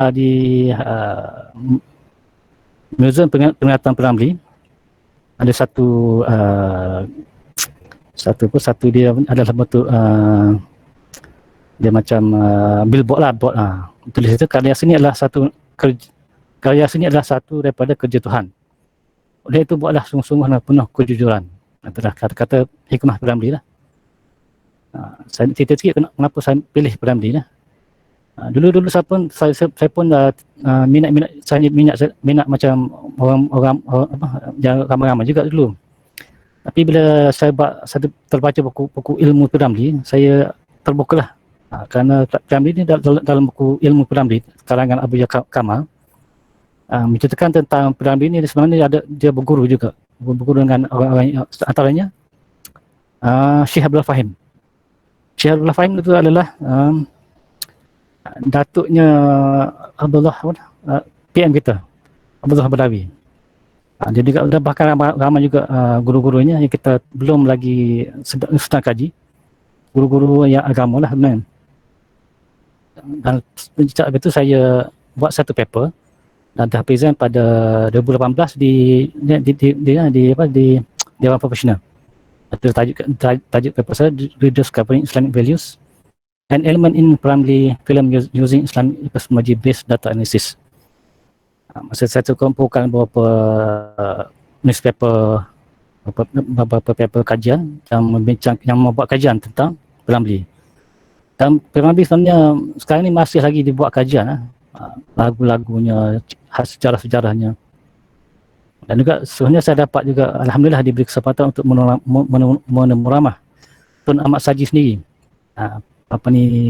di Museum Penglihatan Peramli ada satu dia adalah bentuk dia macam billboard lah, board tulis itu karya seni adalah satu daripada kerja Tuhan. Oleh itu buatlah sungguh-sungguh dan penuh kejujuran. Adalah kata-kata hikmah Peramli lah. Saya cerita sikit kenapa saya pilih Peramli lah. Dulu saya pun minat macam orang yang ramai-ramai juga dulu. Tapi bila saya terbaca buku ilmu Peramli, saya terbukalah. Kerana Peramli ni dalam buku ilmu Peramli karangan Abu Ya'qub Kamal menceritakan tentang Peramli ni sebenarnya dia berguru juga. Berguru dengan orang-orang antaranya Syekh Abdul Fahim. Syekh Abdul Fahim itu adalah datuknya Abdullah PM kita, Abdullah Badawi. Dia juga bahkan ramai juga guru-gurunya yang kita belum lagi sedang kaji, guru-guru yang agama lah sebenarnya. Dan sejak itu saya buat satu paper dan terpresent pada 2018 di Dewan Profesional. Tajuk paper saya Rediscovering Islamic Values and Element in Primary Film Using Islamic Epistemology Based Data Analysis. Masa saya kumpulkan beberapa newspaper, beberapa paper kajian yang membuat kajian tentang Peramli. Dan Peramli sebenarnya sekarang ni masih lagi dibuat kajian lagu-lagunya, sejarah-sejarahnya. Dan juga sebenarnya saya dapat juga alhamdulillah diberi kesempatan untuk menemuramah Tun Ahmad Saji sendiri.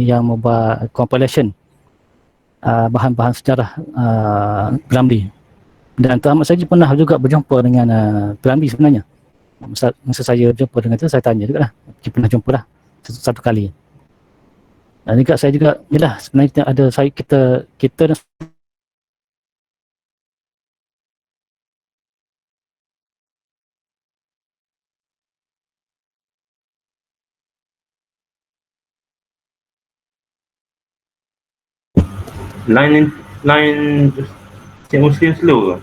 Yang membuat compilation bahan-bahan sejarah Peramli. Dan Tuan Ahmad Saji pernah juga berjumpa dengan Peramli sebenarnya. Masa saya jumpa dengan itu, saya tanya juga lah. Dia pernah jumpa lah satu kali. Dan juga saya juga, yelah sebenarnya ada kita line Cik Muslim slow ke?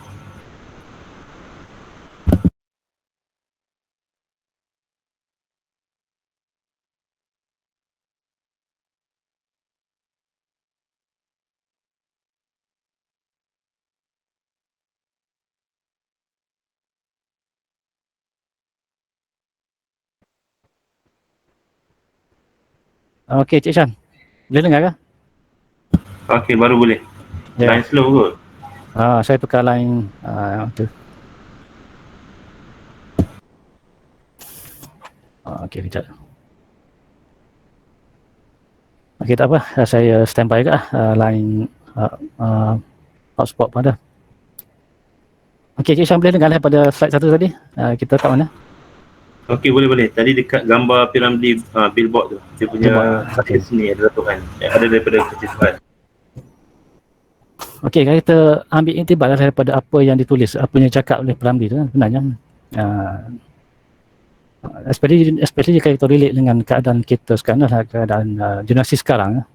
Okey, Cik Shan. Boleh dengar ke? Okey, baru boleh. Line slow ke? Saya tukar line tu. Okey, kejap. Okey, tak apa. Saya standby ke line hotspot pun ada. Okey, Cik Shan boleh dengar pada slide satu tadi. Kita kat mana? Okey, boleh. Tadi dekat gambar Peramli billboard tu. Dia punya okay. Sini ada Tuhan. Yang ada daripada kerja Tuhan. Okey, kalau kita ambil intibat daripada apa yang ditulis, apa yang cakap oleh Peramli tu sebenarnya especially jika kita relate dengan keadaan kita sekarang, keadaan generasi sekarang.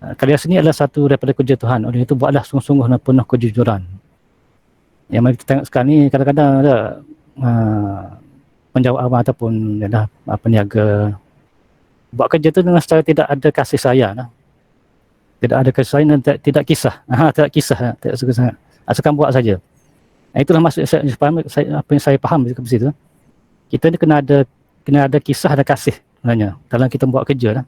Karya seni adalah satu daripada kerja Tuhan. Oleh itu buatlah sungguh-sungguh dan penuh kejujuran. Yang mari kita tengok sekarang ni kadang-kadang ada penjawat awam ataupun peniaga buat kerja tu dengan secara tidak ada kasih sayang. Tidak ada kasih sayang dan tidak kisah. Tidak kisah, tidak suka sangat. Asalkan buat saja. Itulah maksud apa yang saya faham di situ. Kita ni kena ada kisah, ada kasih sebenarnya dalam kita buat kerja lah.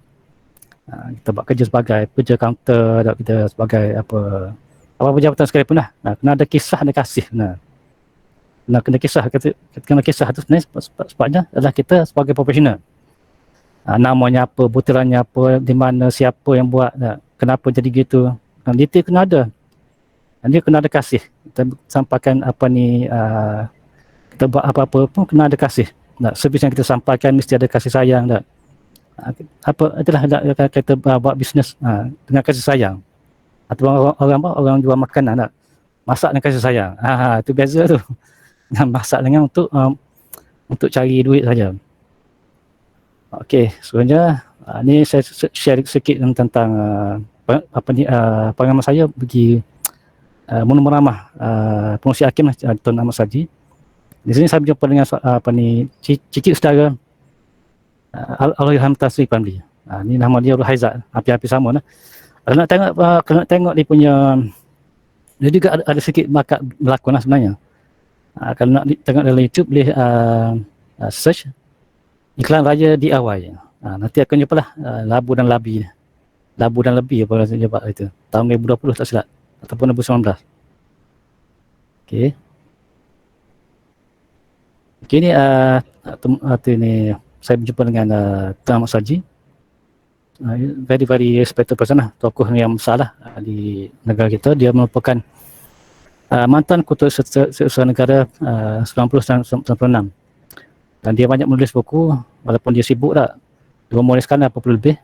Kita buat kerja sebagai pekerja kaunter, kita sebagai apa jabatan sekalipun lah. Kena ada kisah, ada kasih. Kena kisah tu sebenarnya sebabnya adalah kita sebagai profesional. Namanya apa, butirannya apa, di mana, siapa yang buat, kenapa jadi gitu. Detail kena ada. Dan dia kena ada kasih. Kita sampaikan kita buat apa-apa pun kena ada kasih. Servis yang kita sampaikan mesti ada kasih sayang. Itulah kita buat bisnes dengan kasih sayang. Atau orang jual makanan masak dengan kasih sayang. Itu beza tu. Masak dengan untuk cari duit saja. Okey, sebenarnya ni saya share sikit tentang pengalaman saya pergi Munir Meramah Pengurusi Hakim Tuan Ahmad Saji. Di sini saya berjumpa dengan cicit saudara Allahyarham Tan Sri Ramli. Ni nama dia Haizat, hampir-hampir sama lah. Kalau nak tengok dia punya, dia juga ada sikit bakat berlakon lah sebenarnya. Kalau nak tengok dalam YouTube boleh search Iklan Raya DIY. Nanti akan jumpa lah Labu dan Labi. Labu dan Lebih apa rasa jawab itu. Tahun 2020 tak silap. Ataupun 2019. Okey. Okey ni ni saya berjumpa dengan Tuan Ahmad Saji. Very respected person lah. Tokoh yang besar lah di negara kita. Dia merupakan mantan Ketua Setiausaha Negara 90 dan 96. Dan dia banyak menulis buku walaupun dia sibuk tak. Dia menuliskan 80 lebih.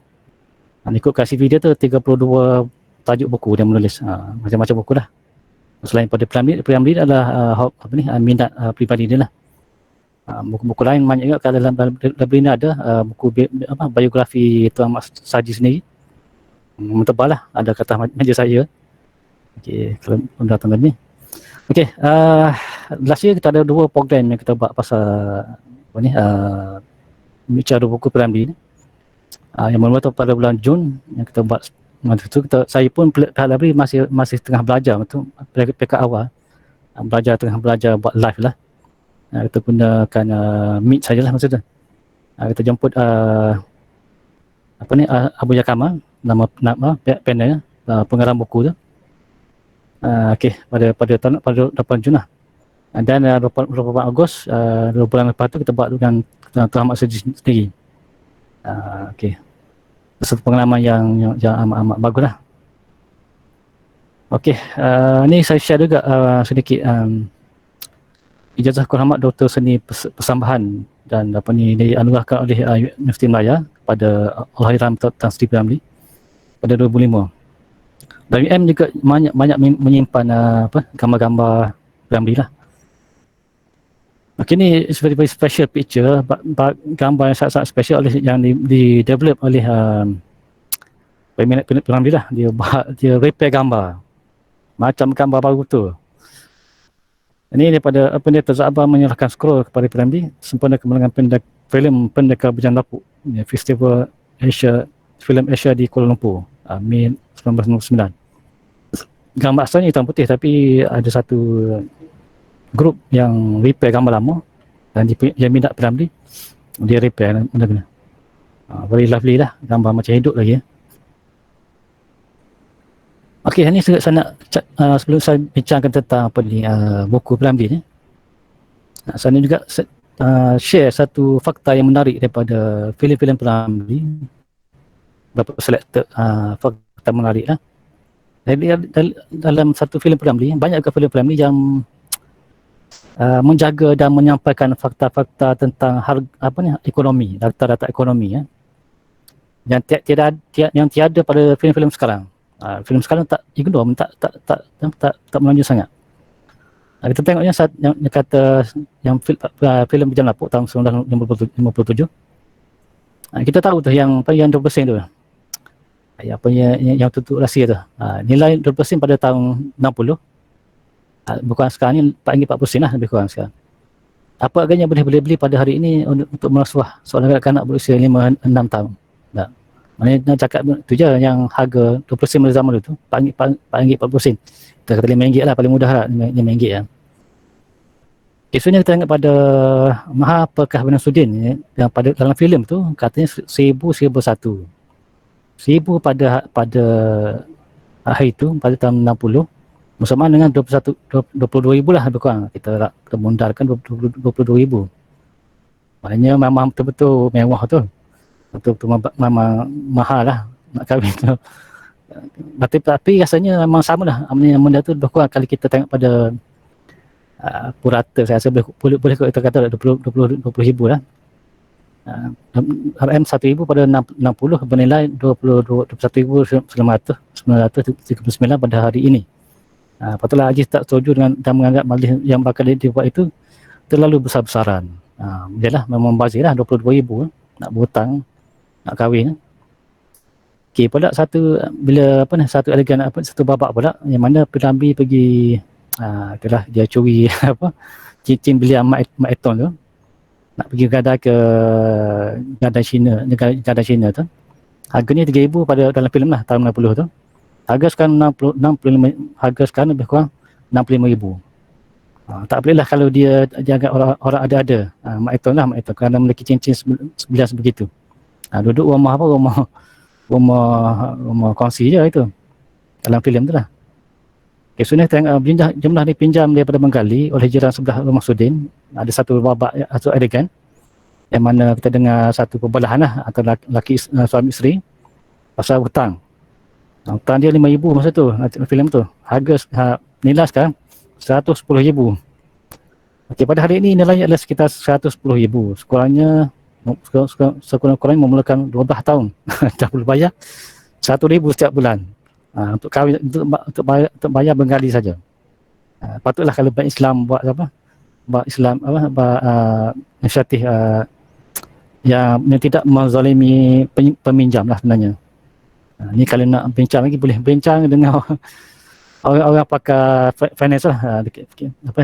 Ikutkan CV dia tu 32 tajuk buku dia menulis. Macam-macam buku lah. Selain pada Piramli adalah minat pribadi dia lah. Buku-buku lain banyak juga. Kalau dalam ini ada buku biografi Tuan Ahmad Saji sendiri. Tebal lah. Ada kata meja saya. Okey, kalau datang lagi. Okey, last year kita ada 2 program yang kita buat pasal bicara buku Piramli ni. Yang mula tu pada bulan Jun yang kita buat masa tu saya pun library masih tengah belajar tu peringkat awal. Tengah belajar buat live lah. Kita gunakan Meet sajalah masa tu. Kita jemput Abu Yakama, nama panel pengarang buku tu. Okey, pada 8 Jun lah. Dan 24 Ogos 2 bulan lepas tu kita buat dengan Tuan Ahmad Saji sendiri. Okey. Satu pengalaman yang amat bagus lah. Okey, ni saya share juga sedikit ijazah Kehormat Doktor Seni Persambahan dan dianugerahkan oleh Universiti Melaya kepada Allahyarham Tan Sri Ramli pada 2005. Dan UM juga banyak menyimpan gambar-gambar Ramli lah. Okay, ni is very special picture, gambar yang sangat-sangat special yang di develop oleh peminat Ramli lah. Dia repair gambar macam gambar baru tu. Ini daripada Pendeta Za'abah menyerahkan scroll kepada Ramli sempena kemenangan filem Pendekar Bujang Lapuk, Festival Film Asia di Kuala Lumpur, Mei 1999. Gambar asalnya hitam putih tapi ada satu grup yang repair gambar lama dan dia minat Ramli, dia repair benda-benda. Very lovely lah, gambar macam hidup lagi. Okey, ini saya nak sebelum saya bincangkan tentang buku Ramli ni, saya juga share satu fakta yang menarik daripada filem-filem Ramli. Beberapa selected fakta menarik lah. Jadi dalam satu filem Ramli, banyak juga filem Ramli yang menjaga dan menyampaikan fakta-fakta tentang ekonomi, data-data ekonomi yang tiada pada filem-filem sekarang. Filem sekarang tak ignore, tak menonjol sangat. Kita tengok yang kata yang filem Bujang Lapuk tahun 1957. Kita tahu tu yang 20% tu. Yang tutup rahsia tu. Nilai 20% pada tahun 60. Bukan sekarang ni RM40 lah lebih kurang sekarang. Apa agaknya boleh beli pada hari ini untuk merasuah seorang kanak berusia 5-6 tahun. Tak. Maknanya nak cakap tu je yang harga 20% pada zaman tu RM40. Kita kata RM5 lah paling mudah lah, RM5 lah. Isunya kita tengok pada Maha Perkahwinan Sudin yang pada dalam filem tu katanya 1001 pada hari itu pada tahun 60 bersamaan dengan 22,000 lah lebih kurang. Kita mundarkan 22,000. Maknanya memang betul-betul mewah tu. Betul-betul memang mahal lah nak kahwin tu. Tapi rasanya memang sama lah. Benda tu lebih kurang kalau kita tengok pada purata, saya rasa boleh kita kata 20,000 lah. RM1,000 pada 60 bernilai 21,939 pada hari ini. Patutlah Haji tak setuju dengan dan menganggap majlis yang bakal dibuat itu terlalu besar-besaran. Yalah memang bazir lah 22,000. nak berhutang, nak kahwin. Okey, pula satu adegan satu babak pula yang mana Piramli pergi itulah dia curi cincin belian Mak Eton tu, nak pergi gadai ke gadai Cina tu. Harganya 3,000 pada dalam filem lah tahun 90 tu. Harga sekarang 65, harga sekarang lebih kurang 65,000. Tak boleh lah kalau dia agak orang ada-ada. Mak Eton kerana memiliki cincin sebilah sebegitu. Duduk rumah rumah kongsi je itu dalam filem tu lah. Okay, so ni tengok jumlah dipinjam daripada Bengali oleh jiran sebelah rumah Sudin. Ada satu babak atau adegan yang mana kita dengar satu perbelahan lah antara laki suami isteri pasal hutang. Hutang dia 5,000 masa tu filem tu. Harga nilai sekarang 110,000. Okey, pada hari ini nilainya adalah sekitar 110,000. Sekurang-kurangnya memerlukan 12 tahun dah perlu bayar 1,000 setiap bulan untuk kahwin, untuk bayar Bengali saja. Patutlah kalau bank Islam buat inisiatif yang tidak menzalimi peminjam lah sebenarnya. Ni kalau nak bincang lagi boleh bincang dengan orang pakar finance lah.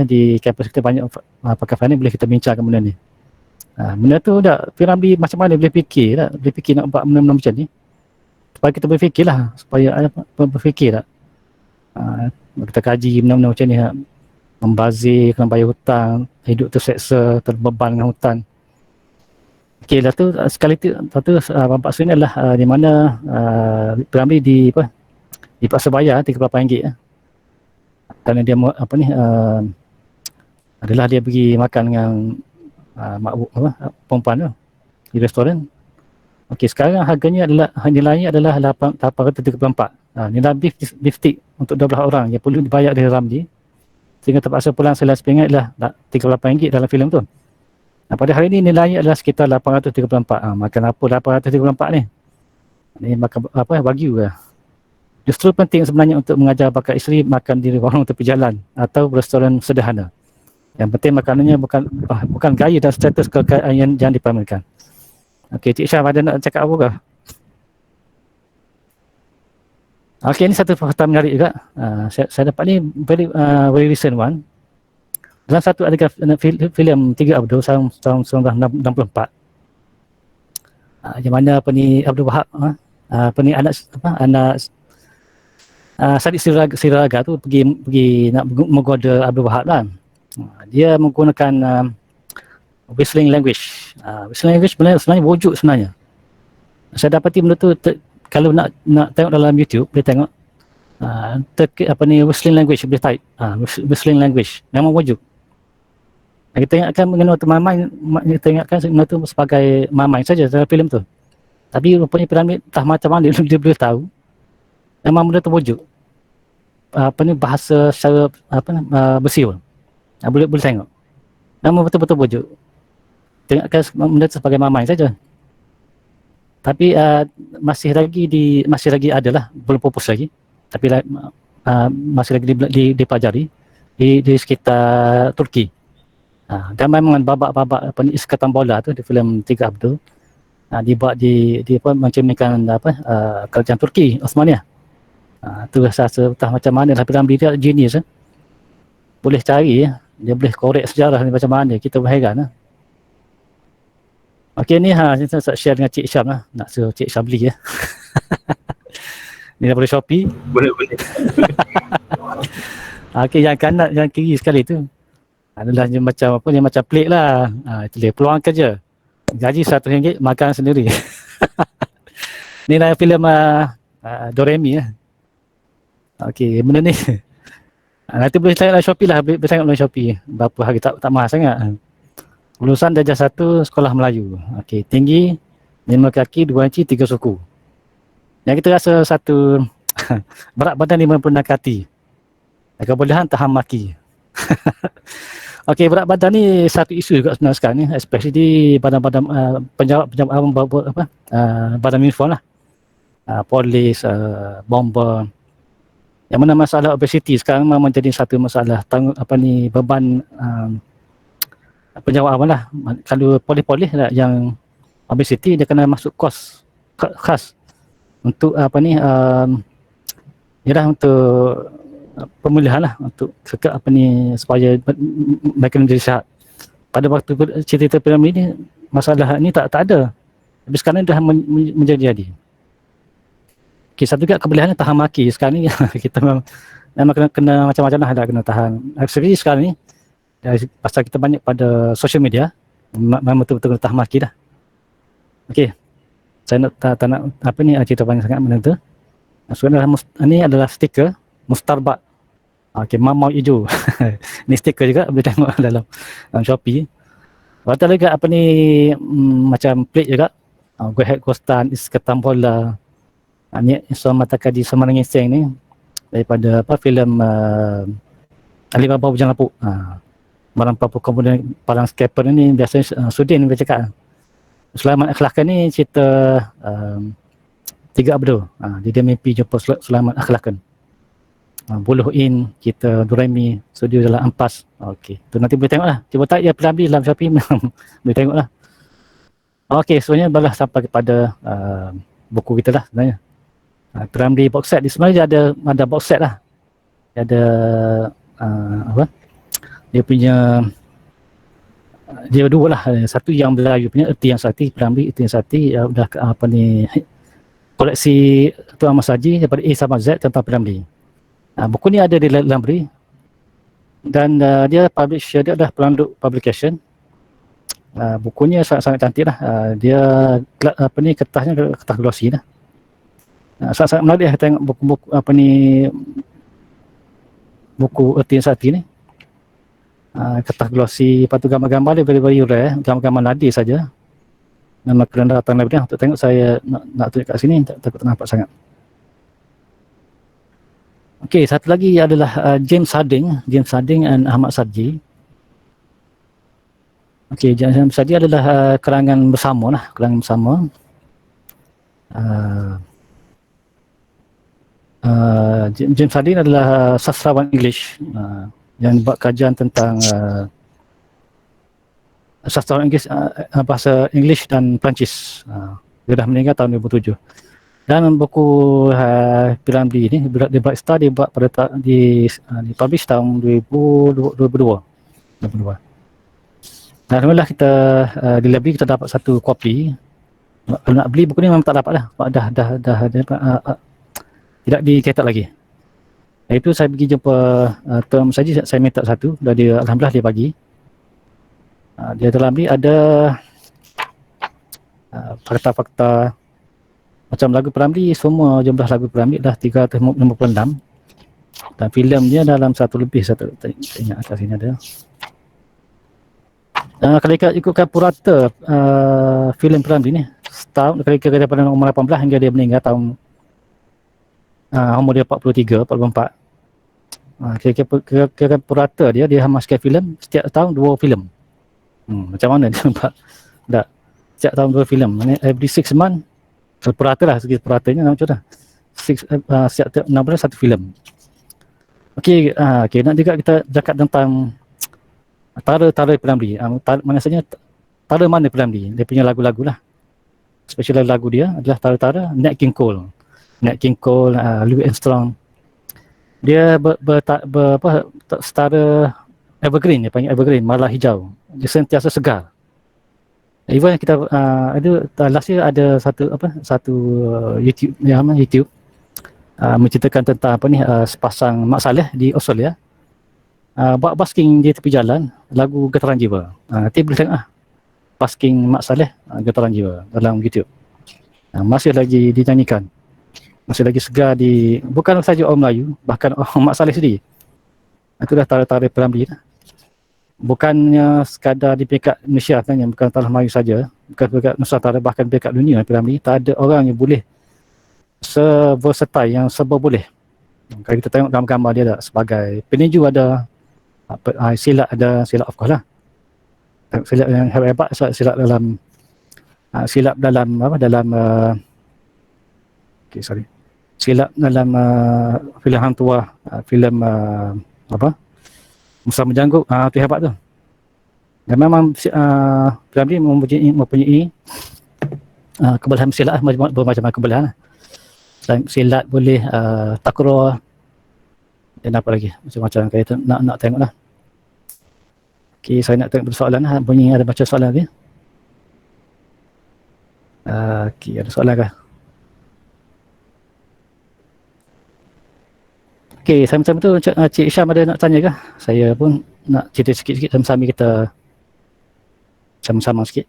Di kampus kita banyak pakar finance, boleh kita bincangkan benda ni. Benda tu Piramli macam mana boleh fikir nak buat benda-benda macam ni, supaya kita berfikirlah, berfikir tak. Kita kaji benda-benda macam ni, membazir, kena bayar hutang, hidup terseksa, terbeban dengan hutang. Okey, dah tu sekali tu babak sini adalah di mana Piramli dipaksa bayar RM38 kerana dia adalah dia pergi makan dengan perempuan tu di restoran. Okey, sekarang nilainya adalah 834. Nilai beef stick untuk 12 orang yang perlu dibayar dari Ramli, sehingga terpaksa pulang selas pingat adalah RM38 dalam filem tu. Pada hari ini nilainya adalah sekitar 834. Makan apa 834 ni? Ni makan wagyu ke? Justru penting sebenarnya untuk mengajar bakal isteri makan di warung tepi jalan atau restoran sederhana. Yang penting makanannya bukan gaya dan status kekayaan yang dipamerkan. Okey, Cik Syam ada nak cakap apa ke? Okey, ini satu fakta menarik juga. Saya dapat ni very recent one. Dalam satu adegan filem 3 Abdul tahun 1964. Yang mana Abdul Wahab anak Sadiq Siraga tu pergi nak menggoda Abdul Wahab lah. Dia menggunakan whistling language. Whistling language sebenarnya wujud sebenarnya. Saya dapati benda tu kalau nak tengok dalam YouTube, boleh tengok whistling language, boleh type whistling language, memang wujud. Kita ingatkan mengenai Mamai, kita ingatkan benda tu sebagai Mamai saja dalam filem tu. Tapi rupanya Piramli entah macam mana dia boleh tahu memang benda tu wujud. Bahasa secara bersiul. Boleh tengok. Memang betul-betul wujud. Tengokkan benda tu sebagai Mamai saja. Tapi masih lagi adalah, belum pupus lagi. Tapi masih lagi dipelajari di sekitar Turki. Dan memang babak-babak iskatan bola tu di filem 3 Abdul dibuat di mencerminkan kerajaan Turki Osmania. Tu rasa entah macam mana lah Piramli dia genius. Boleh cari, dia boleh korek sejarah ni macam mana, kita berheran. Okey, ni saya share dengan Cik Syam lah. Nak suruh Cik Syam beli ya. Ni daripada Shopee. Boleh. Okey, yang kanan, yang kiri sekali tu adalah dia macam plate lah. Itu dia peluang kerja. Gaji RM100, makan sendiri. Ni lah filem Doremi lah. Okey, benda ni. Nanti boleh tengok dalam Shopee lah, boleh tengok dalam Shopee. Berapa hari tak mahal sangat. Lulusan darjah 1 sekolah Melayu. Okey, tinggi 5 kaki, 2 inci, 3 suku. Yang kita rasa satu berat badan 56 kati. Kebolehan tahan maki. Okey, berat badan ni satu isu juga sebenarnya sekarang ni, especially di badan-badan penjawat badan uniform lah. Polis, bomber. Yang mana masalah obesiti sekarang memang menjadi satu masalah beban penjawat lah. Kalau polis-polis lah yang obesity, dia kena masuk kos khas untuk ialah untuk pemulihan lah, untuk supaya mereka menjadi sihat. Pada waktu cerita piramid ni, masalah ni tak ada, tapi sekarang dah menjadi. Okay, satu juga kebolehannya tahan maki. Sekarang ni kita memang kena macam-macam lah, dah kena tahan. Actually sekarang ni pasal kita banyak pada social media, memang betul-betul kena tahan maki dah. Okey, saya tak nak cerita banyak sangat benda tu. Sebenarnya ini adalah stiker Mustarbat. Okey, mau hijau. Ni stiker juga, boleh tengok dalam Shopee. Lepas tu lagi macam plate juga. Go Ahead Kostan, Ketam Bola. Ni Islam Matakadi Semarang Seng ni daripada filem Alibaba Bujang Lapuk. Barang apa kemudian Parang Scaper ni biasanya Sudin dia cakap. Selamat Akhlakan ni cerita 3 abdo. Dia mimpi jumpa Selamat Akhlakan. Buluh In, kita Duremi, studio dalam Ampas. Okey, tu nanti boleh tengok lah. Cuba tak ya Piramli dalam Shopee boleh tengok lah. Okey, sebenarnya balah sampai kepada buku kita lah sebenarnya. Piramli box set, di sebenarnya ada box set lah. Ada dia punya dia dua lah, satu yang Melayu punya, Erti Yang Sakti, Piramli Erti Yang Sakti, udah koleksi Tuan Mas Haji daripada A sampai Z tentang Piramli. Buku ni ada di library dan dia dah Pelanduk Publication. Bukunya sangat cantik lah. Dia kertasnya kertas glossy lah. Sangat menarik tengok buku-buku buku Erti Yang Sakti ni. Kertas glossy, lepas tu gambar-gambar dia very rare, gambar-gambar nadir saja. Memang kena datang library untuk tengok. Saya nak tunjuk kat sini, takut tak nampak sangat. Okey, satu lagi adalah James Harding dan Ahmad Sarji. Okey, James Harding adalah kerangan bersama lah, James Harding adalah sastrawan English yang buat kajian tentang sastrawan English, bahasa English dan Perancis. Dia dah meninggal tahun 2007. Dan buku Piramli ni, The Bright Star, dia buat pada dipublish tahun 2022. Dan alhamdulillah kita di library kita dapat satu kopi. Kalau nak beli buku ni memang tak dapat lah, dah tidak diketak lagi. Itu saya pergi jumpa Tuan Saji, saya minta satu, dan dia alhamdulillah dia bagi. Dia dalam ni ada fakta-fakta macam lagu Piramli, semua jumlah lagu Piramli dah 356 dan filmnya dalam 1 lebih, saya tak ingat atas sini ada. Kalau ikutkan purata filem Piramli ni, setahun kira-kira daripada umur 18 hingga dia meninggal tahun umur dia 43, 44. Kira-kira purata dia hamaskan filem setiap tahun 2 filem. Macam mana dia nampak? Tak, setiap tahun 2 filem. Every 6 months, purata lah, segi puratanya macam mana? Setiap 6 bulan 1 filem. Okey, nak juga kita cakap tentang tara Piramli. Maksudnya tara mana Piramli? Dia punya lagu-lagu lah. Especially lagu dia adalah tara-tara Nat King Cole, Louis Armstrong. Dia setara evergreen, dia panggil evergreen, malah hijau. Dia sentiasa segar. Even kita last year ada satu YouTube menceritakan tentang sepasang Mak Saleh di Australia buat basking di tepi jalan, lagu Getaran Jiwa. Nanti boleh tengok basking Mak Saleh, Getaran Jiwa dalam YouTube. Masih lagi dinyanyikan, masih lagi segar bukan saja orang Melayu, bahkan orang Mak Saleh sendiri. Itulah tara-tara Piramli lah. Bukannya sekadar di peringkat Malaysia kan, yang bukan tanah Melayu saja, bukan peringkat Nusantara, bahkan peringkat dunia Piramli, tak ada orang yang boleh se-versatile, yang serba boleh. Kalau kita tengok gambar-gambar dia tak, sebagai peninju ada, silat ada, silat of course lah. Silat yang hebat, silat dalam silap dalam filem Hang Tuah, filem Musa Menjanggut, tu hebat tu. Dan memang Piramli mempunyai kebolehan silat, bermacam kebolehan lah. Selain silat boleh takraw dan apa lagi macam-macam kayak itu, nak tengok lah. Okay, saya nak tengok soalan lah. Bunyi ada baca soalan lagi. Okay, ada soalan kah? Okay, sama-sama tu Cik Syam ada nak tanya kah? Saya pun nak cerita sikit-sikit sama-sama, kita sama-sama sikit.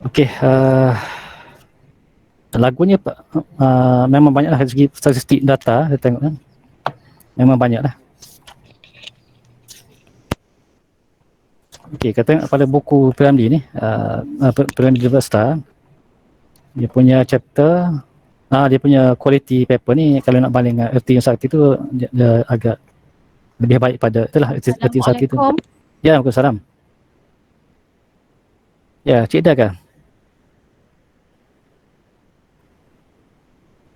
Okay, lagunya memang banyak lah, dari segi statistik data saya tengok kan, memang banyak lah. Okay, kita tengok pada buku Piramli ni, Piramli Star, dia punya chapter, dia punya quality paper ni, kalau nak banding dengan Erti Sakti tu, dia agak lebih baik pada itulah Erti Sakti tu. Ya, Waalaikumsalam. Ya, Cik Dah kah?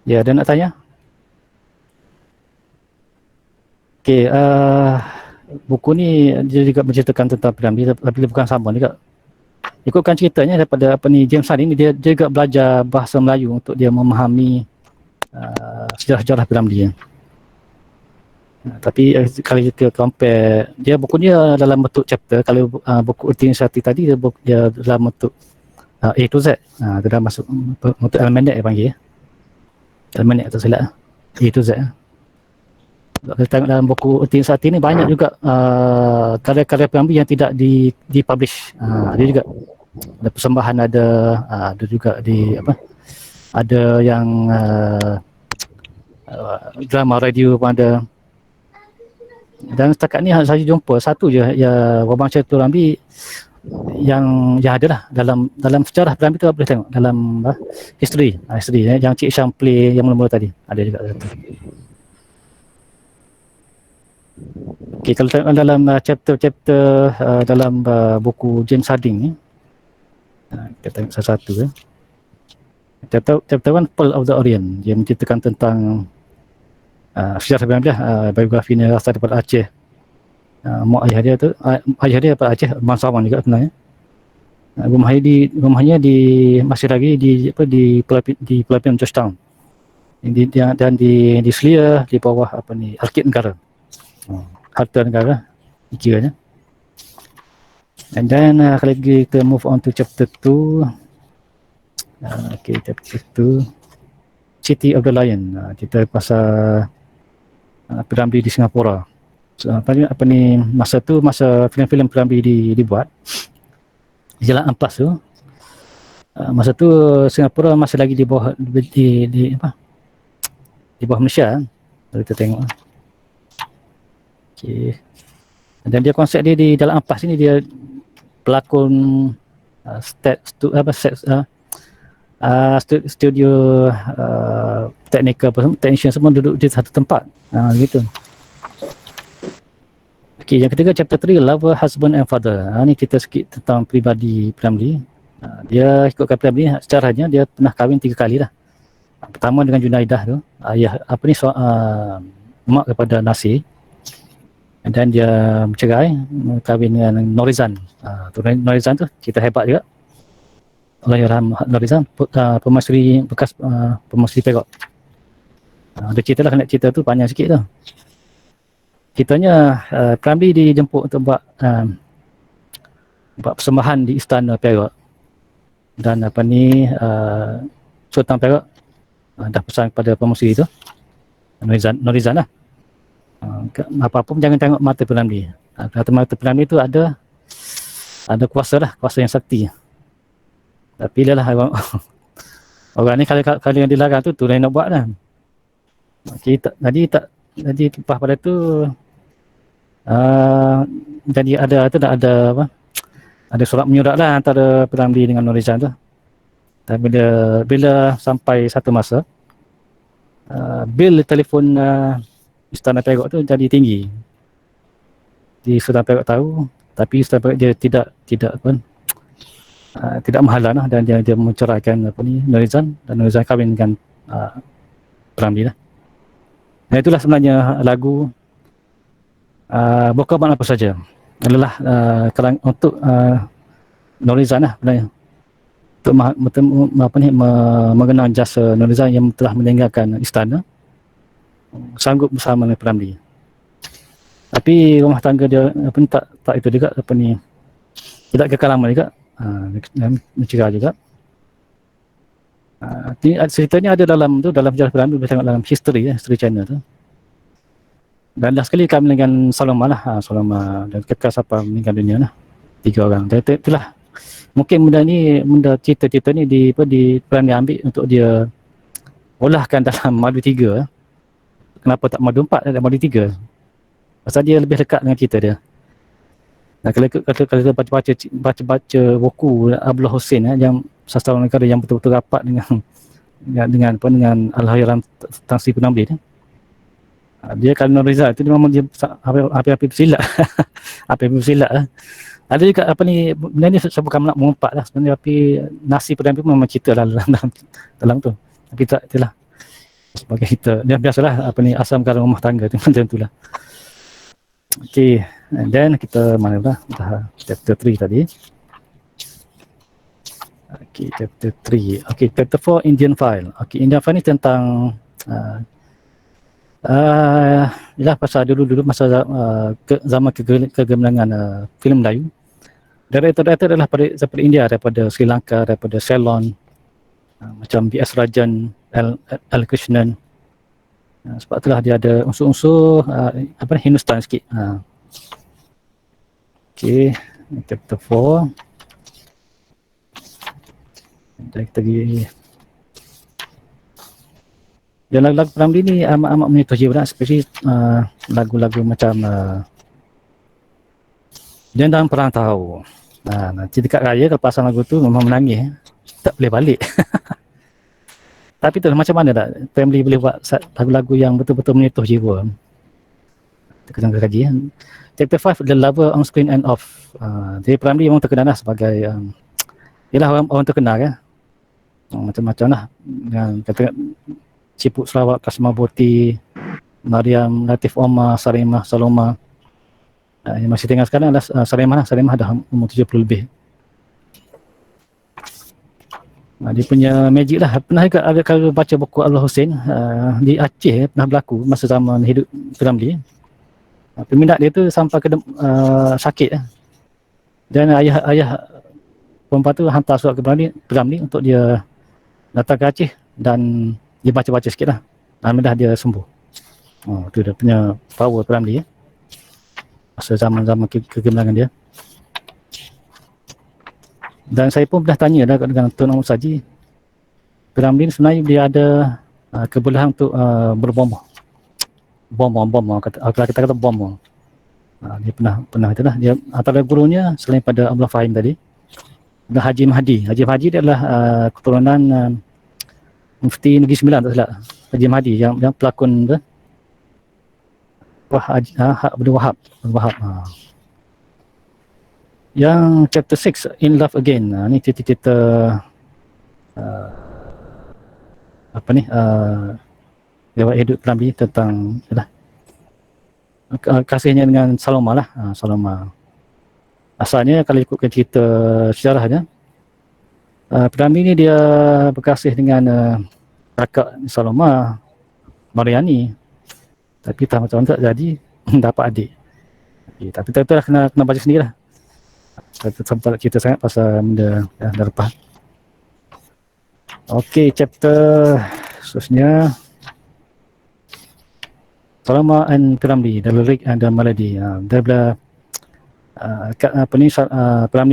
Ya, ada nak tanya? Okey, buku ni dia juga menceritakan tentang Piramli, tapi dia bukan sama juga. Ikutkan ceritanya daripada James Harding ni, dia juga belajar bahasa Melayu untuk dia memahami sejarah-sejarah Piramli. Tapi kalau kita compare, dia buku dia dalam bentuk chapter. Kalau buku Erti Sakti tadi dia dalam bentuk A to Z. Dia dah masuk bentuk almanac dia panggil. Almanac atau silap A to Z. Kalau tengok dalam buku Erti Sakti ni banyak juga karya-karya Piramli yang tidak dipublish. Dia juga ada persembahan, ada juga ada yang drama radio pun ada. Dan setakat ni saya jumpa satu je ya Wabang Cerita Piramli yang ada lah dalam sejarah Piramli tu, boleh tengok dalam history yang Cik Syam play yang mula-mula tadi, ada juga satu. Okey, kalau tengok dalam chapter dalam buku James Harding ni, kita tengok satu-satu ya. Chapter 1, Pearl of the Orient, dia menceritakan tentang sejarah Piramli, biografi ni asal daripada Aceh. Mak ayah dia tu, ayah dia daripada Aceh, bangsawan juga sebenarnya. Rumahnya masih lagi di Pelabuhan Georgetown. Dan di Selia, di bawah Arkib Negara. Harta Negara kiranya. And then kalau kita move on to chapter 2. Okay, chapter 2, City of the Lion, cerita pasal Piramli di Singapura. So, masa tu, masa filem-filem Piramli dibuat di Jalan Ampas tu, masa tu Singapura masih lagi di bawah di bawah Malaysia. Kita tengok. Okay. Dan dia konsep dia di Jalan Ampas ni, dia pelakon studio technician semua duduk di satu tempat, gitu. Okey, yang ketiga chapter 3, Lover, Husband and Father. Ni cerita sikit tentang peribadi Piramli. Dia ikutkan Piramli, secaranya dia pernah kahwin 3 kali lah. Pertama dengan Junaidah tu, mak kepada Nasir. Dan dia bercerai, kahwin dengan Norizan. Norizan tu cerita hebat juga. Allahyarham Norizan, pemaisuri bekas pemaisuri Perak. Ada cerita lah, cerita tu panjang sikit tu. Ceritanya Piramli dijemput untuk buat persembahan di Istana Perak. Dan Sultan Perak dah pesan kepada pemaisuri tu, Norizan lah. Apa-apa pun jangan tengok mata Piramli. Mata Piramli tu ada kuasa lah, kuasa yang sakti. Tapi dia lah orang ni kalau yang dilarang tu lain nak buat lah. Okay, jadi lepas pada tu jadi ada surat menyurat lah antara Piramli dengan Norizan tu. Dan bila sampai satu masa, bil telefon Istana Perak tu jadi tinggi. Di Sultan Perak tahu, tapi Sultan Perak dia tidak mahalan lah, dan dia menceraikan Norizan, dan Norizan kahwin dengan Piramli lah. Dan itulah sebenarnya lagu bukan apa saja adalah untuk Norizan lah sebenarnya. Untuk mengenang jasa Norizan yang telah meninggalkan istana, sanggup bersama dengan P. Tapi rumah tangga dia tak itu juga tidak kekal lama juga. Mencegah juga. Cerita ni ada dalam sejarah P. Boleh tengok dalam history China tu. Dan last sekali kami dengan Saloma lah, Saloma dan kekal sampai meninggal dunia lah. 3 orang. Dan itulah mungkin benda cerita-cerita ni P. ambil untuk dia olahkan dalam Madu 3. Kenapa tak Madu 4 dan Madu 3? Pasal dia lebih dekat dengan kita dia. Nah, kalau kita baca buku Abdullah Hussein yang sastrawan negara yang betul-betul rapat dengan Al-Hayran Tan Sri P. Dia kalau Norizal itu memang dia hampir bersilat. Hampir bersilat lah. Ada juga benda ni saya bukan nak mengumpat lah sebenarnya, tapi nasi P. memang cerita dalam tu. Tapi tak itulah. Sebagai kita, dia biasalah asam garam rumah tangga tu macam itulah. Okey, and then kita mana dah chapter 3 tadi. Okey, chapter 3. Okey, chapter 4 Indian File. Okey, Indian File ni tentang ialah pasal dulu masa zaman kegemilangan filem Melayu. Director adalah daripada India, daripada Sri Lanka, daripada Ceylon, macam B.S. Rajan, L. Krishnan. Sebab itulah dia ada unsur-unsur Hindustan sikit. Okey, chapter 4. Dan kita pergi. Dan lagu-lagu P. ni amat menyentuh jiwa, especially lagu-lagu macam Jendang Perantau. Nanti dekat raya kalau pasang lagu tu memang menangis. Tak boleh balik. Tapi itulah macam mana tak family boleh buat lagu-lagu yang betul-betul menyentuh jiwa. Kita kena kaji. Chapter 5, The Lover on Screen and Off. Jadi P. memang terkenal lah sebagai ialah orang terkenal kan. Macam-macam lah. Yang kata Ciput Sarawak, Kasmah Boti, Mariam, Latif Omar, Sarimah, Saloma. Yang masih tinggal sekarang adalah Sarimah dah umur 70 lebih. Dia punya magic lah. Pernah juga kalau baca buku Abdullah Hussein di Aceh, pernah berlaku masa zaman hidup P. Peminat dia tu sampai sakit. Dan ayah perempuan tu hantar surat ke P. untuk dia datang ke Aceh dan dia baca-baca sikit lah. Alhamdulillah dia sembuh. Tu dia punya power P. Masa zaman-zaman kegemilangan dia. Dan saya pun pernah tanya dengan Tuan Ahmad Saji, P. ni sebenarnya dia ada kebolehan untuk berbom. Bom, kalau kita kata bom. Dia pernah itulah. Dia antara gurunya selain pada Abdullah Fahim tadi, adalah Haji Mahdi. Haji Mahdi dia adalah keturunan Mufti Negeri Sembilan tak salah. Haji Mahdi yang pelakon tu. Abdul Wahab. Yang chapter 6 In Love Again. Ni cerita-cerita lewat hidup P. tentang kasihnya dengan Saloma lah. Saloma. Asalnya kalau ikutkan cerita sejarahnya, P. ni dia berkasih dengan kakak Saloma, Mariani. Tapi tak macam tak jadi dapat adik. Tapi tentulah kena baca sendirilah. Sampai tak cerita sangat pasal benda dah lepas. Okey, chapter seterusnya Saloma and P. The Lyric and the Melody. Daripada P.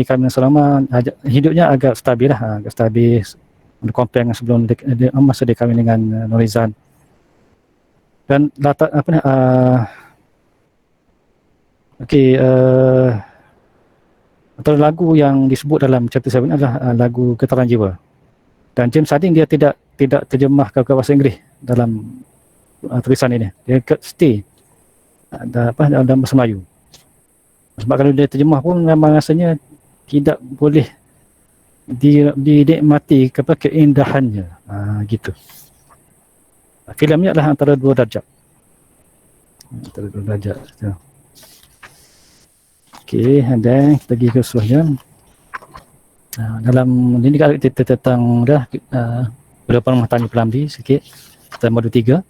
kami Saloma hidupnya agak stabil lah, agak stabil compare dengan sebelum masa dia kahwin dengan Norizan. Dan antara lagu yang disebut dalam chapter 7 adalah lagu Getaran Jiwa. Dan James Harding dia tidak terjemah ke bahasa Inggeris dalam tulisan ini. Dia stay dalam bahasa Melayu. Sebab kalau dia terjemah pun memang rasanya tidak boleh dinikmati kepada keindahannya. Gitu. Filmnya adalah antara 2 darjat. Okey, and then kita pergi ke seterusnya. Dalam ini kalau kita tentang beberapa rumah tangga Peramli sikit, dalam modul 3.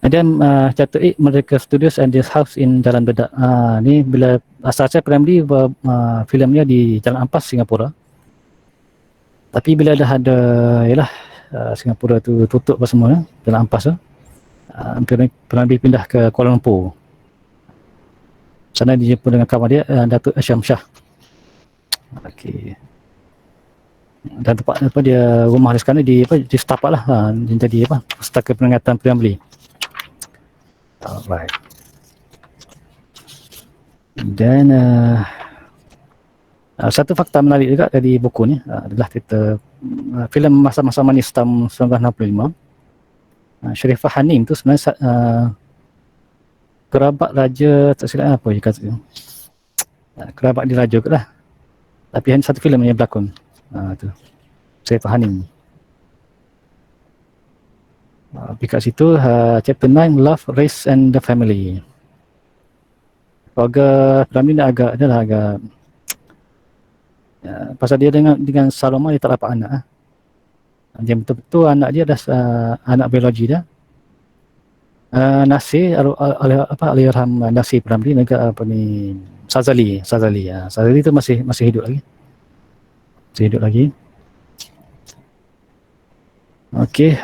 And then chapter 8, Merdeka Studios and this house in Jalan Bedak. Ni bila asal-asal Peramli filmnya di Jalan Ampas, Singapura. Tapi bila dah ada Singapura tu tutup apa semua, Jalan Ampas tu, Peramli pindah ke Kuala Lumpur. Sana dia jumpa dengan kawan dia, Datuk Asyam Shah. Okey. Dan tempat dia rumah dia sekarang di setapak lah, dia jadi Pustaka Peringatan Peramli. Alright. Dan satu fakta menarik juga dari buku ni adalah kita filem Masa-Masa Manis tahun 1965. Sharifah Hanim tu sebenarnya kerabat raja, tak silap apa dia kata tu. Kerabat dia raja kot lah. Tapi hanya satu filem yang berlakon. Tu. Sharifah Hanim. Kat situ chapter 9, Love, Race and the Family. Keluarga Peramli ni agak pasal dia dengan Saloma dia tak dapat anak. Dia betul-betul anak dia dah anak biologi dia. Nasir Allahyarham Nasir Peramli negara Sazali tu masih hidup lagi. Masih hidup lagi. Okey,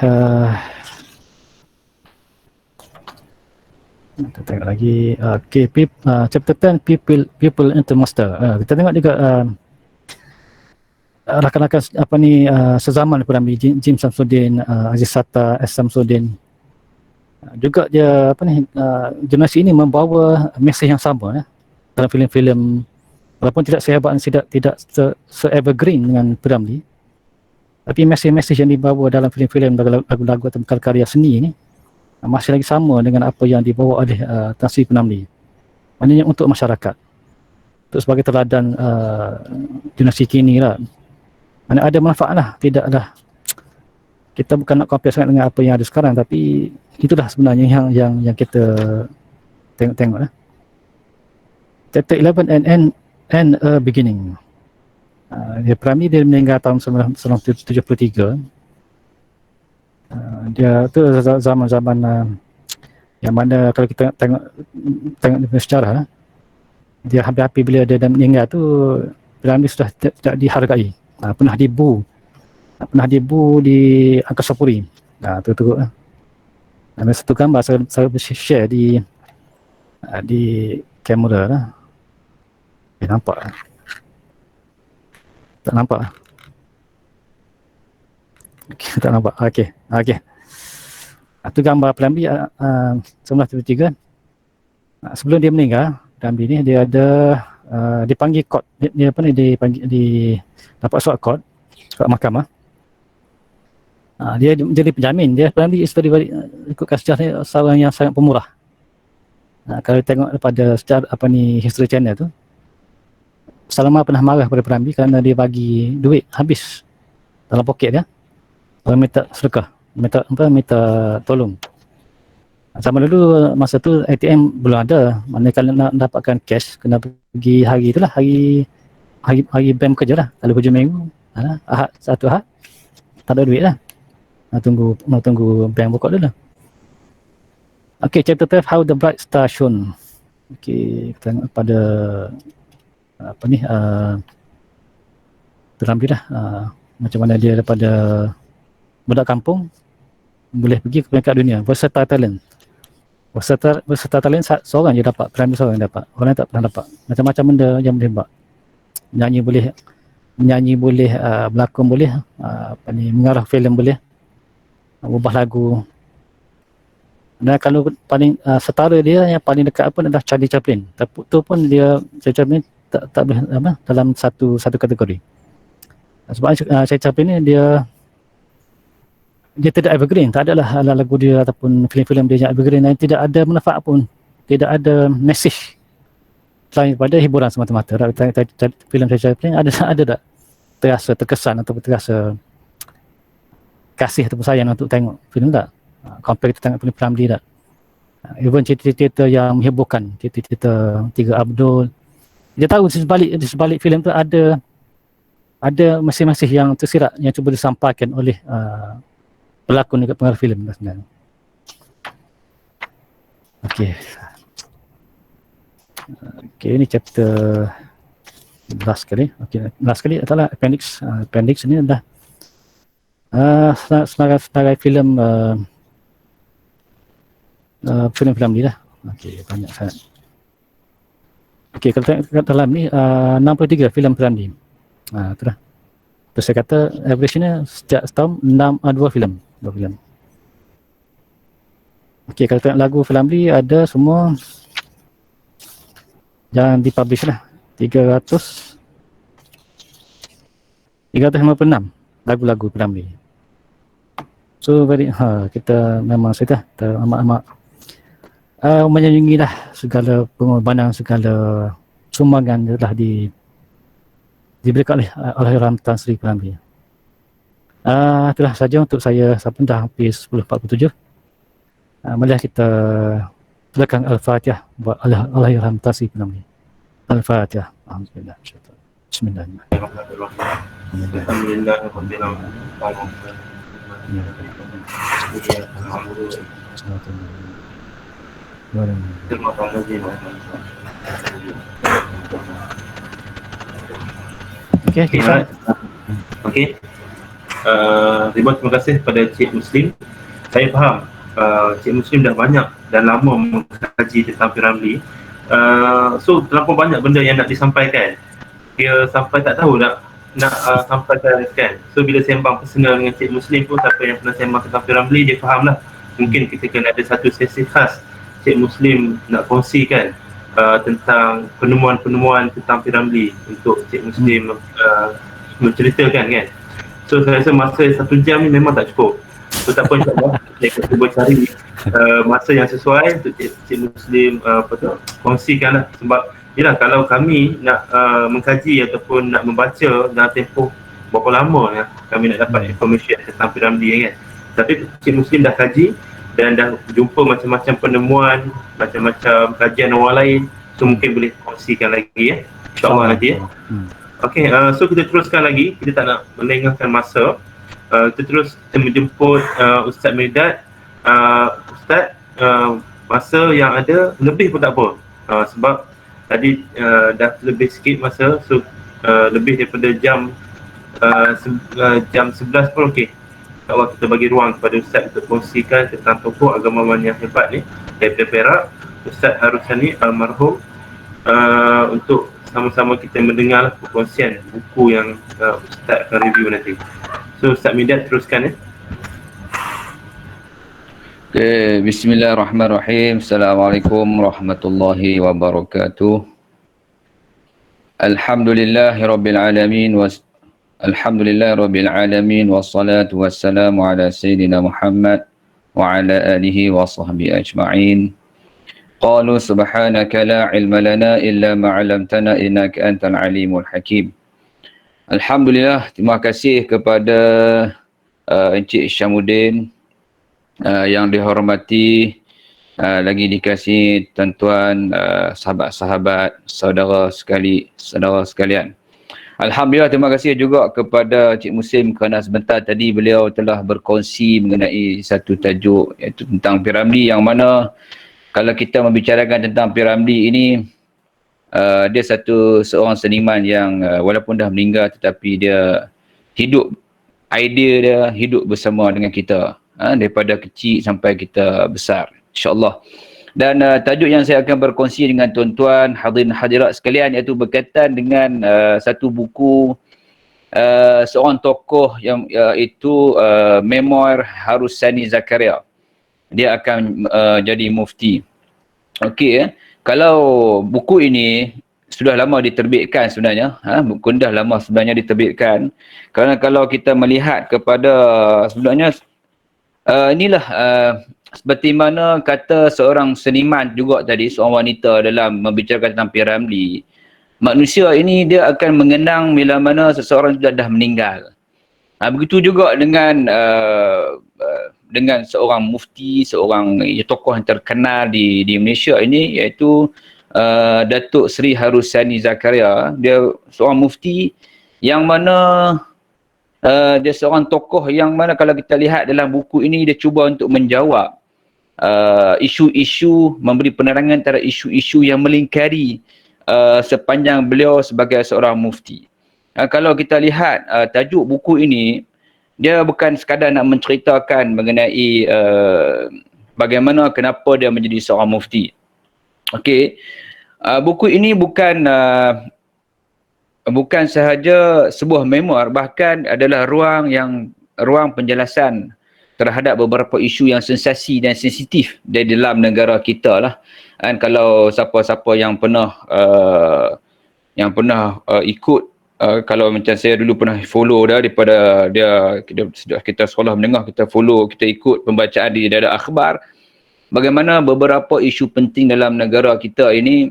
kita tengok lagi. Okey, chapter 10, People into Master. Kita tengok juga rakan-rakan sezaman Peramli, Jim Samsudin, Aziz Satta, S. Samsudin. Juga dia generasi ini membawa mesej yang sama dalam filem-filem, walaupun tidak sehebat dan tidak se-evergreen dengan Peramli, tapi mesej-mesej yang dibawa dalam filem-filem, lagu-lagu atau karya seni ni masih lagi sama dengan apa yang dibawa oleh Tan Sri Peramli. Maknanya untuk masyarakat, untuk sebagai teladan generasi kini lah. Mana ada manfaat lah, tidaklah kita bukan nak compare sangat dengan apa yang ada sekarang, tapi itulah sebenarnya yang kita tengok lah. Chapter 11, and a Beginning. Dia Peramli dia meninggal tahun 1973. Dia tu zaman-zaman yang mana kalau kita tengok sejarah, dia hampir-hampir bila dia dah meninggal tu, Peramli sudah tidak dihargai. Pernah dibu di Angkasa Puri. Tu lah. Ada satu gambar saya share di kamera lah. Nampak? Tak nampak? Okay, tak nampak. Okey. Itu gambar Peramli 1973. Sebelum dia meninggal, Peramli ni dia ada dipanggil court. Dia dapat surat court, surat mahkamah. Dia jadi penjamin. Dia Peramli ikutkan sejarah seorang yang sangat pemurah. Kalau tengok pada sejarah History Channel tu, Salama pernah marah kepada Peramli kerana dia bagi duit habis dalam poket dia. Orang minta sedekah, minta tolong. Zaman dulu masa tu ATM belum ada. Mana kalau nak dapatkan cash kena pergi hari itulah, hari bank kerja lah. Kalau kerja minggu, satu Ahad tak ada duit lah. Nak tunggu bank buka dulu. Okey, chapter 12, How the Bright Star Shone. Okey, kita tengok pada Peramli lah, macam mana dia daripada budak kampung boleh pergi ke peringkat dunia. Versatile talent seorang je dapat. Peramli seorang yang dapat, orang lain tak pernah dapat. Macam-macam benda yang boleh buat. Menyanyi boleh, berlakon boleh, mengarah filem boleh, ubah lagu. Dan kalau paling setara dia yang paling dekat adalah Charlie Chaplin. Tapi tu pun dia Charlie Chaplin tak boleh dalam satu kategori. Sebab Charlie Chaplin ni dia tidak evergreen. Tak adalah lagu dia ataupun filem-filem dia yang evergreen, dan tidak ada manfaat pun, tidak ada message selain daripada hiburan semata-mata. Filem Charlie Chaplin ada tak terasa terkesan atau terasa kasih ataupun sayang untuk tengok filem tak? Compare kita tengok filem Peramli tak? Even cerita-cerita yang menghebohkan, cerita-cerita Tiga Abdul, dia tahu di sebalik filem tu ada ada masih yang tersirat yang cuba disampaikan oleh pelakon dekat pengarah filem sebenarnya. Okey. Okey, ini chapter last kali. Okey, last kali adalah appendix. Appendix ini adalah sebagai filem filem-filem ni lah. Okey, banyak sangat. Okey, kalau tengok kat dalam ni 63 filem Piramli. Itulah. Terus saya kata average-nya setiap setahun 2 filem. 2 filem. Okey, kalau tengok lagu Piramli ada semua yang dipublish lah. 356 lagu-lagu Piramli. So very kita memang saya dah amat-amat menyanyilah segala pengorbanan, segala sumbangan telah diberikan oleh Allahyarham Tan Sri Piramli. Itulah saja untuk saya. Sampai dah hampir 10.47. Marilah kita belakang Al-Fatihah buat Allahyarham Tan Sri Piramli. Al-Fatihah. Alhamdulillah. Bismillahirrahmanirrahim. Okey, terima kasih kepada Cik Muslim. Saya faham Cik Muslim dah banyak dan lama mengkaji tentang Piramli. So terlalu banyak benda yang nak disampaikan. Dia sampai tak tahu nak sampaikan kan. So bila sembang personal dengan Cik Muslim pun, siapa yang pernah sembang tentang Piramli dia faham lah. Mungkin kita kena ada satu sesi khas Cik Muslim nak kongsikan tentang penemuan-penemuan tentang Piramli untuk Cik Muslim menceritakan kan. So saya rasa masa 1 jam ni memang tak cukup. So tak apa, insyaAllah saya akan cuba cari masa yang sesuai untuk Cik Muslim kongsikan lah. Sebab yelah, kalau kami nak mengkaji ataupun nak membaca dalam tempoh berapa lama ya, kami nak dapat information tentang Piramli kan. Tapi Cik Muslim dah kaji dan dah jumpa macam-macam penemuan, macam-macam kajian orang lain. So mungkin boleh kongsikan lagi ya, insyaAllah nanti ya. Okey, so kita teruskan lagi, kita tak nak melengahkan masa. Kita terus menjemput Ustaz Mirdad. Ustaz, masa yang ada lebih pun tak apa, sebab tadi dah lebih sikit masa. So lebih daripada jam 11 pun okey. Kalau kita bagi ruang kepada Ustaz untuk kongsikan tentang tokoh agamawan yang hebat ni daripada Perak, Ustaz Harusani almarhum, untuk sama-sama kita mendengar perkongsian buku yang Ustaz akan review nanti. So Ustaz Mirdad teruskan ya. Okay, bismillahirrahmanirrahim. Assalamualaikum warahmatullahi wabarakatuh. Alhamdulillahirabbil alamin wassalatu wassalamu ala sayyidina Muhammad wa ala alihi wa sahbihi ajma'in. Qalu subhanaka la ilma lana illa ma 'allamtana innaka antal alimul hakim. Alhamdulillah, terima kasih kepada Encik Syamuddin yang dihormati, lagi dikasih tuan-tuan, sahabat-sahabat, saudara sekalian. Alhamdulillah, terima kasih juga kepada Cik Muslim kerana sebentar tadi beliau telah berkongsi mengenai satu tajuk iaitu tentang Piramli, yang mana kalau kita membicarakan tentang Piramli ini, dia seorang seniman yang walaupun dah meninggal tetapi dia hidup, idea dia hidup bersama dengan kita, daripada kecil sampai kita besar, insyaAllah. Dan tajuk yang saya akan berkongsi dengan tuan-tuan hadirin hadirat sekalian iaitu berkaitan dengan satu buku seorang tokoh yang iaitu Memoir Harusani Zakaria. Dia akan jadi mufti. Okey, kalau buku ini sudah lama diterbitkan sebenarnya, buku dah lama sebenarnya diterbitkan, kerana kalau kita melihat kepada sebenarnya inilah seperti mana kata seorang seniman juga tadi, seorang wanita dalam membicarakan tentang Piramli, manusia ini dia akan mengenang bila mana seseorang sudah dah meninggal. Begitu juga dengan seorang mufti, seorang tokoh yang terkenal di Malaysia ini, iaitu Datuk Seri Harusani Zakaria. Dia seorang mufti yang mana dia seorang tokoh yang mana kalau kita lihat dalam buku ini dia cuba untuk menjawab isu-isu, memberi penerangan antara isu-isu yang melingkari sepanjang beliau sebagai seorang mufti. Kalau kita lihat tajuk buku ini, dia bukan sekadar nak menceritakan mengenai bagaimana kenapa dia menjadi seorang mufti. Okey. Buku ini bukan sahaja sebuah memoir, bahkan adalah ruang penjelasan terhadap beberapa isu yang sensasi dan sensitif di dalam negara kita lah. Dan kalau siapa-siapa yang pernah ikut, kalau macam saya dulu pernah follow daripada kita sekolah menengah, kita follow, kita ikut pembacaan di dalam akhbar, bagaimana beberapa isu penting dalam negara kita ini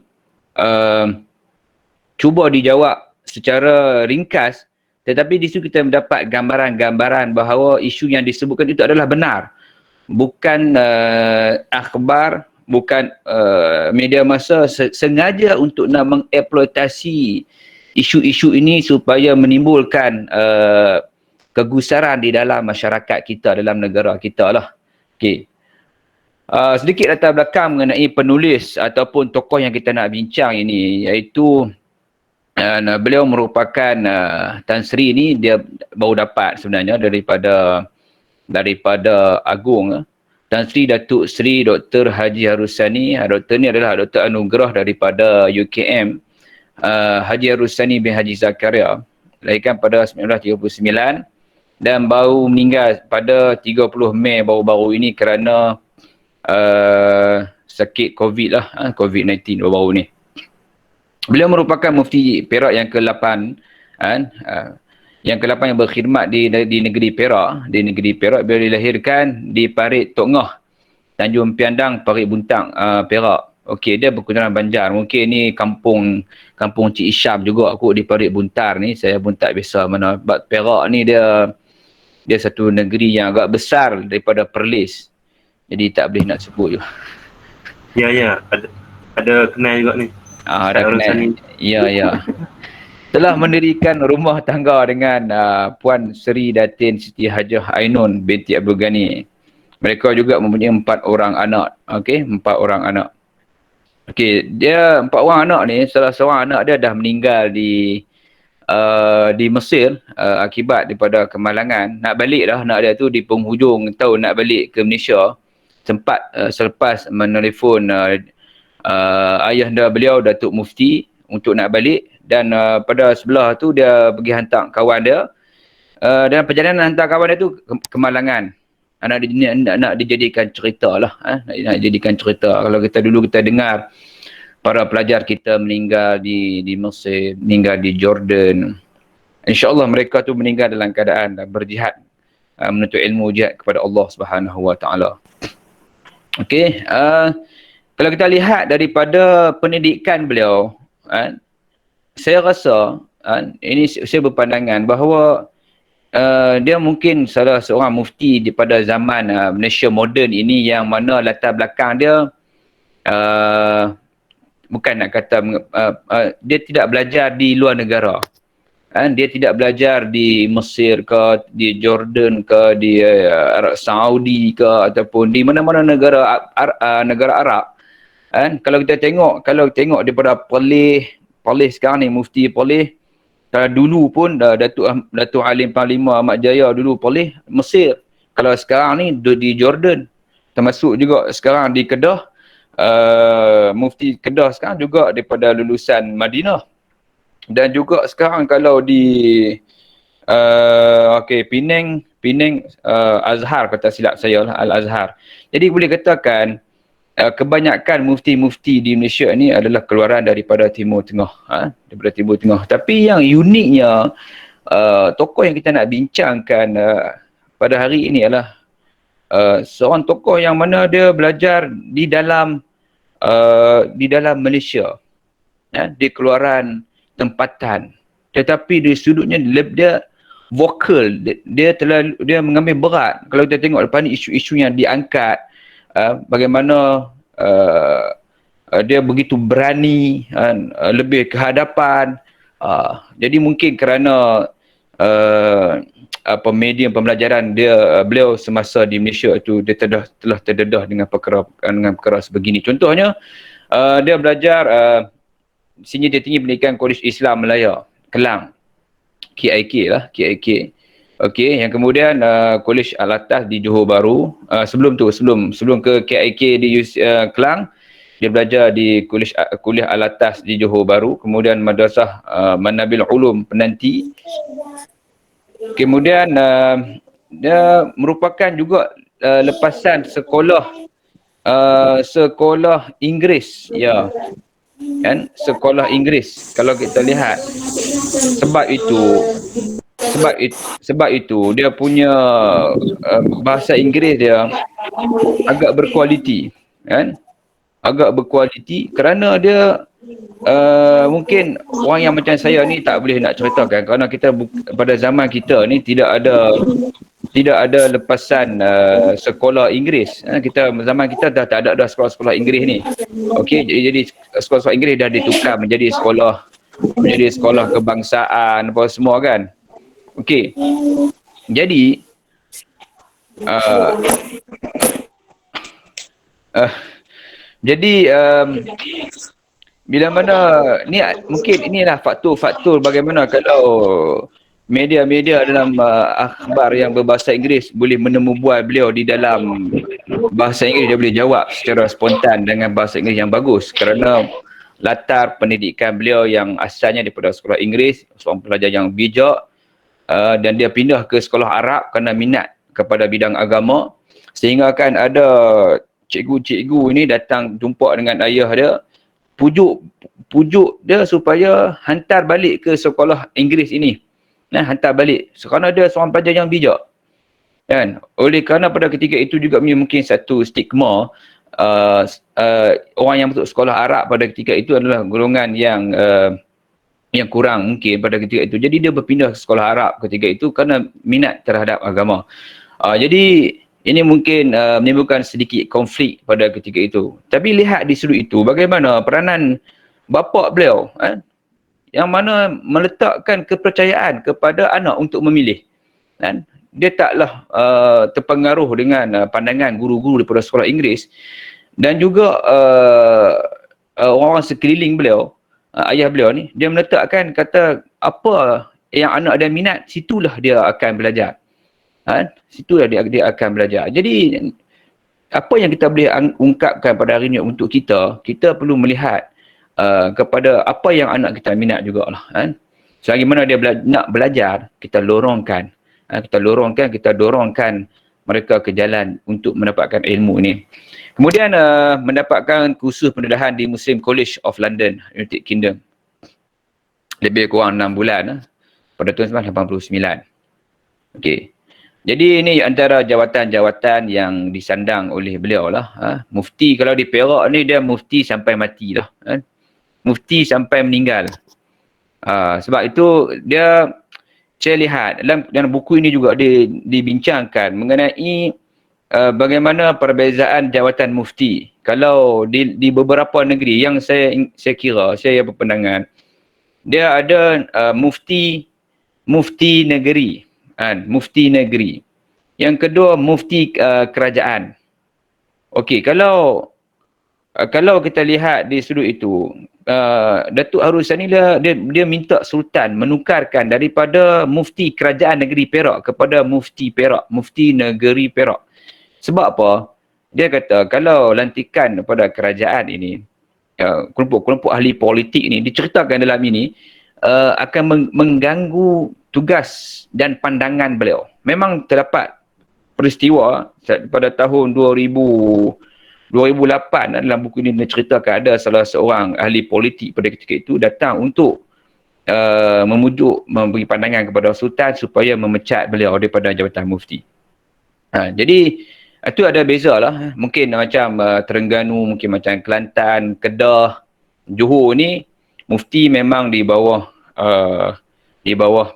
cuba dijawab secara ringkas, tetapi di situ kita mendapat gambaran-gambaran bahawa isu yang disebutkan itu adalah benar. Bukan akhbar, bukan media massa sengaja untuk nak mengeksploitasi isu-isu ini supaya menimbulkan kegusaran di dalam masyarakat kita, dalam negara kita lah. Okey. Sedikit latar belakang mengenai penulis ataupun tokoh yang kita nak bincang ini, iaitu beliau merupakan Tan Sri ni, dia baru dapat sebenarnya daripada Agung. Tan Sri Datuk Sri Dr. Haji Harusani. Doktor ni adalah doktor anugerah daripada UKM. Haji Harusani bin Haji Zakaria, lahirkan pada 1939 dan baru meninggal pada 30 Mei baru-baru ini kerana sakit COVID lah, COVID-19 baru-baru ni. Beliau merupakan mufti Perak yang ke-8, yang ke-8 yang berkhidmat di negeri Perak. Di negeri Perak, beliau dilahirkan di Parit Tok Ngah, Tanjung Piandang, Parit Buntang, Perak. Okey, dia berketurunan Banjar. Mungkin ni kampung Cik Isyam juga aku di Parit Buntar ni. Saya pun tak biasa mana. Perak ni dia satu negeri yang agak besar daripada Perlis. Jadi tak boleh nak sebut je. Ya, ada kenal juga ni. Ada kenal. Ya. Telah mendirikan rumah tangga dengan Puan Seri Datin Siti Hajah Ainun binti Abdul Ghani. Mereka juga mempunyai 4 orang anak. Okey, 4 orang anak. Okey, dia 4 orang anak ni, salah seorang anak dia dah meninggal di Mesir akibat daripada kemalangan. Nak balik dah anak dia tu di penghujung tahun nak balik ke Malaysia. Sempat selepas menelefon ayahanda beliau Datuk Mufti untuk nak balik, dan pada sebelah tu dia pergi hantar kawan dia, dan perjalanan hantar kawan dia tu kemalangan. Nak dijadikan cerita lah, nak dijadikan cerita. Kalau kita dengar para pelajar kita meninggal di Mesir, meninggal di Jordan, insya-Allah mereka tu meninggal dalam keadaan berjihad, menuntut ilmu, jihad kepada Allah Subhanahu Wa Taala. Okey, kalau kita lihat daripada pendidikan beliau, saya rasa ini saya berpandangan bahawa dia mungkin salah seorang mufti pada zaman Malaysia moden ini yang mana latar belakang dia bukan nak kata dia tidak belajar di luar negara. Dia tidak belajar di Mesir ke, di Jordan ke, di Arab Saudi ke, ataupun di mana-mana negara Arab. Kalau kita tengok daripada Perlis sekarang ni, Mufti Perlis, kalau dulu pun Datuk Alim Panglima Ahmad Jaya dulu Perlis Mesir. Kalau sekarang ni di Jordan, termasuk juga sekarang di Kedah, Mufti Kedah sekarang juga daripada lulusan Madinah. Dan juga sekarang kalau di Penang Azhar, kata silap saya lah, Al-Azhar. Jadi boleh katakan kebanyakan mufti-mufti di Malaysia ni adalah keluaran daripada Timur Tengah, daripada Timur Tengah. Tapi yang uniknya tokoh yang kita nak bincangkan pada hari ini adalah seorang tokoh yang mana dia belajar di dalam Malaysia, di keluaran tempatan, tetapi dari sudutnya dia vokal, dia mengambil berat. Kalau kita tengok lepas ni isu-isu yang diangkat, bagaimana dia begitu berani, lebih ke hadapan, Jadi mungkin kerana medium pembelajaran dia, beliau semasa di Malaysia itu dia telah terdedah dengan perkara sebegini. Contohnya dia belajar Senior Tertinggi Pendidikan Kolej Islam Melaya Kelang, KIK lah, KIK. Okey, yang kemudian Kolej Al-Atas di Johor Bahru. Sebelum ke KIK di Kelang, dia belajar di Kuliah Al-Atas di Johor Bahru, kemudian Madrasah Manabil Ulum Penanti. Kemudian dia merupakan juga lepasan sekolah Inggeris, ya. Kan, sekolah Inggeris kalau kita lihat. Sebab itu dia punya bahasa Inggeris dia agak berkualiti, kan? Agak berkualiti kerana dia mungkin orang yang macam saya ni tak boleh nak ceritakan kerana kita pada zaman kita ni tidak ada lepasan sekolah Inggeris. Kita zaman kita dah tak ada sekolah-sekolah Inggeris ni. Okey, jadi sekolah-sekolah Inggeris dah ditukar menjadi sekolah kebangsaan apa semua, kan. Okey. Jadi bila mana ni mungkin inilah faktor bagaimana kalau media-media dalam akhbar yang berbahasa Inggeris boleh menemubual beliau di dalam bahasa Inggeris. Dia boleh jawab secara spontan dengan bahasa Inggeris yang bagus kerana latar pendidikan beliau yang asalnya daripada sekolah Inggeris, seorang pelajar yang bijak, dan dia pindah ke sekolah Arab kerana minat kepada bidang agama, sehingga kan ada cikgu-cikgu ini datang jumpa dengan ayah dia, pujuk dia supaya hantar balik ke sekolah Inggeris ini. Hantar balik kerana dia seorang pelajar yang bijak, kan. Oleh kerana pada ketika itu juga mungkin satu stigma orang yang masuk sekolah Arab pada ketika itu adalah golongan yang kurang mungkin pada ketika itu. Jadi dia berpindah ke sekolah Arab ketika itu kerana minat terhadap agama. Jadi ini mungkin menimbulkan sedikit konflik pada ketika itu. Tapi lihat di sudut itu bagaimana peranan bapa beliau, yang mana meletakkan kepercayaan kepada anak untuk memilih. Dia taklah terpengaruh dengan pandangan guru-guru daripada sekolah Inggeris, dan juga orang-orang sekeliling beliau, ayah beliau ni, dia meletakkan kata apa yang anak dia minat, situlah dia akan belajar. Situlah dia akan belajar. Jadi apa yang kita boleh ungkapkan pada hari ini untuk kita perlu melihat kepada apa yang anak kita minat jugalah. Selagi mana dia nak belajar, kita dorongkan mereka ke jalan untuk mendapatkan ilmu ini. Kemudian mendapatkan kursus pendedahan di Muslim College of London, United Kingdom. Lebih kurang 6 bulan pada tahun 1989. Okey. Jadi ini antara jawatan-jawatan yang disandang oleh beliau lah. Mufti kalau di Perak ni dia mufti sampai mati lah. Mufti sampai meninggal. Sebab itu dia, saya lihat dalam buku ini juga dibincangkan mengenai bagaimana perbezaan jawatan mufti. Kalau di beberapa negeri yang saya kira, saya berpandangan, dia ada mufti negeri. Mufti negeri. Yang kedua mufti kerajaan. Okey, kalau kita lihat di sudut itu, Datuk Harus Sani dia minta Sultan menukarkan daripada mufti kerajaan negeri Perak kepada mufti Perak, mufti negeri Perak. Sebab apa? Dia kata kalau lantikan pada kerajaan ini, kelompok-kelompok ahli politik ini diceritakan dalam ini akan mengganggu tugas dan pandangan beliau. Memang terdapat peristiwa pada tahun 2008 dalam buku ini diceritakan ada salah seorang ahli politik pada ketika itu datang untuk memberi pandangan kepada Sultan supaya memecat beliau daripada jabatan mufti. Jadi itu ada beza lah. Mungkin macam Terengganu, mungkin macam Kelantan, Kedah, Johor ni mufti memang di bawah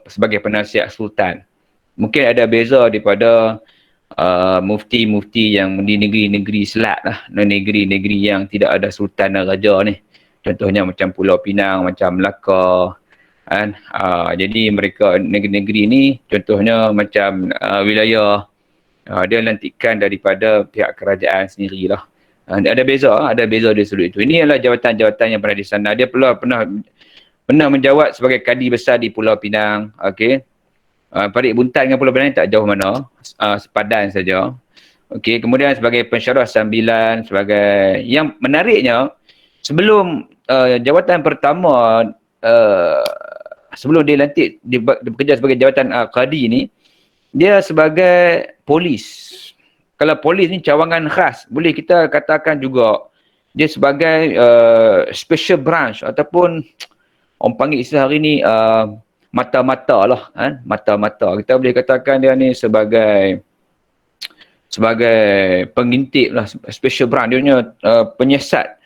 sebagai penasihat Sultan. Mungkin ada beza daripada mufti-mufti yang di negeri-negeri selat lah, negeri-negeri yang tidak ada Sultan dan Raja ni. Contohnya macam Pulau Pinang, macam Melaka, kan. Jadi mereka negeri-negeri ni contohnya macam wilayah dia lantikan daripada pihak kerajaan sendirilah. Ada beza di seluruh itu. Ini adalah jawatan-jawatan yang berada di sana. Dia pernah menjawat sebagai kadi besar di Pulau Pinang. Okey. Parit Buntan dengan Pulau Pinang tak jauh mana, sepadan saja. Okey, kemudian sebagai pensyarah sambilan, sebagai yang menariknya sebelum jawatan pertama sebelum dia lantik dia bekerja sebagai jawatan qadi ni, dia sebagai polis. Kalau polis ni cawangan khas, boleh kita katakan juga dia sebagai special branch ataupun orang panggil istilah hari ni mata-mata lah, kan? Mata-mata. Kita boleh katakan dia ni sebagai pengintip lah, special branch. Dia punya penyiasat,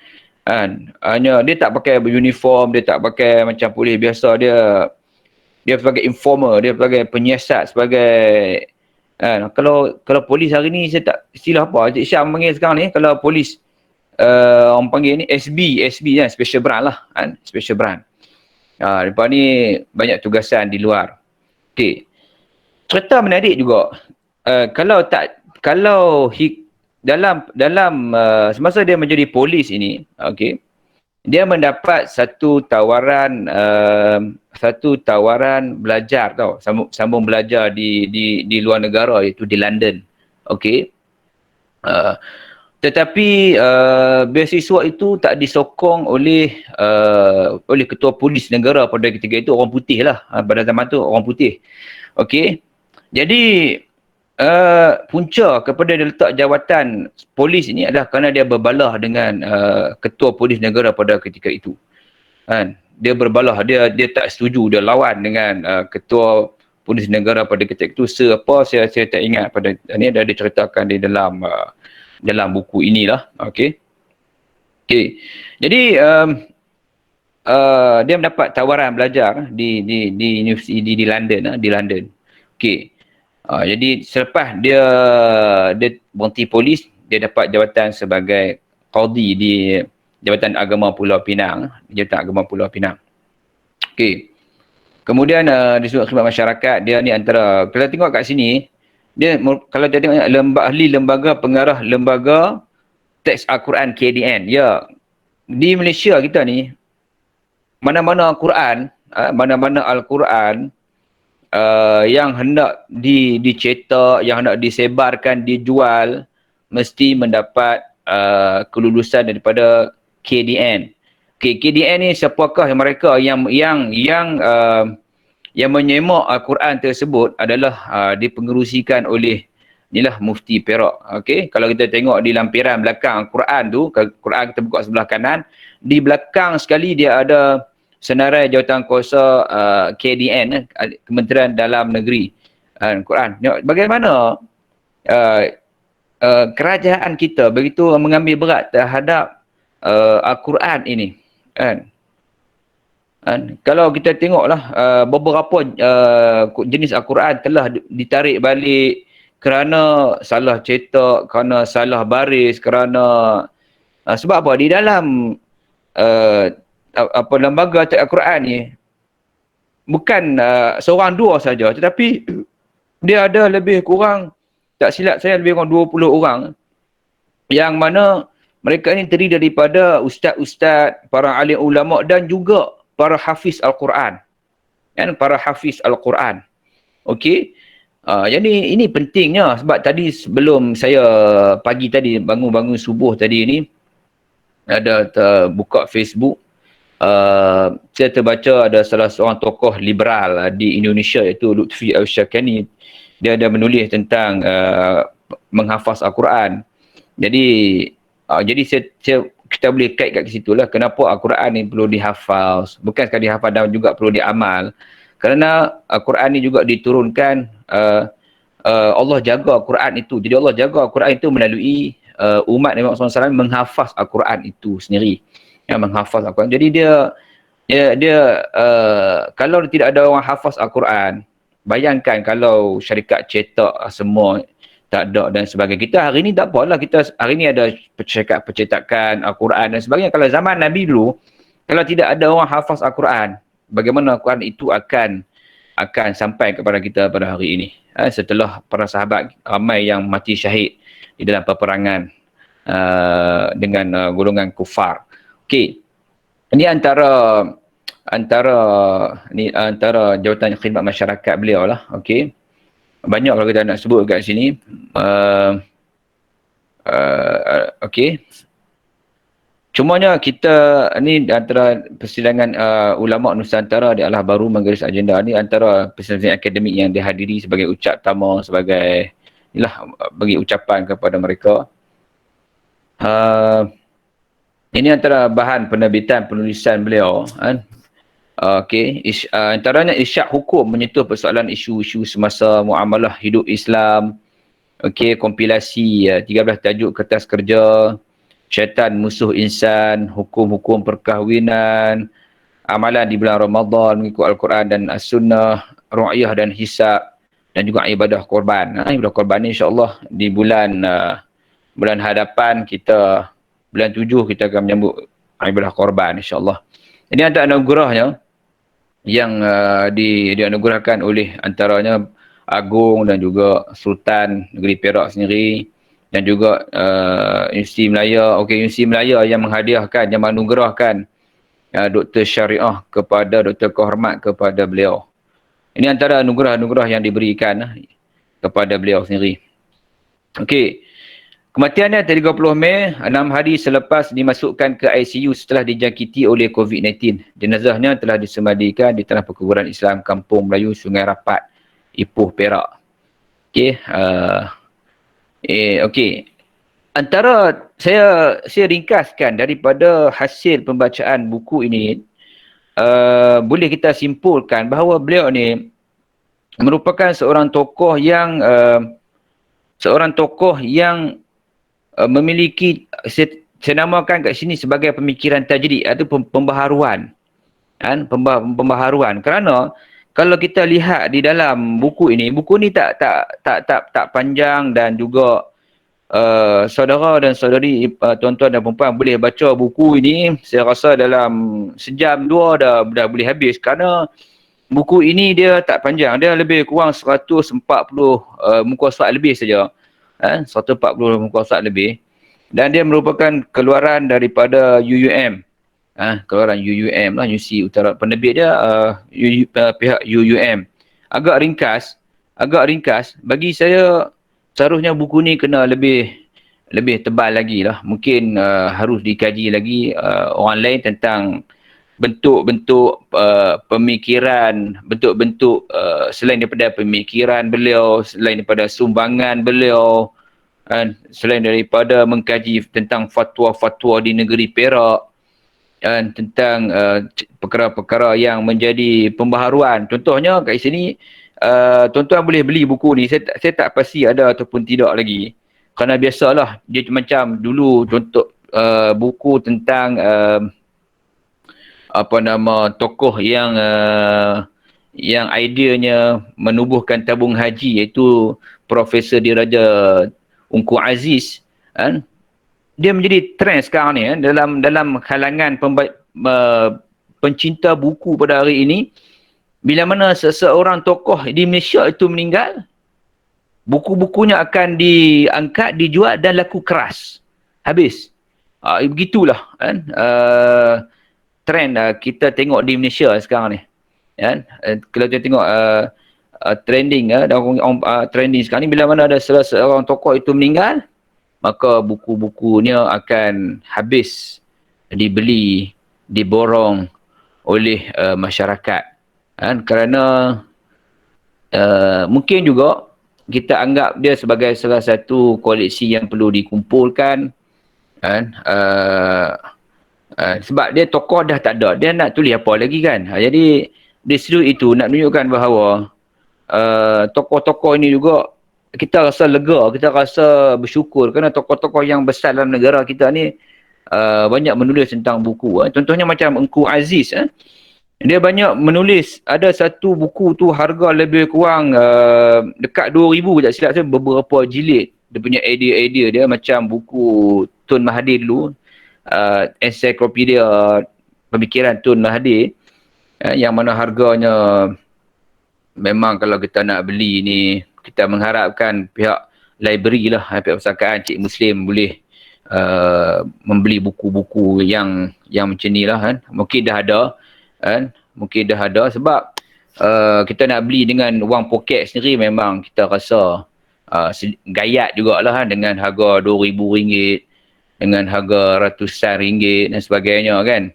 kan? Hanya dia tak pakai uniform, dia tak pakai macam polis biasa, dia sebagai informer, dia sebagai penyiasat, sebagai kalau polis hari ni saya tak istilah apa Cik Syam panggil sekarang ni, kalau polis orang panggil ni SB kan, special branch lah, kan? Special branch. Lepas ni banyak tugasan di luar. Okey. Cerita menarik juga. Kalau dalam semasa dia menjadi polis ini, okey, dia mendapat satu tawaran belajar tau, sambung belajar di luar negara, iaitu di London. Okey. Tetapi beasiswa itu tak disokong oleh ketua polis negara pada ketika itu, orang putih lah. Pada zaman tu orang putih. Okey. Jadi punca kepada dia letak jawatan polis ini adalah kerana dia berbalah dengan ketua polis negara pada ketika itu. Kan? Dia berbalah, dia tak setuju, dia lawan dengan ketua polis negara pada ketika itu. Saya tak ingat pada ini, ada diceritakan di dalam buku inilah. Okey. Jadi dia mendapat tawaran belajar di universiti di London. Okey. Jadi selepas dia berhenti polis, dia dapat jawatan sebagai qadi di Jabatan Agama Pulau Pinang. Okey. Kemudian di sudut khidmat masyarakat, dia ni antara, kalau tengok kat sini, dia kalau dia tengok ahli lembaga pengarah lembaga teks Al-Quran KDN. Ya, di Malaysia kita ni mana-mana Al-Quran yang hendak dicetak, yang hendak disebarkan, dijual, mesti mendapat kelulusan daripada KDN. Okay, KDN ni siapakah mereka yang menyemak Al-Quran tersebut adalah dipengerusikan oleh inilah Mufti Perak. Okey, kalau kita tengok di lampiran belakang Al-Quran tu, Quran kita buka sebelah kanan, di belakang sekali dia ada senarai jawatan kuasa KDN, Kementerian Dalam Negeri Quran. Bagaimana kerajaan kita begitu mengambil berat terhadap Al-Quran ini, kan? Kalau kita tengoklah beberapa jenis Al-Quran telah ditarik balik kerana salah cetak, kerana salah baris, kerana sebab apa? Di dalam lembaga teks Al-Quran ni bukan seorang dua saja, tetapi dia ada lebih kurang, tak silap saya, lebih kurang 20 orang yang mana mereka ni terdiri daripada ustaz-ustaz, para alim ulama dan juga para hafiz Al-Quran. Kan, para hafiz Al-Quran. Okey. Jadi ini pentingnya, sebab tadi sebelum saya pagi tadi bangun subuh tadi ni ada buka Facebook, saya terbaca ada salah seorang tokoh liberal di Indonesia iaitu Lutfi Al-Syakani. Dia ada menulis tentang menghafaz Al-Quran. Jadi kita boleh kait kat situ lah kenapa Al-Quran ni perlu dihafaz. Bukan sekadar dihafaz dan juga perlu diamal. Kerana Al-Quran ni juga diturunkan, Allah jaga Al-Quran itu. Jadi Allah jaga Al-Quran itu melalui umat Nabi Muhammad SAW menghafaz Al-Quran itu sendiri. Ya, menghafaz Al-Quran. Jadi dia kalau tidak ada orang hafaz Al-Quran, bayangkan kalau syarikat cetak semua tak ada dan sebagainya. Kita hari ni tak apalah, kita hari ni ada percetakan Al-Quran dan sebagainya. Kalau zaman Nabi dulu, kalau tidak ada orang hafaz Al-Quran, bagaimana Quran itu akan sampai kepada kita pada hari ini. Setelah para sahabat ramai yang mati syahid di dalam peperangan dengan golongan kufar. Okey. Ini antara jawatan khidmat masyarakat beliau lah. Okey. Banyak kalau kita nak sebut kat sini. Okey. Cumanya kita ni antara persidangan ulama Nusantara adalah baru menggaris agenda ni antara persidangan akademik yang dihadiri sebagai ucap tamu, sebagai inilah bagi ucapan kepada mereka. Ini antara bahan penerbitan penulisan beliau kan. Okey, antaranya isyak hukum menyentuh persoalan isu-isu semasa muamalah hidup Islam. Okey, kompilasi 13 tajuk kertas kerja, syaitan musuh insan, hukum-hukum perkahwinan, amalan di bulan Ramadan mengikut Al-Quran dan As-Sunnah, ru'yah dan hisab, dan juga ibadah korban. Ibadah korban ni insya-Allah di bulan hadapan kita, bulan 7 kita akan menyambut ibadah korban insya-Allah. Ini antara anugerahnya yang dianugerahkan oleh antaranya Agung dan juga Sultan Negeri Perak sendiri, dan juga Universiti Melaya. Okey, Universiti Melaya yang menghadiahkan, yang menganugerahkan Doktor Syariah kepada Doktor Kehormat kepada beliau. Ini antara anugerah-anugerah yang diberikan kepada beliau sendiri. Okey. Kematiannya 30 Mei, 6 hari selepas dimasukkan ke ICU setelah dijangkiti oleh COVID-19. Jenazahnya telah disemadikan di Tanah Perkuburan Islam Kampung Melayu, Sungai Rapat, Ipoh, Perak. Okey. Okey. Antara saya ringkaskan daripada hasil pembacaan buku ini, boleh kita simpulkan bahawa beliau ni merupakan seorang tokoh yang memiliki, saya namakan kat sini sebagai pemikiran tajdid atau pembaharuan. Kan? Pembaharuan. Kerana kalau kita lihat di dalam buku ni tak panjang, dan juga saudara dan saudari, tuan-tuan dan puan boleh baca buku ini, saya rasa dalam sejam dua dah boleh habis, kerana buku ini dia tak panjang, dia lebih kurang 140 muka surat lebih saja. 140 muka surat lebih, dan dia merupakan keluaran daripada UUM. Keluaran UUM lah, Universiti Utara, penerbit dia pihak UUM. Agak ringkas bagi saya. Seharusnya buku ni kena lebih tebal lagi lah. Mungkin harus dikaji lagi orang lain tentang bentuk-bentuk pemikiran, bentuk-bentuk selain daripada pemikiran beliau, selain daripada sumbangan beliau, selain daripada mengkaji tentang fatwa-fatwa di negeri Perak, dan tentang perkara-perkara yang menjadi pembaharuan. Contohnya kat sini, tuan-tuan boleh beli buku ni. Saya tak pasti ada ataupun tidak lagi. Kerana biasalah dia macam dulu contoh buku tentang tokoh yang ideanya menubuhkan tabung haji, iaitu Profesor Diraja Ungku Aziz, kan? Dia menjadi trend sekarang ni dalam kalangan pencinta buku pada hari ini. Bila mana seseorang tokoh di Malaysia itu meninggal, buku-bukunya akan diangkat, dijual dan laku keras. Habis. Begitulah kan. Trend kita tengok di Malaysia sekarang ni. Kan? Kalau kita tengok trending trending sekarang ni, bila mana ada seorang tokoh itu meninggal, maka buku-bukunya akan habis dibeli, diborong oleh masyarakat. Kan? Kerana mungkin juga kita anggap dia sebagai salah satu koleksi yang perlu dikumpulkan. Kan? Sebab dia tokoh dah tak ada, dia nak tulis apa lagi kan. Jadi di situ itu nak menunjukkan bahawa tokoh-tokoh ini juga kita rasa lega, kita rasa bersyukur, kerana tokoh-tokoh yang besar dalam negara kita ni banyak menulis tentang buku. Contohnya macam Engku Aziz, dia banyak menulis. Ada satu buku tu harga lebih kurang dekat 2,000 tak silap saya, beberapa jilid. Dia punya idea dia macam buku Tun Mahathir dulu, ensiklopedia pemikiran Tun Mahathir. yang mana harganya memang kalau kita nak beli ni, kita mengharapkan pihak library lah, pihak perpustakaan Cik Muslim boleh membeli buku-buku yang macam ni lah kan. Mungkin dah ada kan, mungkin dah ada sebab kita nak beli dengan wang poket sendiri memang kita rasa gayat jugalah kan, dengan harga RM2,000, dengan harga ratusan ringgit dan sebagainya kan.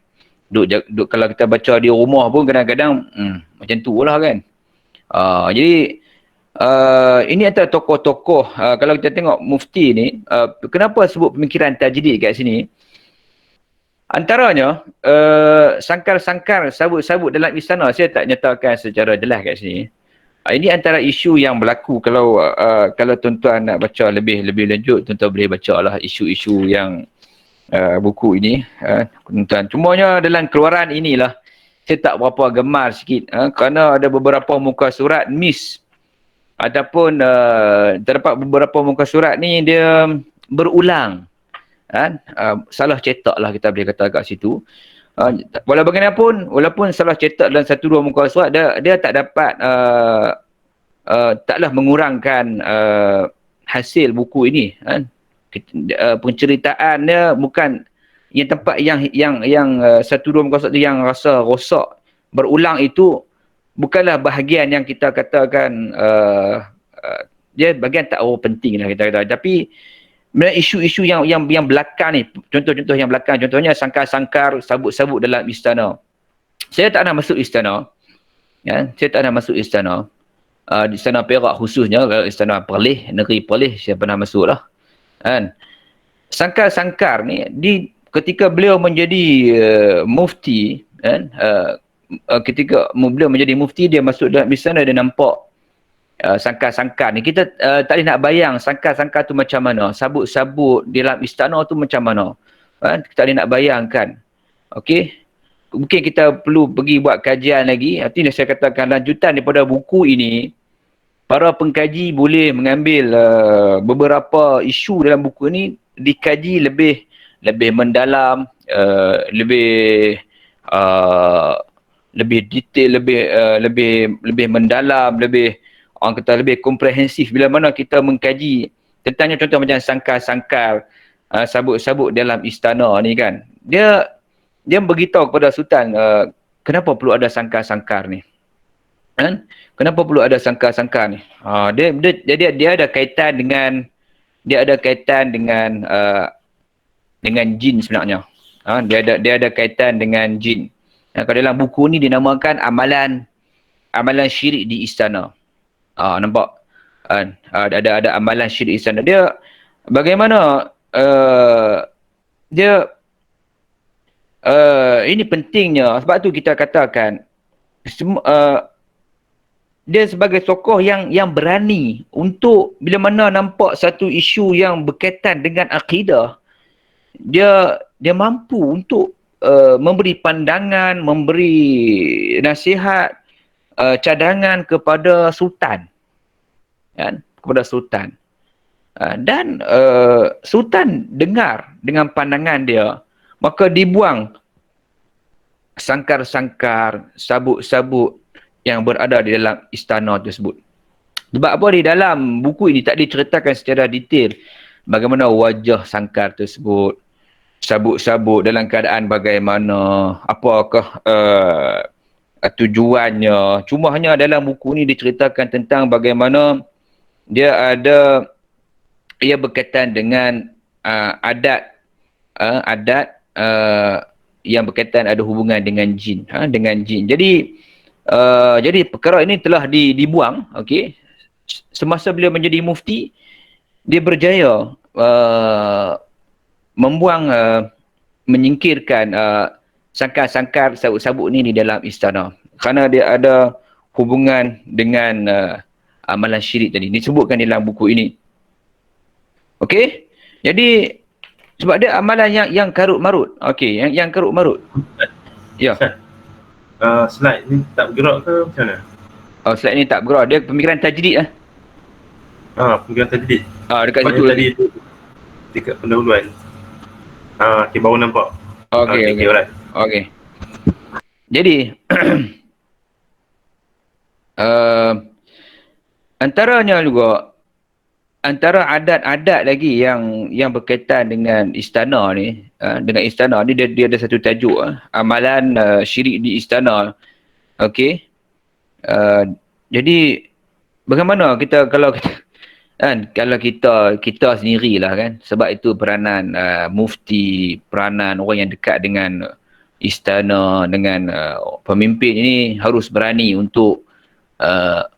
Duk kalau kita baca di rumah pun kadang-kadang macam tu lah kan. Jadi ini antara tokoh-tokoh, kalau kita tengok mufti ni, kenapa sebut pemikiran tajdid kat sini? Antaranya sangkar-sangkar sabut-sabut dalam istana, saya tak nyatakan secara jelas kat sini. Ini antara isu yang berlaku. Kalau tuan-tuan nak baca lebih lanjut, tuan-tuan boleh baca lah isu-isu yang buku ini, tuan-tuan. Cumanya dalam keluaran inilah saya tak berapa gemar sikit, kerana ada beberapa muka surat miss, ataupun terdapat beberapa muka surat ni dia berulang, kan? Salah cetak lah kita boleh kata kat situ. Walaupun salah cetak dalam 1-2 muka surat, dia tak dapat taklah mengurangkan hasil buku ini, kan? Penceritaan dia bukan yang tempat yang 1-2 muka surat yang rasa rosak berulang, itu bukanlah bahagian yang kita katakan dia bahagian tak penting lah kita kata. Tapi isu-isu yang belakang ni, contoh-contoh yang belakang, contohnya sangkar-sangkar sabut-sabut dalam istana. Saya tak nak masuk istana, ya? Saya tak nak masuk istana. Di istana Perak khususnya, istana Perlis, negeri Perlis, saya pernah masuk lah, kan? Sangkar-sangkar ni ketika beliau menjadi mufti, kan? Ketika beliau menjadi mufti, dia masuk dalam istana, dia nampak sangkar-sangkar ni. Kita tak boleh nak bayang sangkar-sangkar tu macam mana, sabut-sabut di dalam istana tu macam mana, kan? Kita tak boleh nak bayangkan. Okey, mungkin kita perlu pergi buat kajian lagi. Artinya saya katakan lanjutan daripada buku ini, para pengkaji boleh mengambil beberapa isu dalam buku ini, dikaji lebih mendalam, lebih detail, lebih mendalam, orang kata lebih komprehensif bila mana kita mengkaji tentangnya. Contoh macam sangkar-sangkar sabut-sabut dalam istana ni kan, dia beritahu kepada Sultan kenapa perlu ada sangkar-sangkar ni, kan? Kenapa perlu ada sangkar-sangkar ni? Dia ada kaitan dengan jin sebenarnya. Dia ada kaitan dengan jin. Kalau dalam buku ni dinamakan amalan syirik di istana. Nampak? Ada amalan syirik di istana. Dia bagaimana ini pentingnya, sebab tu kita katakan dia sebagai tokoh yang berani untuk bila mana nampak satu isu yang berkaitan dengan akidah, dia mampu untuk memberi pandangan, memberi nasihat, cadangan kepada sultan, kan? Kepada sultan. Dan sultan dengar dengan pandangan dia, maka dibuang sangkar-sangkar, sabut-sabut yang berada di dalam istana tersebut. Sebab apa, di dalam buku ini tak diceritakan secara detail bagaimana wajah sangkar tersebut, sabut-sabut dalam keadaan bagaimana, apakah tujuannya. Cuma hanya dalam buku ini diceritakan tentang bagaimana ia berkaitan dengan adat yang berkaitan, ada hubungan dengan jin, dengan jin. Jadi perkara ini telah dibuang, okey. Semasa beliau menjadi mufti, dia berjaya membuang, menyingkirkan sangkar-sangkar sabut-sabut ni di dalam istana, kerana dia ada hubungan dengan amalan syirik tadi disebutkan dalam buku ini. Okey, jadi sebab dia amalan yang karut-marut. Okey, yang karut-marut. Ya. Slide ni tak bergerak ke macam mana? Slide ni tak bergerak, dia pemikiran tajdid lah. Pemikiran tajdid. Dekat situ tadi dekat pendahuluan. Okey, baru nampak. Okey, alright. Okey. Jadi antaranya juga, antara adat-adat lagi yang berkaitan dengan istana ni, dia ada satu tajuk, amalan syirik di istana. Okey. Jadi bagaimana kita kalau kita kan, kalau kita sendirilah kan, sebab itu peranan mufti, peranan orang yang dekat dengan istana, dengan pemimpin ini harus berani untuk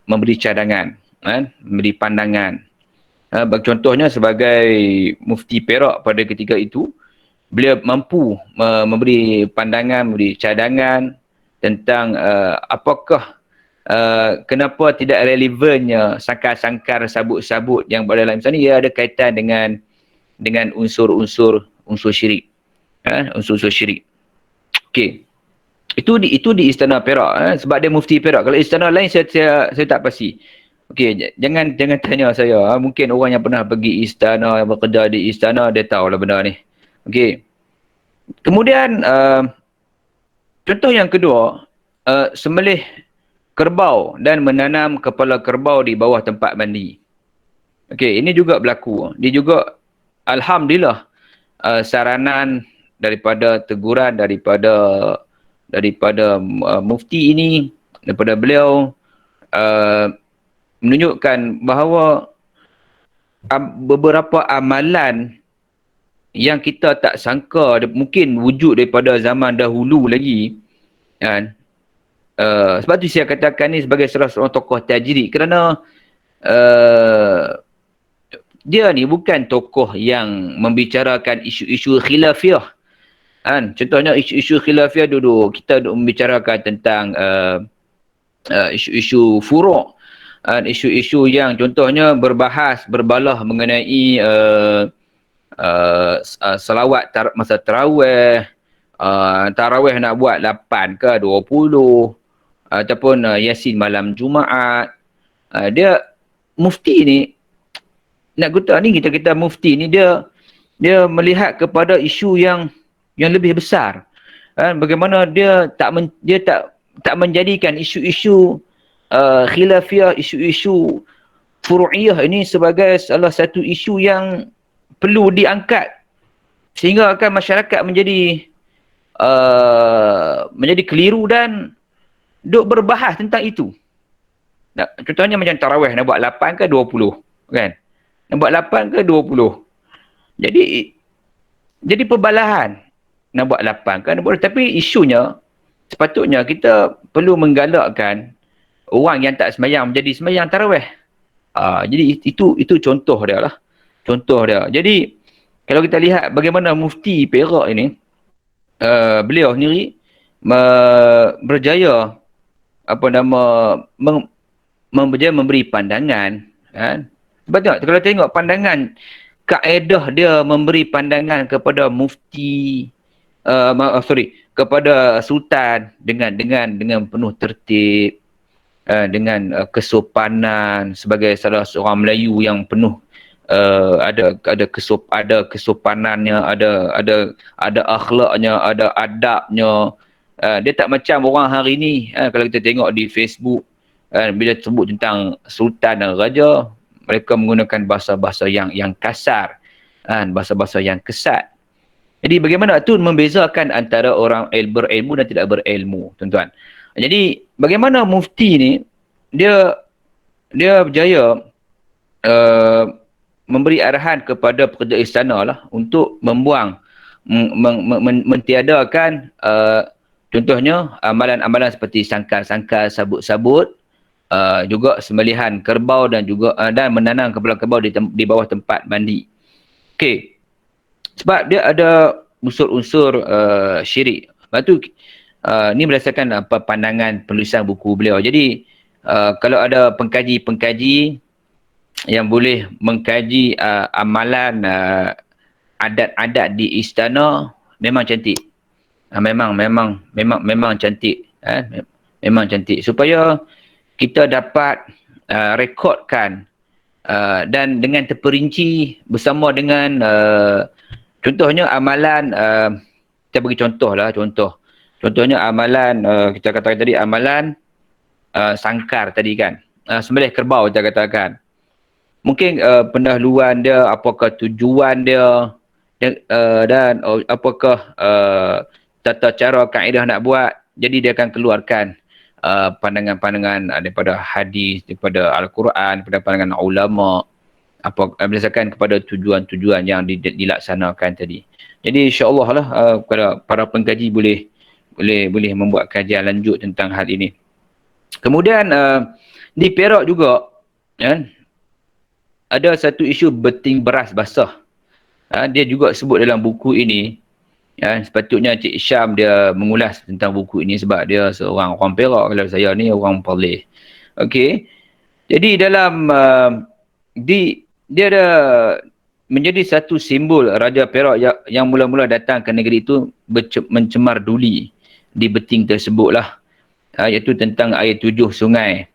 memberi cadangan, kan, memberi pandangan. Contohnya sebagai mufti Perak pada ketika itu, beliau mampu memberi pandangan, memberi cadangan tentang apakah kenapa tidak relevannya sangkar-sangkar sabut-sabut yang berada dalam Islam ni, ia ada kaitan dengan unsur syirik. Unsur-unsur syirik. Okey. Itu di Istana Perak, sebab dia mufti Perak. Kalau istana lain saya tak pasti. Okey, jangan tanya saya. Mungkin orang yang pernah pergi istana, yang bekerja di istana, dia tahulah benda ni. Okey. Kemudian contoh yang kedua, sembelih kerbau dan menanam kepala kerbau di bawah tempat mandi. Okey, ini juga berlaku. Dia juga alhamdulillah saranan daripada teguran daripada mufti ini, daripada beliau menunjukkan bahawa beberapa amalan yang kita tak sangka mungkin wujud daripada zaman dahulu lagi, kan. Sebab tu saya katakan ni sebagai salah seorang tokoh tajrid, kerana dia ni bukan tokoh yang membicarakan isu-isu khilafiyah, kan. Contohnya isu-isu khilafiyah dulu kita membicarakan tentang isu-isu furu', isu-isu yang contohnya berbalah mengenai salawat masa tarawih, tarawih nak buat 8 ke 20, ataupun Yasin malam Jumaat. Dia mufti ni, nak kata ni, kita mufti ni dia melihat kepada isu yang lebih besar. Bagaimana dia tak menjadikan isu-isu khilafiyah, isu-isu furu'iyah ini sebagai salah satu isu yang perlu diangkat sehingga akan masyarakat menjadi keliru dan duk berbahas tentang itu. Contohnya macam tarawih nak buat 8 ke 20, kan? Nak buat 8 ke 20. Jadi perbalahan nak buat 8 ke 20, tapi isunya sepatutnya kita perlu menggalakkan orang yang tak sembahyang menjadi sembahyang tarawih. Jadi itu contoh dia lah. Contoh dia. Jadi kalau kita lihat bagaimana mufti Perak ini, beliau sendiri berjaya memberi pandangan, kan. Sebab kalau tengok pandangan, kaedah dia memberi pandangan kepada mufti, kepada sultan dengan penuh tertib, dengan kesopanan, sebagai salah seorang Melayu yang penuh ada kesopanannya, ada akhlaknya, ada adabnya. Dia tak macam orang hari ni, kalau kita tengok di Facebook, bila sebut tentang sultan dan raja, mereka menggunakan bahasa-bahasa yang kasar, bahasa-bahasa yang kesat. Jadi bagaimana tu membezakan antara orang berilmu dan tidak berilmu, tuan-tuan. Jadi bagaimana mufti ni dia berjaya memberi arahan kepada pekerja istana lah untuk membuang, mentiadakan contohnya amalan-amalan seperti sangkar-sangkar, sabut-sabut, juga sembelihan kerbau dan menanam kepala kerbau di bawah tempat mandi. Okey. Sebab dia ada unsur-unsur syirik. Lepas tu ni berdasarkan pandangan penulisan buku beliau. Jadi kalau ada pengkaji-pengkaji yang boleh mengkaji amalan adat-adat di istana, memang cantik. Memang cantik, memang cantik, supaya kita dapat rekodkan dan dengan terperinci bersama dengan contohnya amalan, kita bagi contoh Contohnya amalan, kita katakan tadi amalan sangkar tadi kan. Sembelih kerbau kita katakan. Mungkin pendahuluan dia, apakah tujuan dia, dan apakah tata cara kaedah nak buat. Jadi dia akan keluarkan pandangan-pandangan daripada hadis, daripada Al-Quran, daripada pandangan ulama, berdasarkan kepada tujuan-tujuan yang dilaksanakan tadi. Jadi insya-Allah lah kepada para pengkaji boleh membuat kajian lanjut tentang hal ini. Kemudian di Perak juga kan, ada satu isu beting beras basah. Dia juga sebut dalam buku ini. Sepatutnya Cik Syam dia mengulas tentang buku ini sebab dia seorang orang Perak, kalau saya ni orang Perlis. Okey. Jadi dalam dia ada menjadi satu simbol Raja Perak yang mula-mula datang ke negeri itu mencemar duli di beting tersebutlah. Iaitu tentang air 7 sungai.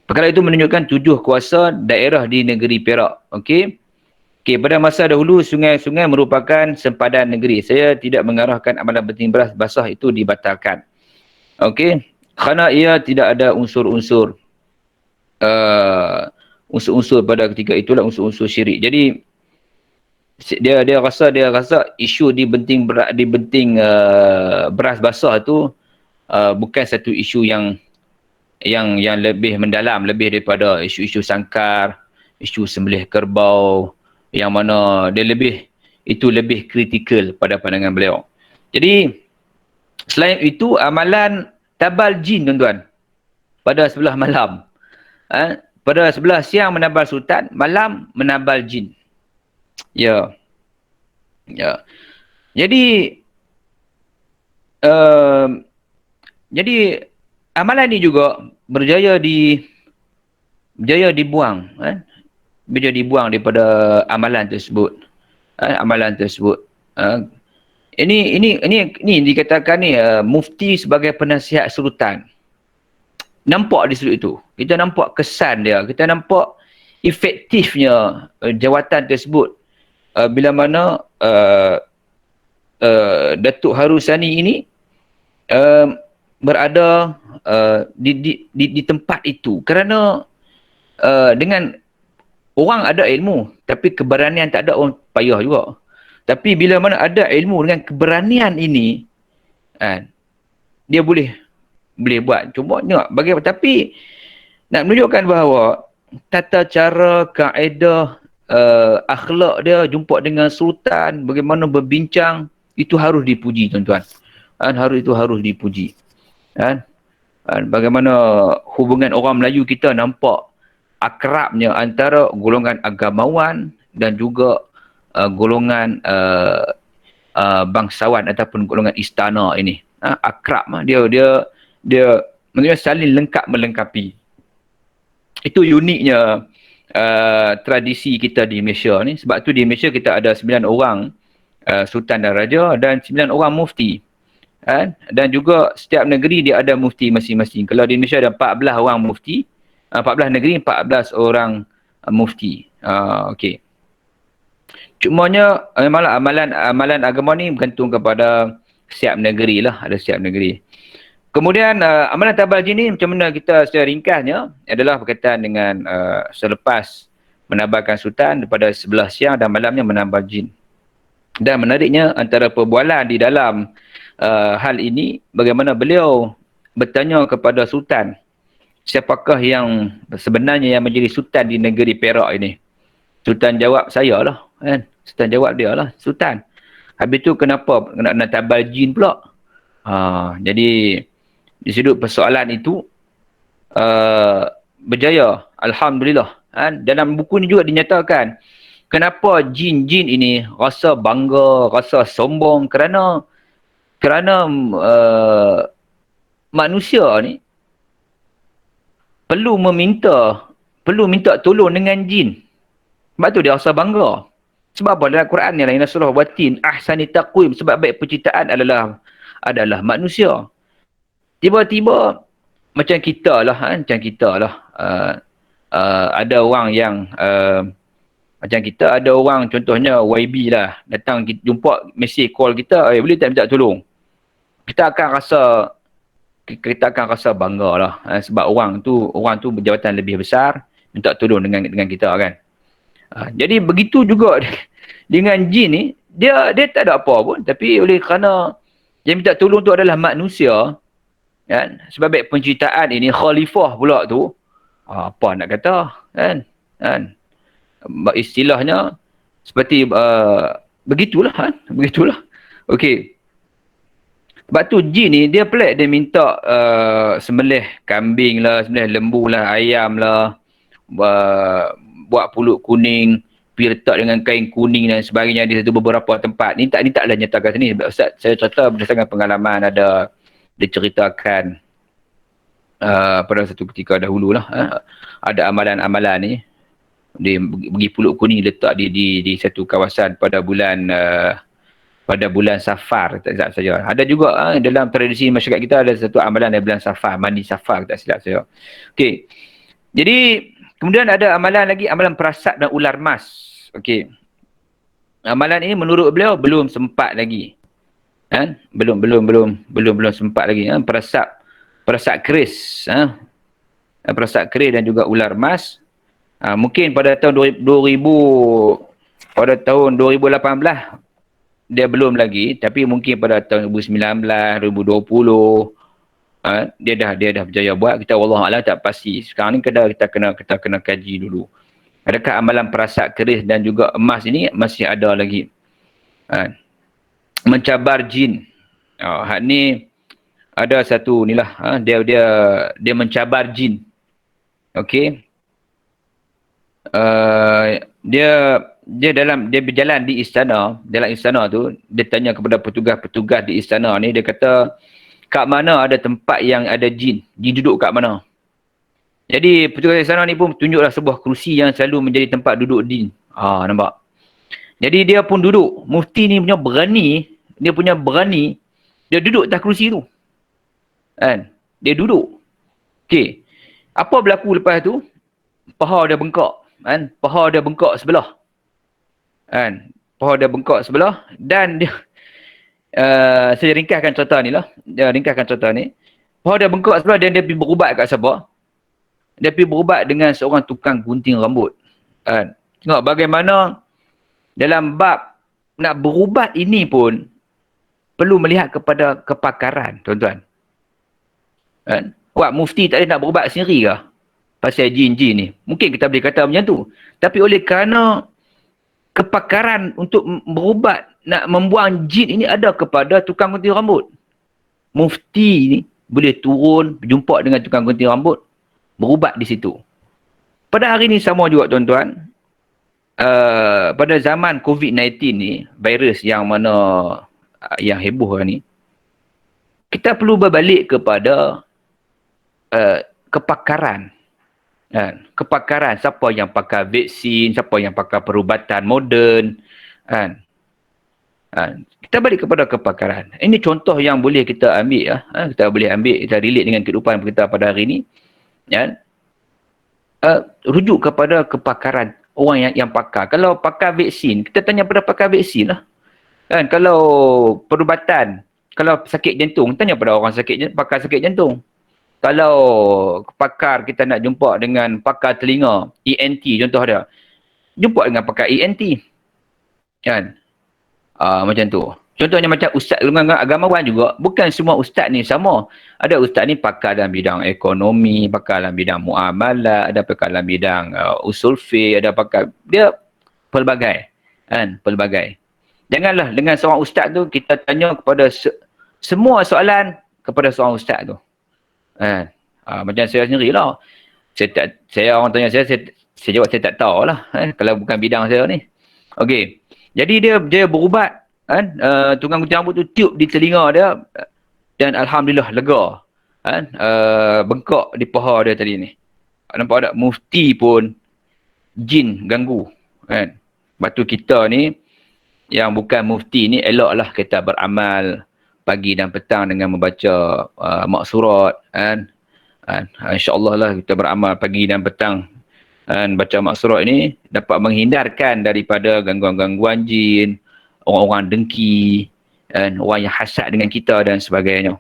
Perkara itu menunjukkan 7 kuasa daerah di negeri Perak. Okey. Okey, pada masa dahulu sungai-sungai merupakan sempadan negeri. Saya tidak mengarahkan amalan beting beras basah itu dibatalkan. Okey. Kerana ia tidak ada unsur-unsur pada ketika itulah unsur-unsur syirik. Jadi dia rasa isu di beting beras basah itu bukan satu isu yang lebih mendalam, lebih daripada isu-isu sangkar, isu sembelih kerbau, yang mana dia lebih kritikal pada pandangan beliau. Jadi selain itu amalan tabal jin tuan-tuan pada sebelah malam. Pada sebelah siang menambal sultan, malam menambal jin. Ya. Jadi amalan ini juga berjaya dibuang, berjaya dibuang daripada amalan tersebut. Ini dikatakan ni mufti sebagai penasihat sultan. Nampak di sudut itu. Kita nampak kesan dia, kita nampak efektifnya jawatan tersebut bila mana Datuk Harusani ini berada di tempat itu kerana dengan orang ada ilmu tapi keberanian tak ada, orang payah juga. Tapi bila mana ada ilmu dengan keberanian ini, dia boleh buat. Cumanya tapi nak menunjukkan bahawa tata cara, kaedah, akhlak dia jumpa dengan sultan, bagaimana berbincang, itu harus dipuji tuan-tuan. Harus dipuji. Bagaimana hubungan orang Melayu kita nampak akrabnya antara golongan agamawan dan juga golongan bangsawan ataupun golongan istana ini. Akrab dia maksudnya saling lengkap melengkapi. Itu uniknya tradisi kita di Malaysia ni. Sebab tu di Malaysia kita ada 9 orang sultan dan raja dan 9 orang mufti. Dan juga setiap negeri dia ada mufti masing-masing. Kalau di Malaysia ada 14 orang mufti, 14 negeri 14 orang mufti. Okey. Cumanya memanglah amalan agama ni bergantung kepada setiap negeri lah, ada setiap negeri. Kemudian amalan tabal jin ni macam mana kita secara ringkasnya adalah berkaitan dengan selepas menabalkan sultan daripada sebelah siang dan malamnya menambal jin. Dan menariknya antara perbualan di dalam hal ini, bagaimana beliau bertanya kepada sultan, siapakah yang sebenarnya yang menjadi sultan di negeri Perak ini? Sultan jawab, saya lah. Sultan jawab, dia lah sultan. Habis tu kenapa nak tabal jin pula? Jadi di sudut persoalan itu berjaya, alhamdulillah. Dalam buku ni juga dinyatakan kenapa jin-jin ini rasa bangga, rasa sombong kerana manusia ni perlu minta tolong dengan jin. Sebab tu dia rasa bangga. Sebab apa? Dalam Quran ni lah, inna surah watin ahsani taqwim, sebab baik penciptaan adalah manusia. Tiba-tiba macam kita lah, ada orang yang macam kita, ada orang contohnya YB lah, datang jumpa, mesej call kita, boleh tak minta tolong? kita akan rasa bangga lah, sebab orang tu berjabatan lebih besar minta tolong dengan kita kan. Jadi begitu juga dengan jin ni, dia tak ada apa pun, tapi oleh kerana yang minta tolong tu adalah manusia kan, sebab penciptaan ini khalifah pula tu, apa nak kata kan, istilahnya seperti begitulah okey. Sebab tu jin ni dia pelik, dia minta sembelih kambing lah, sembelih lembu lah, ayam lah, buat pulut kuning, pergi letak dengan kain kuning dan sebagainya di satu beberapa tempat. Ni taklah nyatakan sini. Ustaz, saya cerita berdasarkan pengalaman, ada diceritakan pada satu ketika dahulu lah, ada amalan-amalan ni, dia pergi pulut kuning letak di satu kawasan pada bulan Safar, tak silap saya. Ada juga dalam tradisi masyarakat kita ada satu amalan dari bulan Safar, mandi Safar, tak silap saya. Okey. Jadi kemudian ada amalan lagi, amalan perasat dan ular mas. Okey. Amalan ini menurut beliau belum sempat lagi. Kan? Belum sempat lagi. Perasat keris, perasat keris dan juga ular mas. Mungkin pada tahun 2018 dia belum lagi, tapi mungkin pada tahun 2019, 2020 dia dah berjaya buat. Kita wallahualam tak pasti. Sekarang ni kita kena kaji dulu. Adakah amalan perasat keris dan juga emas ini masih ada lagi? Mencabar jin. Hak ni ada satu ni lah, dia mencabar jin. Okey. Dia berjalan di istana, dalam istana tu dia tanya kepada petugas di istana ni, dia kata kat mana ada tempat yang ada jin, duduk kat mana. Jadi petugas istana ni pun tunjuklah sebuah kerusi yang selalu menjadi tempat duduk jin. Nampak. Jadi dia pun duduk. Mufti ni punya berani, dia duduk atas kerusi tu. Kan? Dia duduk. Okey. Apa berlaku lepas tu? Paha dia bengkak. Kan? Paha dia bengkak sebelah. Kan? Paha dia bengkak sebelah dan dia saya ringkaskan cerita ni lah. Paha dia bengkak sebelah dan dia pergi berubat kat siapa? Dia pergi berubat dengan seorang tukang gunting rambut. Kan? Tengok bagaimana dalam bab nak berubat ini pun perlu melihat kepada kepakaran, tuan-tuan. Kan? Mufti tak boleh nak berubat sendiri ke pasal jin-jin ni? Mungkin kita boleh kata macam tu. Tapi oleh kerana kepakaran untuk berubat, nak membuang jin ini ada kepada tukang gunting rambut. Mufti ni boleh turun, berjumpa dengan tukang gunting rambut, berubat di situ. Pada hari ni sama juga, tuan-tuan. Pada zaman COVID-19 ni, virus yang yang heboh ni, kita perlu berbalik kepada kepakaran. Kepakaran, siapa yang pakai vaksin, siapa yang pakai perubatan moden. Kita balik kepada kepakaran. Ini contoh yang boleh kita ambil. Kita relate dengan kehidupan kita pada hari ini. Rujuk kepada kepakaran orang yang pakar. Kalau pakar vaksin, kita tanya pada pakar vaksin lah. Kan? Kalau perubatan, kalau sakit jantung, tanya pada orang pakar sakit jantung. Kalau pakar, kita nak jumpa dengan pakar telinga, ENT contoh dia, jumpa dengan pakar ENT. Kan? Macam tu. Contohnya macam ustaz agamawan juga, bukan semua ustaz ni sama. Ada ustaz ni pakar dalam bidang ekonomi, pakar dalam bidang muamalah, ada pakar dalam bidang usul fiqh, ada pakar, dia pelbagai. Kan? Pelbagai. Janganlah dengan seorang ustaz tu kita tanya kepada semua soalan kepada seorang ustaz tu. Macam saya sendirilah. Orang tanya saya jawab saya tak tahu lah. Kalau bukan bidang saya ni. Okey. Jadi dia berubat. Tukang gunting rambut tu tiup di telinga dia dan alhamdulillah lega. Bengkak di paha dia tadi ni. Nampak tak? Mufti pun jin ganggu. Sebab tu kita ni yang bukan mufti ni eloklah kita beramal pagi dan petang dengan membaca maksurat. InsyaAllah lah kita beramal pagi dan petang. Baca maksurat ini dapat menghindarkan daripada gangguan-gangguan jin, orang-orang dengki, dan orang yang hasad dengan kita dan sebagainya.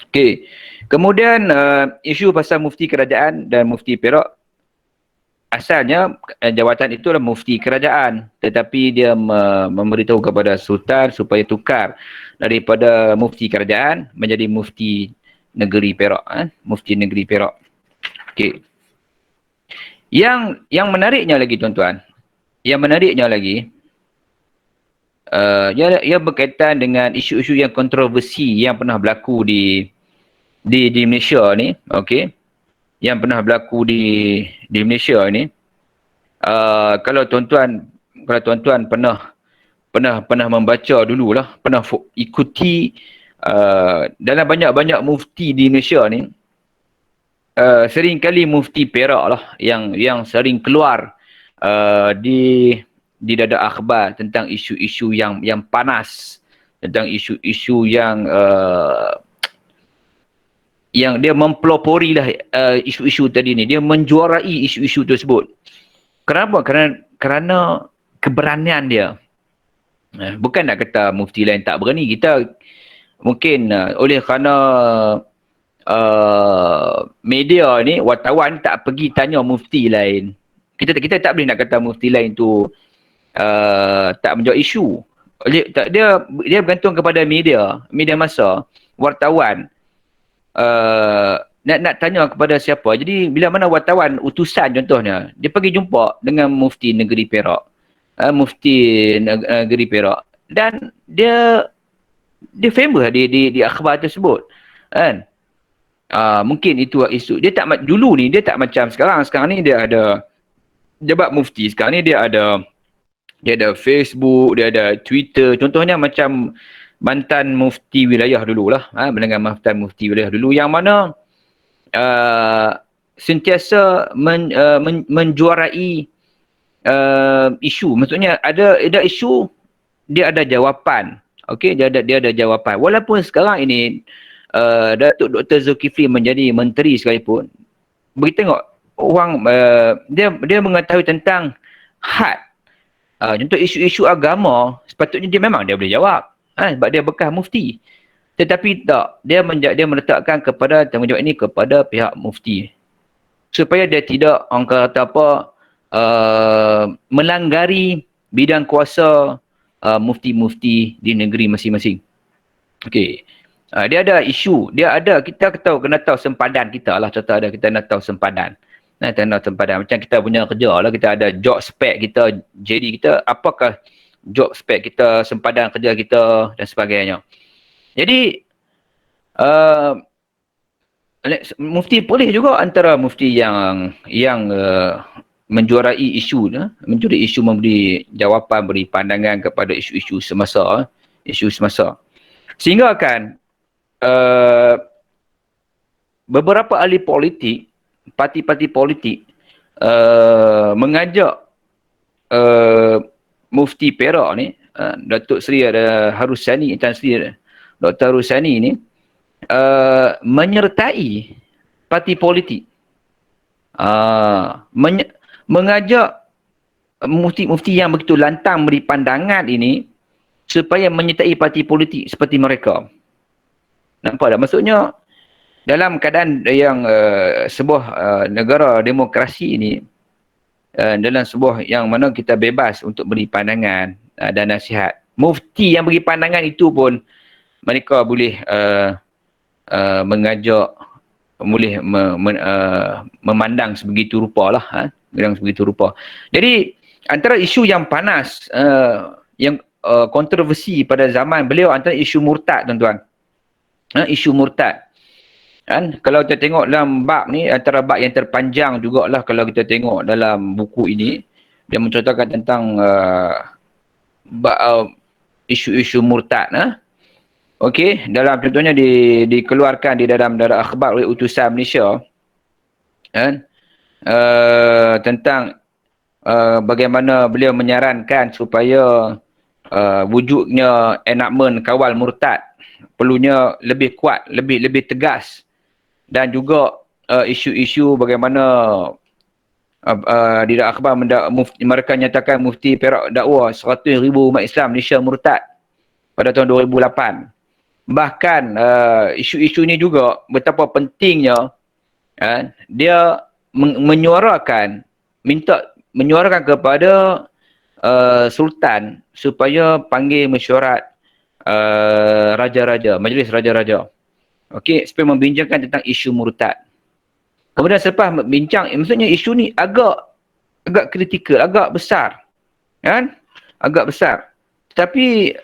Okey. Kemudian isu pasal mufti kerajaan dan mufti Perak, asalnya jawatan itu adalah mufti kerajaan, tetapi dia memberitahu kepada sultan supaya tukar daripada mufti kerajaan menjadi mufti negeri Perak, mufti negeri Perak. Okey. Yang menariknya lagi tuan-tuan, yang menariknya lagi, ia berkaitan dengan isu-isu yang kontroversi yang pernah berlaku di Malaysia ni, okey. Yang pernah berlaku di Malaysia ni, kalau tuan-tuan pernah membaca dululah, pernah ikuti dalam banyak-banyak mufti di Malaysia ni, seringkali mufti Perak lah yang sering keluar di dada akhbar tentang isu-isu yang panas, tentang isu-isu yang dia mempelopori lah isu-isu tadi ni, dia menjuarai isu-isu tersebut. Kenapa? Kerana keberanian dia. Bukan nak kata mufti lain tak berani, kita mungkin oleh kerana media ni, wartawan tak pergi tanya mufti lain. Kita tak boleh nak kata mufti lain tu tak menjawab isu. Dia bergantung kepada media masa, wartawan. Nak tanya kepada siapa. Jadi bila mana wartawan utusan contohnya, dia pergi jumpa dengan mufti negeri Perak, mufti negeri Perak, dan dia famous di akhbar tersebut, kan. Mungkin itu isu dia tak dulu ni, dia tak macam sekarang ni dia ada jabat mufti. Sekarang ni dia ada Facebook, dia ada Twitter. Contohnya macam mantan mufti wilayah dululah, dengan mantan mufti wilayah dulu, yang mana sentiasa menjuarai isu. Maksudnya ada isu, dia ada jawapan. Okey, dia ada jawapan. Walaupun sekarang ini Datuk Dr. Zulkifli menjadi menteri sekalipun, bagi tengok orang dia mengetahui tentang had. Contoh isu-isu agama, sepatutnya dia memang dia boleh jawab, sebab dia bekas mufti. Tetapi tak, dia meletakkan kepada tanggungjawab ini kepada pihak mufti, supaya dia tidak, orang kata apa, melanggari bidang kuasa mufti-mufti di negeri masing-masing. Okey. Dia ada isu, kita kena tahu sempadan kita lah. Contoh kita nak tahu sempadan. Macam kita punya kerja lah, kita ada job spec kita, JD kita, apakah job spec kita, sempadan kerja kita dan sebagainya. Jadi mufti boleh juga antara mufti yang menjuarai isu, memberi jawapan, beri pandangan kepada isu-isu semasa, sehingga kan beberapa ahli politik, parti-parti politik mengajak mufti Perak ni, Datuk Seri Harusani, Tan Sri Dr. Harusani ni, menyertai parti politik, mengajak mufti-mufti yang begitu lantang beri pandangan ini supaya menyertai parti politik seperti mereka. Nampak tak? Maksudnya dalam keadaan yang sebuah negara demokrasi ini, dalam sebuah yang mana kita bebas untuk beri pandangan dan nasihat, mufti yang beri pandangan itu pun mereka boleh mengajak, boleh memandang sebegitu rupa lah, sebegitu rupa. Jadi antara isu yang panas, yang kontroversi pada zaman beliau, antara isu murtad, tuan-tuan. Isu murtad. Kan, kalau kita tengok dalam bab ni, antara bab yang terpanjang jugalah kalau kita tengok dalam buku ini, dia menceritakan tentang isu-isu murtad. Okey, dalam contohnya dikeluarkan di dalam darah akhbar oleh utusan Malaysia, kan, tentang bagaimana beliau menyarankan supaya wujudnya enakmen kawal murtad perlunya lebih kuat, lebih tegas, dan juga isu-isu bagaimana di dalam akhbar mereka nyatakan mufti Perak dakwa 100,000 umat Islam Malaysia murtad. pada tahun 2008. Bahkan isu-isu ini juga betapa pentingnya dia menyuarakan kepada sultan supaya panggil mesyuarat raja-raja, majlis raja-raja. Okey, supaya membincangkan tentang isu murtad. Kemudian selepas bincang, maksudnya isu ni agak kritikal, agak besar. Kan? Agak besar. Tetapi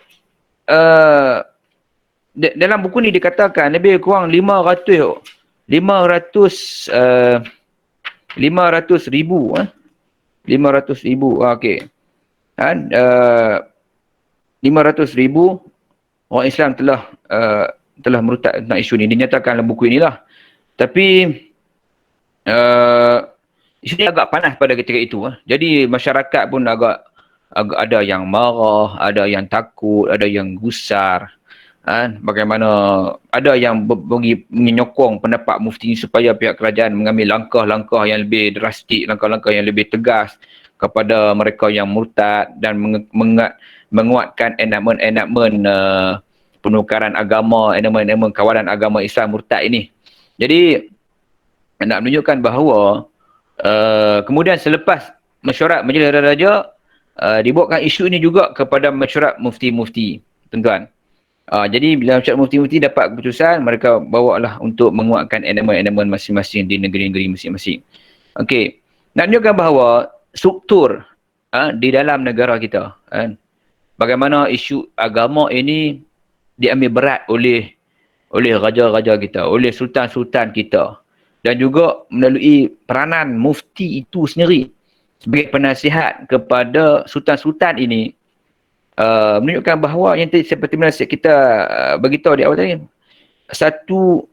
dalam buku ni dikatakan lebih kurang 500 ribu okey. Kan 500 ribu orang Islam telah murtad tentang isu ni, dinyatakan dalam buku inilah. Tapi isu ni agak panas pada ketika itu. Jadi masyarakat pun agak ada yang marah, ada yang takut, ada yang gusar. Bagaimana ada yang menyokong pendapat mufti supaya pihak kerajaan mengambil langkah-langkah yang lebih drastik, langkah-langkah yang lebih tegas kepada mereka yang murtad dan menguatkan enakmen penukaran agama, enakmen kawalan agama Islam murtad ini. Jadi nak menunjukkan bahawa kemudian selepas mesyuarat majlis raja, dibawakan isu ini juga kepada mesyuarat mufti-mufti, tuan-tuan. Jadi bila mesyuarat mufti-mufti dapat keputusan, mereka bawalah untuk menguatkan enakmen masing-masing di negeri-negeri masing-masing. Okey. Nak menunjukkan bahawa struktur di dalam negara kita, bagaimana isu agama ini diambil berat oleh raja-raja kita, oleh sultan-sultan kita, dan juga melalui peranan mufti itu sendiri sebagai penasihat kepada sultan-sultan ini, menunjukkan bahawa yang tadi seperti mana kita beritahu di awal tadi, satu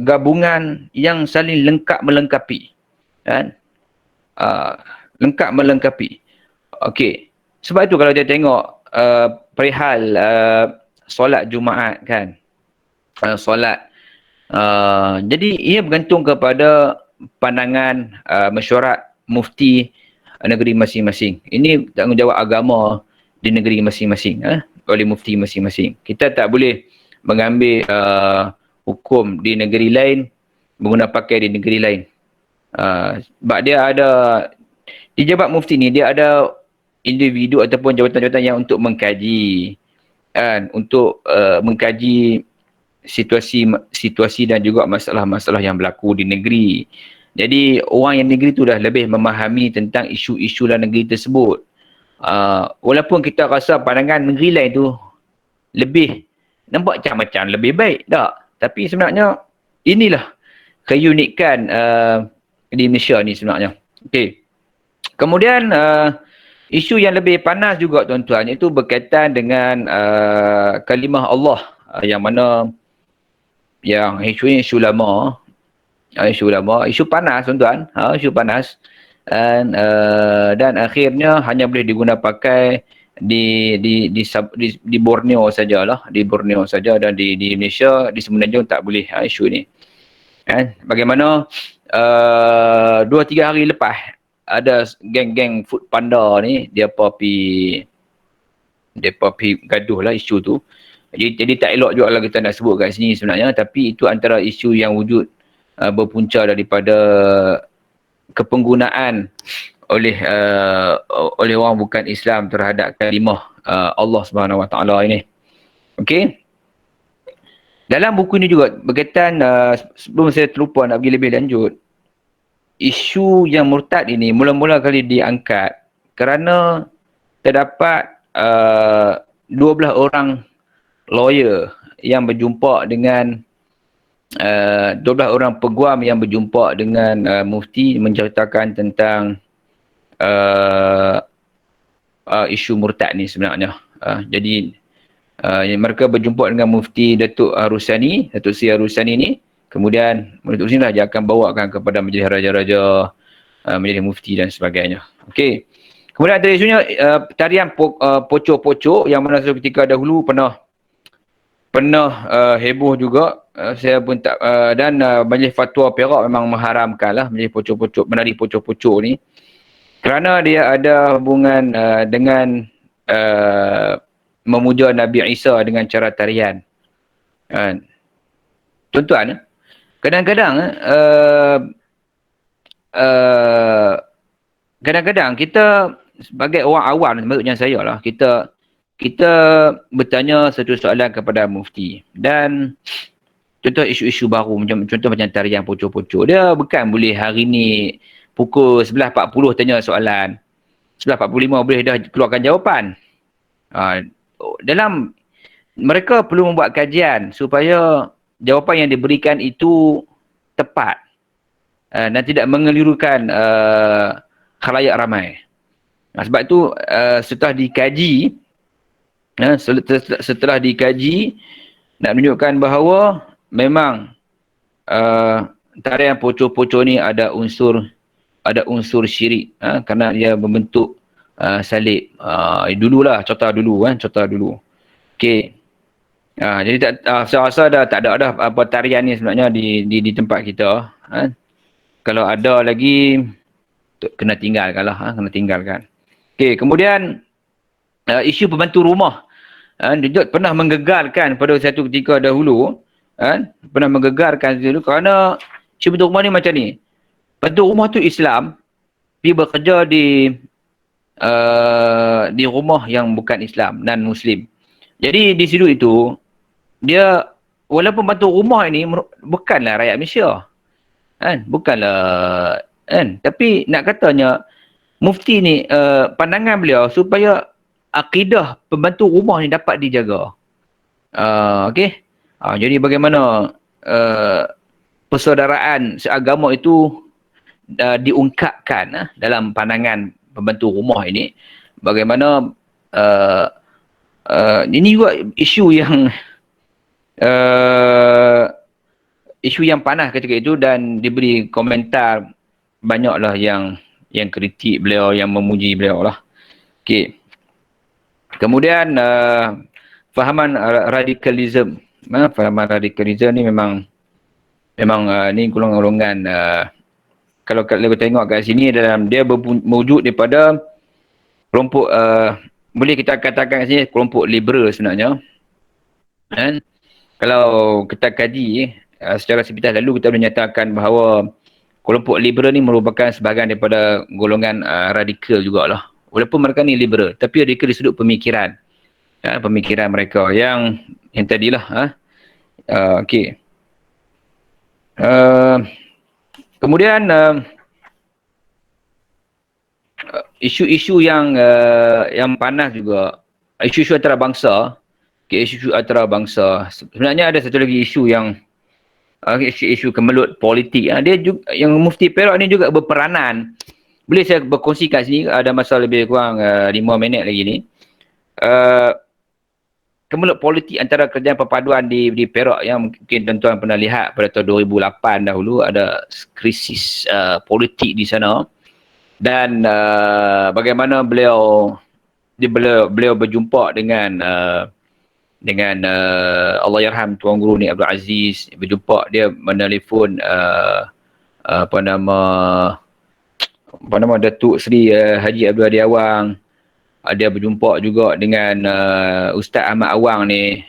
gabungan yang saling lengkap melengkapi, kan? Lengkap melengkapi. Okey. Sebab itu kalau dia tengok perihal solat Jumaat, kan, solat, jadi ia bergantung kepada pandangan mesyuarat mufti negeri masing-masing. Ini tanggungjawab agama di negeri masing-masing, oleh mufti masing-masing. Kita tak boleh mengambil hukum di negeri lain, menggunakan pakai di negeri lain. Sebab dia ada, di jabat mufti ni dia ada individu ataupun jabatan-jabatan yang untuk mengkaji, untuk mengkaji situasi dan juga masalah-masalah yang berlaku di negeri. Jadi orang yang negeri tu dah lebih memahami tentang isu-isu dalam negeri tersebut. Walaupun kita rasa pandangan negeri lain tu lebih nampak macam lebih baik, tak? Tapi sebenarnya inilah keunikan di Malaysia ni sebenarnya. Okey. Kemudian isu yang lebih panas juga, tuan-tuan, iaitu berkaitan dengan kalimah Allah, yang mana yang isu lama, isu panas, tuan-tuan, isu panas, dan akhirnya hanya boleh digunakan pakai di Borneo sajalah, di Borneo saja, dan di Malaysia di Semenanjung tak boleh isu ni. Bagaimana 2-3 hari lepas ada geng-geng Food Panda ni, dia pergi gaduh lah isu tu. Jadi tak elok juga lah kita nak sebut kat sini sebenarnya, tapi itu antara isu yang wujud berpunca daripada kepenggunaan oleh orang bukan Islam terhadap kalimah Allah Subhanahu Wa Taala ini. Okey. Dalam buku ini juga berkaitan, sebelum saya terlupa nak pergi lebih lanjut, isu yang murtad ini mula-mula kali diangkat kerana terdapat 12 orang lawyer yang berjumpa dengan 12 orang peguam yang berjumpa dengan mufti menceritakan tentang isu murtad ni sebenarnya. Jadi mereka berjumpa dengan mufti Datuk Sri Arusani ni. Kemudian Datuk Sri lah dia akan bawakan kepada majlis raja-raja, majlis mufti dan sebagainya. Okey. Kemudian ada isunya tarian pocok-pocok yang mana ketika dahulu pernah heboh juga. Saya pun tak dan majlis fatwa Perak memang mengharamkanlah majlis pocok-pocok, menari pocok-pocok ni, kerana dia ada hubungan dengan memuja Nabi Isa dengan cara tarian. Tuan-tuan, kadang-kadang kadang-kadang kita sebagai orang awam, maksudnya saya lah, kita bertanya satu soalan kepada mufti, dan contoh isu-isu baru contoh macam tarian pocong-pocong, dia bukan boleh hari ni pukul 11.40 tanya soalan, 11.45 boleh dah keluarkan jawapan. Dalam mereka perlu membuat kajian supaya jawapan yang diberikan itu tepat dan tidak mengelirukan khalayak ramai. Sebab itu setelah dikaji, nak menunjukkan bahawa memang tarian pocong-pocong ni ada unsur syirik, kerana dia membentuk salib. Dululah, contoh dulu. Okey. Jadi saya rasa dah tak ada dah apa tarian ni sebenarnya di tempat kita. Kalau ada lagi kena tinggalkan. Okey, kemudian isu pembantu rumah. Dia pernah menggegarkan pada satu ketika dahulu, kerana isu pembantu rumah ni macam ni. Pembantu rumah tu Islam, dia bekerja di rumah yang bukan Islam, non Muslim. Jadi di situ itu dia, walaupun pembantu rumah ini bukanlah rakyat Malaysia, tapi nak katanya mufti ni pandangan beliau supaya akidah pembantu rumah ni dapat dijaga. Okey. Jadi bagaimana persaudaraan seagama itu diungkapkan dalam pandangan pembantu rumah ini. Bagaimana ini juga isu yang panas ketika itu, dan diberi komentar banyaklah yang kritik beliau, yang memuji beliau lah. Okey. Kemudian fahaman radikalisme. Fahaman radikalisme ni memang ni golongan-golongan, kalau kita tengok kat sini, dalam dia berwujud daripada kelompok, boleh kita katakan kat sini kelompok liberal sebenarnya. Kalau kita kaji secara sepintas lalu, kita boleh nyatakan bahawa kelompok liberal ni merupakan sebahagian daripada golongan radikal jugalah. Walaupun mereka ni liberal, tapi radikal di sudut pemikiran. Pemikiran mereka yang tadilah. Okey. Kemudian isu-isu yang panas juga, isu-isu antarabangsa. Isu antarabangsa. Sebenarnya ada satu lagi isu yang isu kemelut politik. Dia juga, yang Mufti Perak ni juga berperanan. Boleh saya berkongsi kat sini, ada masa lebih kurang 5 minit lagi ni. Kemelut politik antara kerajaan perpaduan di Perak, yang mungkin tuan-tuan pernah lihat pada tahun 2008 dahulu, ada krisis politik di sana. Dan bagaimana beliau berjumpa dengan Allahyarham Tuan Guru ni Abdul Aziz, berjumpa, dia menelefon Datuk Seri Haji Abdul Hadi Awang. Dia berjumpa juga dengan Ustaz Ahmad Awang ni.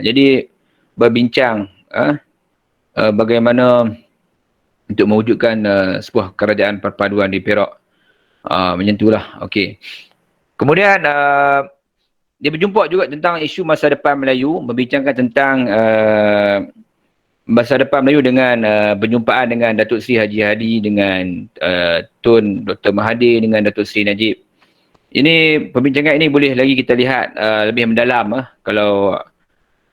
Jadi berbincang bagaimana untuk mewujudkan sebuah kerajaan perpaduan di Perak. Macam itulah. Okey. Kemudian dia berjumpa juga tentang isu masa depan Melayu, membincangkan tentang masa depan Melayu dengan berjumpaan dengan Datuk Seri Haji Hadi, dengan Tun Dr. Mahathir, dengan Datuk Seri Najib. Ini perbincangan ini boleh lagi kita lihat lebih mendalam. Kalau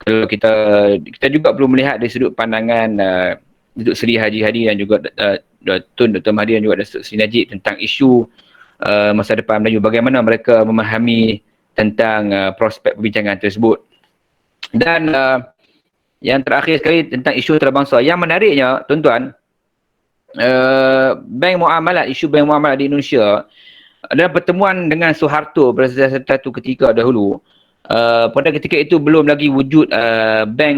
kita juga perlu melihat dari sudut pandangan Datuk Seri Haji Hadi dan juga Tun Dr. Mahathir dan juga Datuk Seri Najib tentang isu masa depan Melayu, bagaimana mereka memahami tentang prospek perbincangan tersebut. Dan yang terakhir sekali tentang isu antarabangsa. Yang menariknya, tuan-tuan, isu bank muamalat di Indonesia, dalam pertemuan dengan Soeharto pada satu ketika dahulu, pada ketika itu belum lagi wujud bank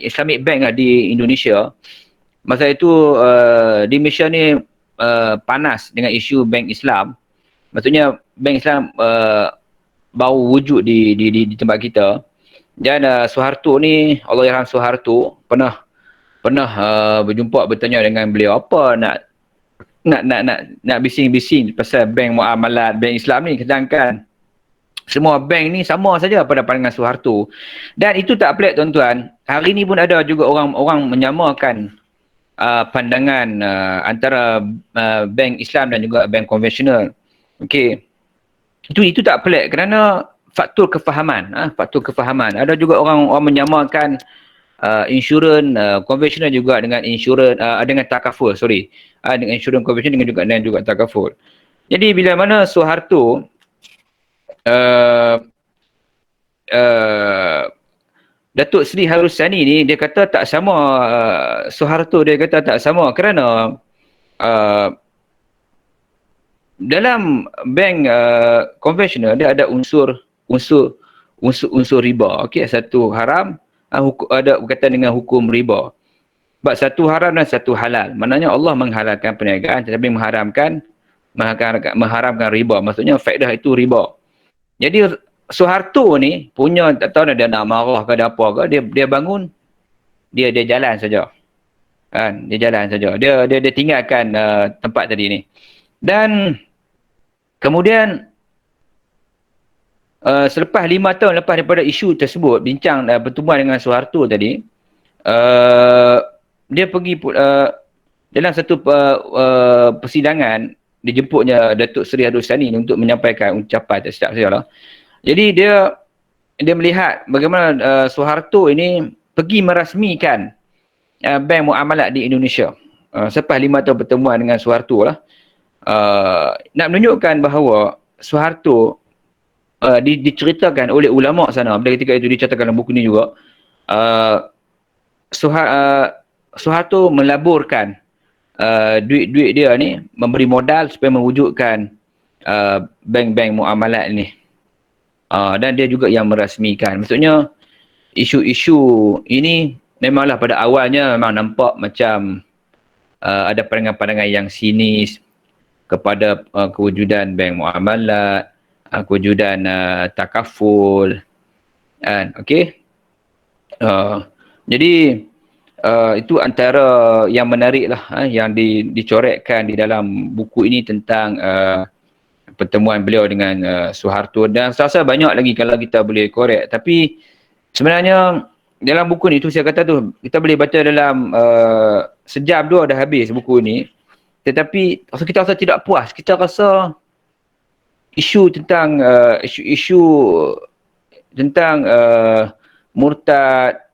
Islamic Bank di Indonesia. Masa itu di Malaysia ni panas dengan isu bank Islam. Maksudnya bank Islam baru wujud di tempat kita. Dan Soeharto ni, Allahyarham Soeharto pernah berjumpa bertanya dengan beliau, apa nak bising-bising pasal bank muamalat, bank Islam ni, sedangkan semua bank ni sama saja pada pandangan Soeharto. Dan itu tak pelik tuan-tuan, hari ni pun ada juga orang menyamakan pandangan antara bank Islam dan juga bank konvensional. Okey. Itu tak pelik kerana faktor kefahaman. Faktor kefahaman. Ada juga orang menyamakan insurans konvensional juga dengan insurans dengan takaful, dengan insurans konvensional dengan juga takaful. Jadi bila mana Soeharto Datuk Seri Harusani ni, dia kata tak sama, Soeharto dia kata tak sama kerana dalam bank konvensional dia ada unsur riba. Okey, satu haram, ada berkaitan dengan hukum riba. Sebab satu haram dan satu halal. Maknanya Allah menghalalkan perniagaan tetapi mengharamkan riba. Maksudnya faedah itu riba. Jadi Soeharto ni punya, tak tahu dia nak marah ke ada apa ke, dia bangun, dia jalan saja. Kan, dia jalan saja. Dia tinggalkan tempat tadi ni. Dan kemudian selepas 5 tahun lepas daripada isu tersebut, bincang pertemuan dengan Soeharto tadi, dia pergi dalam satu persidangan, dijemputnya Datuk Seri Harusani untuk menyampaikan ucapan, tak silap saya lah. Jadi dia melihat bagaimana Soeharto ini pergi merasmikan bank muamalat di Indonesia. Selepas 5 tahun pertemuan dengan Soeharto lah, nak menunjukkan bahawa Soeharto diceritakan oleh ulama sana, pada ketika itu diceritakan dalam buku ni juga, Soeharto melaburkan duit dia ni, memberi modal supaya mewujudkan bank-bank muamalat ni. Dan dia juga yang merasmikan. Maksudnya isu-isu ini memanglah pada awalnya memang nampak macam ada pandangan-pandangan yang sinis kepada kewujudan bank muamalat, kewujudan takaful, okey. Jadi itu antara yang menarik lah, yang dicorekkan di dalam buku ini tentang pertemuan beliau dengan Soeharto. Dan saya rasa banyak lagi kalau kita boleh korek. Tapi sebenarnya dalam buku ni, tu saya kata tu, kita boleh baca dalam sejam dua dah habis buku ni. Tetapi kita rasa tidak puas. Kita rasa isu tentang murtad,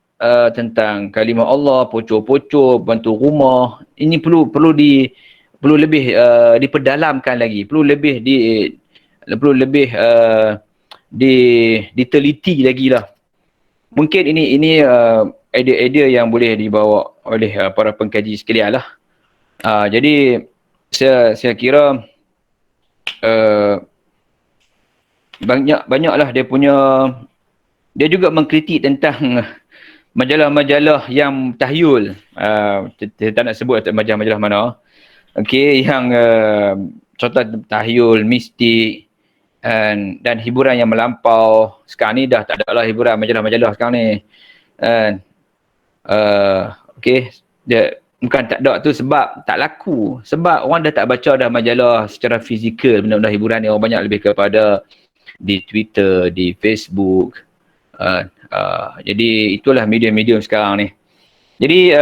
tentang kalimah Allah, pocor-pocor, bantu rumah, ini perlu lebih diperdalamkan lagi, perlu lebih diteliti lagi lah. Mungkin ini idea-idea yang boleh dibawa oleh para pengkaji sekalian lah. Jadi saya kira banyaklah dia juga mengkritik tentang majalah-majalah yang tahyul. Saya tak nak sebut majalah-majalah mana. Okey, yang contoh tahyul, mistik dan hiburan yang melampau. Sekarang ni dah tak ada lah hiburan majalah-majalah sekarang ni. Okey, dia bukan tak ada tu sebab tak laku. Sebab orang dah tak baca dah majalah secara fizikal, benda-benda hiburan ni. Orang banyak lebih kepada di Twitter, di Facebook. Jadi itulah medium-medium sekarang ni. Jadi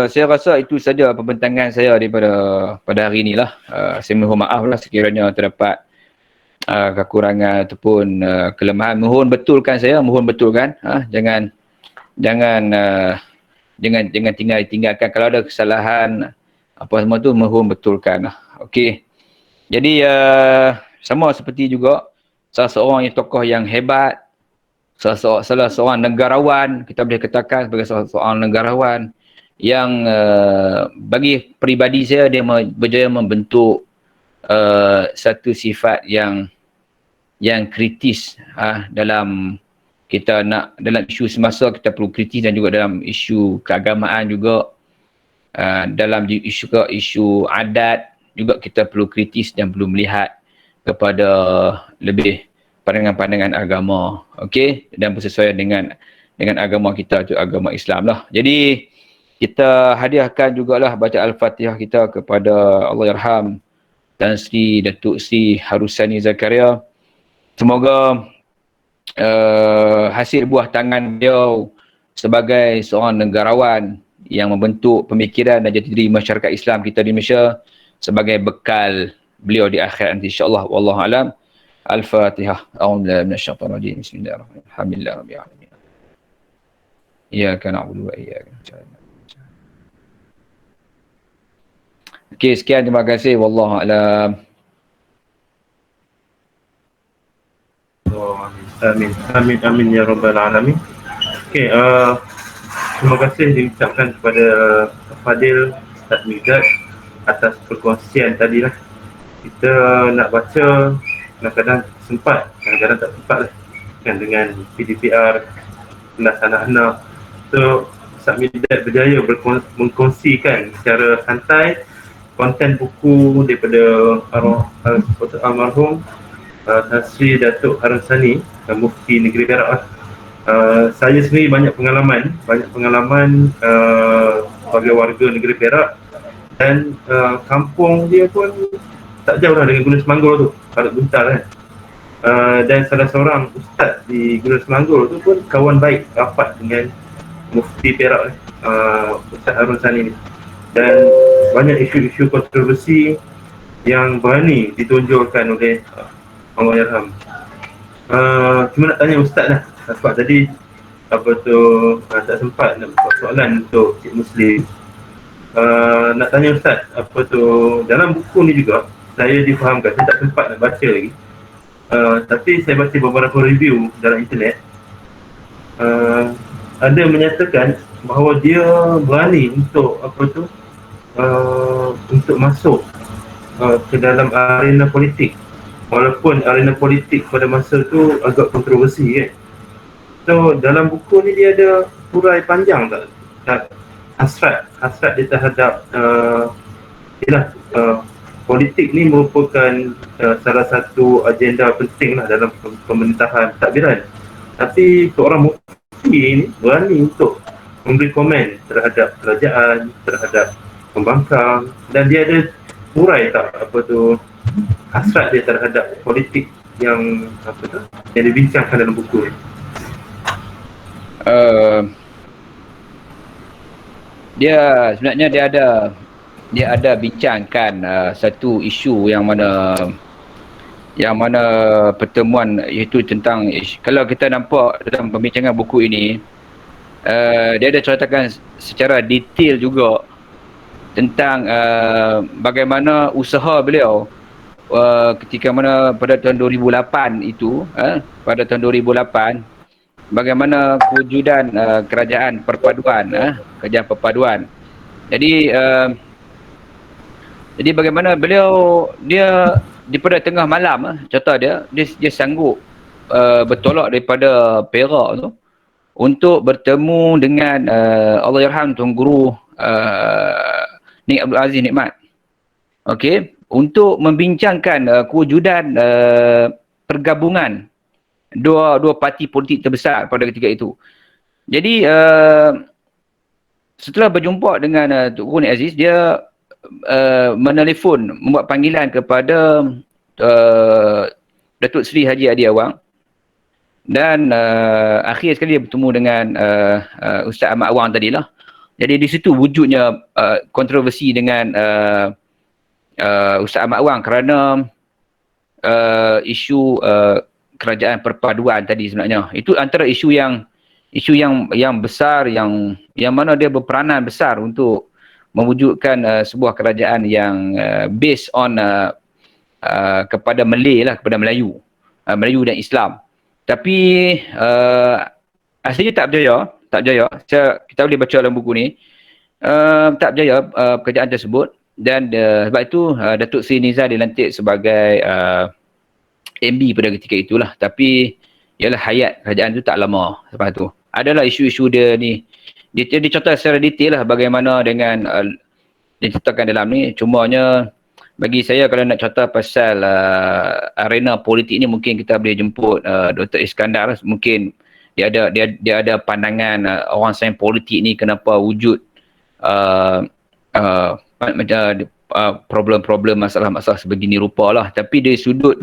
saya rasa itu saja pembentangan saya pada hari ini lah. Saya mohon maaf lah sekiranya terdapat kekurangan ataupun kelemahan. Mohon betulkan. Jangan tinggalkan. Kalau ada kesalahan apa semua tu, mohon betulkan lah. Okey. Jadi sama seperti juga salah seorang tokoh yang hebat, salah seorang negarawan, kita boleh katakan sebagai salah seorang negarawan yang bagi peribadi saya, dia berjaya membentuk satu sifat yang kritis dalam dalam isu semasa. Kita perlu kritis, dan juga dalam isu keagamaan juga, dalam isu adat juga kita perlu kritis dan perlu melihat kepada lebih pandangan-pandangan agama, okey, dan bersesuaian dengan agama kita, tu agama Islam lah. Jadi kita hadiahkan jugalah baca Al-Fatihah kita kepada Allahyarham Tan Sri Datuk Sri Harusani Zakaria. Semoga hasil buah tangan beliau sebagai seorang negarawan yang membentuk pemikiran dan jati diri masyarakat Islam kita di Malaysia sebagai bekal beliau di akhirat nanti, insya-Allah. Wallahu alam. Al-Fatihah. A'udzubillahi minasyaitonir rajim. Bismillahirrahmanirrahim. Alhamdulillahirabbil alamin. Iyyaka na'budu wa iyyaka nasta'in. Okey, sekian, terima kasih. Wallahu alam. Amin. Amin. Amin ya rabbal alamin. Okey, terima kasih diucapkan kepada Fadil Ustaz Mirdad atas perkongsian tadi lah. Kita nak baca kadang-kadang sempat, kadang-kadang tak sempat lah kan, dengan PDPR, kelas anak-anak. So Ustaz Mirdad berjaya mengkongsikan secara santai konten buku daripada almarhum Tan Sri Datuk Harusani, Mufti Negeri Perak lah. Saya sendiri banyak pengalaman sebagai warga negeri Perak, dan kampung dia pun tak jauh lah dengan Gunung Semanggul tu, Padat Buntar kan. Dan salah seorang ustaz di Gunung Semanggul tu pun kawan baik, rapat dengan Mufti Perak Ustaz Harusani ni. Dan banyak isu-isu kontroversi yang berani ditonjolkan oleh Allahyarham. Cuma nak tanya ustaz lah, sebab tadi tak sempat nak buat soalan untuk Cik Muslim. Nak tanya ustaz, dalam buku ni juga saya difahamkan, saya tak sempat nak baca lagi, tapi saya baca beberapa review dalam internet, ada menyatakan bahawa dia berani untuk untuk masuk ke dalam arena politik, walaupun arena politik pada masa tu agak kontroversi kan. So dalam buku ni dia ada hurai panjang tak hasrat dia terhadap politik ni merupakan salah satu agenda penting lah dalam pemerintahan takbiran. Tapi seorang mufti ni berani untuk memberi komen terhadap kerajaan, terhadap pembangkang, dan dia ada hurai hasrat dia terhadap politik yang yang dibincangkan dalam buku ni. Dia sebenarnya dia ada bincangkan satu isu yang mana pertemuan, iaitu tentang kalau kita nampak dalam pembincangan buku ini, dia ada ceritakan secara detail juga tentang bagaimana usaha beliau ketika mana pada tahun 2008 itu, pada tahun 2008, bagaimana kewujudan kerajaan perpaduan, kerajaan perpaduan. Jadi bagaimana beliau dia daripada tengah malam, contoh dia sanggup bertolak daripada Perak tu untuk bertemu dengan Allahyarham Tuan Guru Nik Abdul Aziz Nikmat. Okey, untuk membincangkan kewujudan pergabungan dua parti politik terbesar pada ketika itu. Jadi setelah berjumpa dengan Tuan Guru Nik Aziz, dia menelefon, membuat panggilan kepada Datuk Seri Haji Adi Awang, dan akhir sekali dia bertemu dengan Ustaz Ahmad Awang tadilah. Jadi di situ wujudnya kontroversi dengan Ustaz Ahmad Awang kerana isu kerajaan perpaduan tadi. Sebenarnya itu antara isu yang besar, yang mana dia berperanan besar untuk mewujudkan sebuah kerajaan yang based on kepada Malay lah, kepada Melayu dan Islam. Tapi aslinya tak berjaya. Kita boleh baca dalam buku ni, tak berjaya pekerjaan tersebut, dan sebab itu Datuk Seri Nizar dilantik sebagai MB pada ketika itulah. Tapi ialah hayat kerajaan tu tak lama lepas tu. Adalah isu-isu dia ni. Dia contoh secara detail lah bagaimana dengan diceritakan dalam ni. Cumanya bagi saya kalau nak cerita pasal arena politik ni, mungkin kita boleh jemput Dr. Iskandar. Mungkin dia ada pandangan orang sains politik ni kenapa wujud problem-problem, masalah-masalah sebegini rupa lah. Tapi dari sudut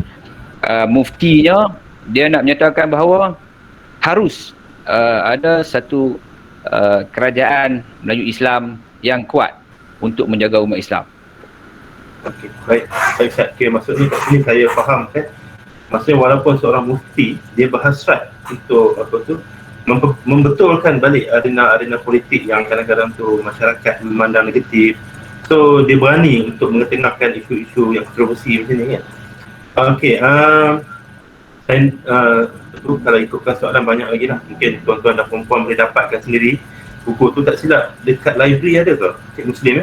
muftinya, dia nak menyatakan bahawa harus ada satu kerajaan Melayu Islam yang kuat untuk menjaga umat Islam. Okey, baik. Saya kira maksudnya kat sini saya faham kan. Maksudnya walaupun seorang mufti, dia berhasrat untuk membetulkan balik arena politik yang kadang-kadang tu masyarakat memandang negatif. So dia berani untuk mengetengahkan isu-isu yang kontroversi macam ni kan. Okey, saya kalau ikutkan soalan banyak lagi lah. Mungkin tuan-tuan dan perempuan boleh dapatkan sendiri. Buku tu tak silap dekat library ada ke? Cik Muslim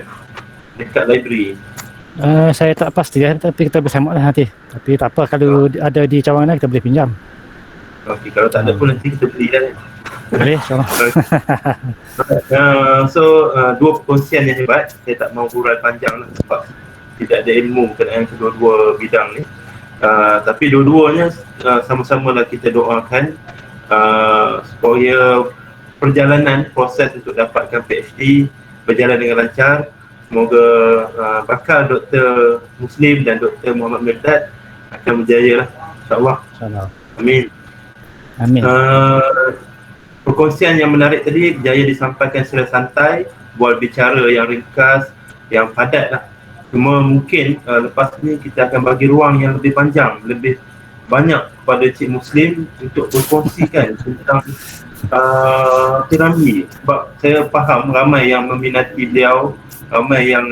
dekat library. Saya tak pasti tapi kita bersama lah nanti. Tapi tak apa, kalau ada di cawangan kita boleh pinjam. Okey, kalau tak ada pun nanti kita beli kan. Boleh, insyaAllah. Dua perkongsian yang hebat. Saya tak mahu hurai panjang lah sebab tidak ada ilmu berkenaan kedua-dua bidang ni. Tapi dua-duanya sama-sama lah kita doakan supaya perjalanan proses untuk dapatkan PhD berjalan dengan lancar. Semoga bakal Dr. Muslim dan Dr. Muhammad Mirdad akan berjaya lah, insyaAllah. Amin. Amin. Perkongsian yang menarik tadi berjaya disampaikan secara santai, bual bicara yang ringkas, yang padat lah. Cuma mungkin lepas ni kita akan bagi ruang yang lebih panjang, lebih banyak kepada Cik Muslim untuk berkongsikan tentang Piramli. Sebab saya faham ramai yang meminati beliau, ramai yang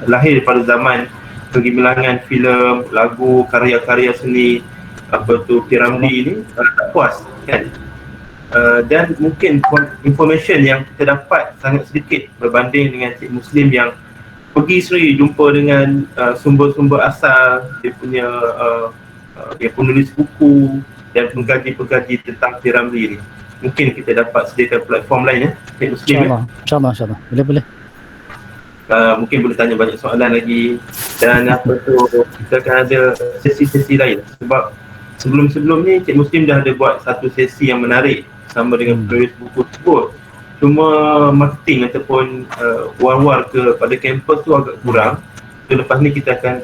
lahir pada zaman kegemilangan filem, lagu, karya-karya seni Piramli ni tak puas kan. Dan mungkin information yang kita dapat sangat sedikit berbanding dengan Cik Muslim yang pergi sendiri jumpa dengan sumber-sumber asal, dia punya dia penulis buku dan pengkaji-pengkaji tentang Piramli ni. Mungkin kita dapat sediakan platform lain ya, Cik Muslim. InsyaAllah. Boleh. Mungkin boleh tanya banyak soalan lagi dan kita akan ada sesi-sesi lain sebab sebelum-sebelum ni Cik Muslim dah ada buat satu sesi yang menarik sama dengan penulis buku tersebut. Cuma marketing ataupun war-war kepada kampus tu agak kurang. So lepas ni kita akan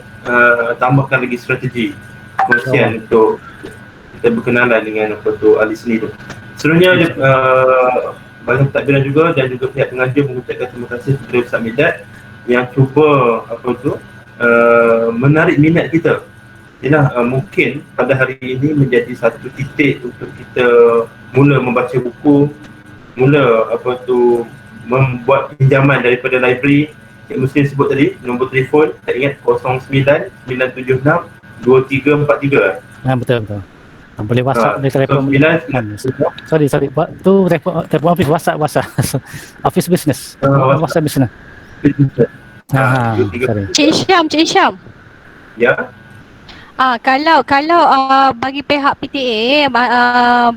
tambahkan lagi strategi kongsian untuk kita berkenalan dengan ahli seni tu. Sebenarnya banyak takbiran juga dan juga pihak pengajar mengucapkan terima kasih kepada Ustaz Mirdad yang cuba menarik minat kita. Yalah, mungkin pada hari ini menjadi satu titik untuk kita mula membaca buku, mula membuat pinjaman daripada library. Cik Muslim sebut tadi nombor telefon, tak ingat 09 976 2343. Betul. Boleh WhatsApp, boleh telefon. Sorry. Tu telefon office, WhatsApp. Office business. WhatsApp business. Sorry. Cik Syam. Ya. Kalau bagi pihak PTA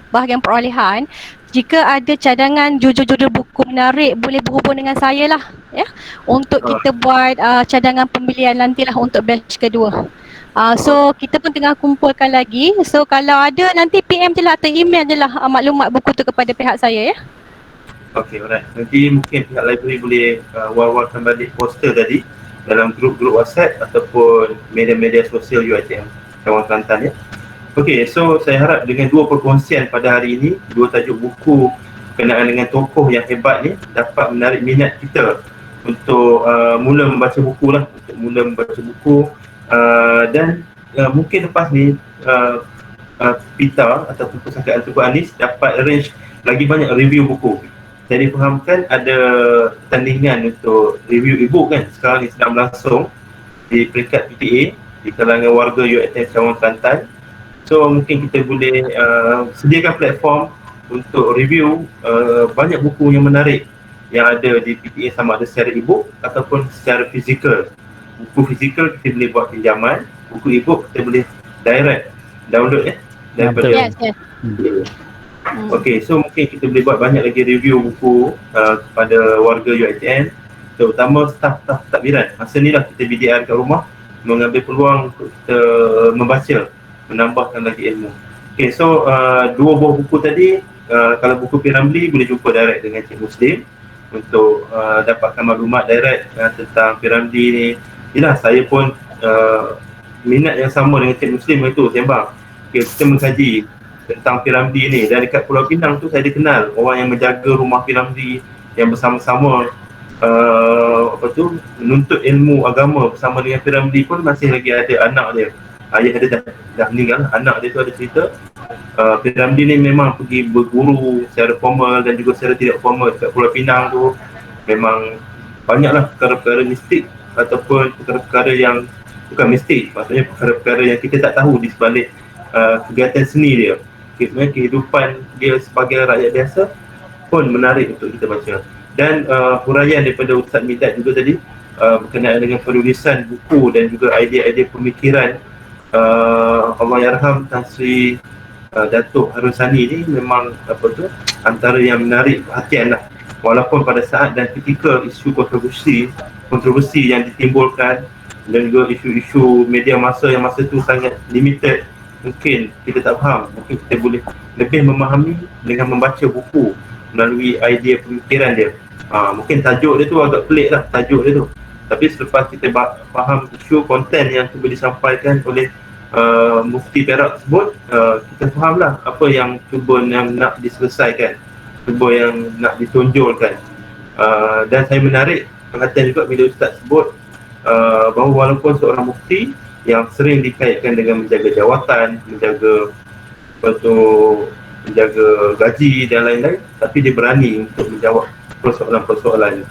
bahagian perolehan, jika ada cadangan judul-judul buku menarik, boleh berhubung dengan saya lah ya, untuk kita buat cadangan pembelian nantilah untuk batch kedua. So kita pun tengah kumpulkan lagi. So kalau ada nanti PM je lah atau email je lah maklumat buku tu kepada pihak saya ya. Okey, alright. Nanti mungkin pihak library boleh war-warkan balik poster tadi dalam grup-grup WhatsApp ataupun media-media sosial UiTM Cawangan Kelantan ya. Okey, so saya harap dengan dua perkongsian pada hari ini, dua tajuk buku berkenaan dengan tokoh yang hebat ni dapat menarik minat kita untuk mula membaca buku lah, dan mungkin lepas ni Pita ataupun Pusaka Al-Tuku Anis dapat arrange lagi banyak review buku. Saya difahamkan ada tandingan untuk review e-book kan sekarang ni sedang berlangsung di peringkat PTA di kalangan warga UiTM Cawangan Kelantan. So mungkin kita boleh sediakan platform untuk review banyak buku yang menarik yang ada di PTA, sama ada secara e-book ataupun secara fizikal. Buku fizikal kita boleh buat pinjaman, buku e-book kita boleh direct download daripada Yes. Okey, so mungkin kita boleh buat banyak lagi review buku kepada warga UiTM terutama staf-staf takbiran. Masa ni lah kita BDR kat rumah, mengambil peluang untuk kita membaca, menambahkan lagi ilmu. Okay, so dua buah buku tadi, kalau buku P. Ramlee boleh jumpa direct dengan Cik Muslim untuk dapatkan maklumat direct tentang P. Ramlee ni. Yelah, saya pun minat yang sama dengan Cik Muslim itu, sembang. Okay, kita mengkaji tentang P. Ramlee ni, dan dekat Pulau Pinang tu saya dikenal orang yang menjaga rumah P. Ramlee, yang bersama-sama menuntut ilmu agama bersama dengan P. Ramlee pun masih lagi ada anak dia. Ayah dia dah meninggal, anak dia tu ada cerita P. Ramlee ni memang pergi berguru secara formal dan juga secara tidak formal dekat Pulau Pinang tu. Memang banyaklah perkara-perkara mistik ataupun perkara-perkara yang bukan mistik, maksudnya perkara-perkara yang kita tak tahu di sebalik kegiatan seni dia. Sebenarnya kehidupan dia sebagai rakyat biasa pun menarik untuk kita baca. Dan huraian daripada Ustaz Mihdad juga tadi berkenaan dengan penulisan buku dan juga idea-idea pemikiran Allahyarham Tan Sri Datuk Harun Sani ni memang antara yang menarik perhatian lah. Walaupun pada saat dan ketika isu kontroversi yang ditimbulkan dan juga isu-isu media masa yang masa tu sangat limited, mungkin kita tak faham, mungkin kita boleh lebih memahami dengan membaca buku melalui idea pemikiran dia. Mungkin tajuk dia tu agak pelik lah, tajuk dia tu. Tapi selepas kita faham isu konten yang cuba disampaikan oleh Mufti Perak tersebut, kita fahamlah apa yang cuba yang nak diselesaikan, cuba yang nak ditonjolkan. Dan saya menarik perhatian juga bila Ustaz sebut bahawa walaupun seorang mufti yang sering dikaitkan dengan menjaga jawatan, menjaga gaji dan lain-lain, tapi dia berani untuk menjawab persoalan-persoalan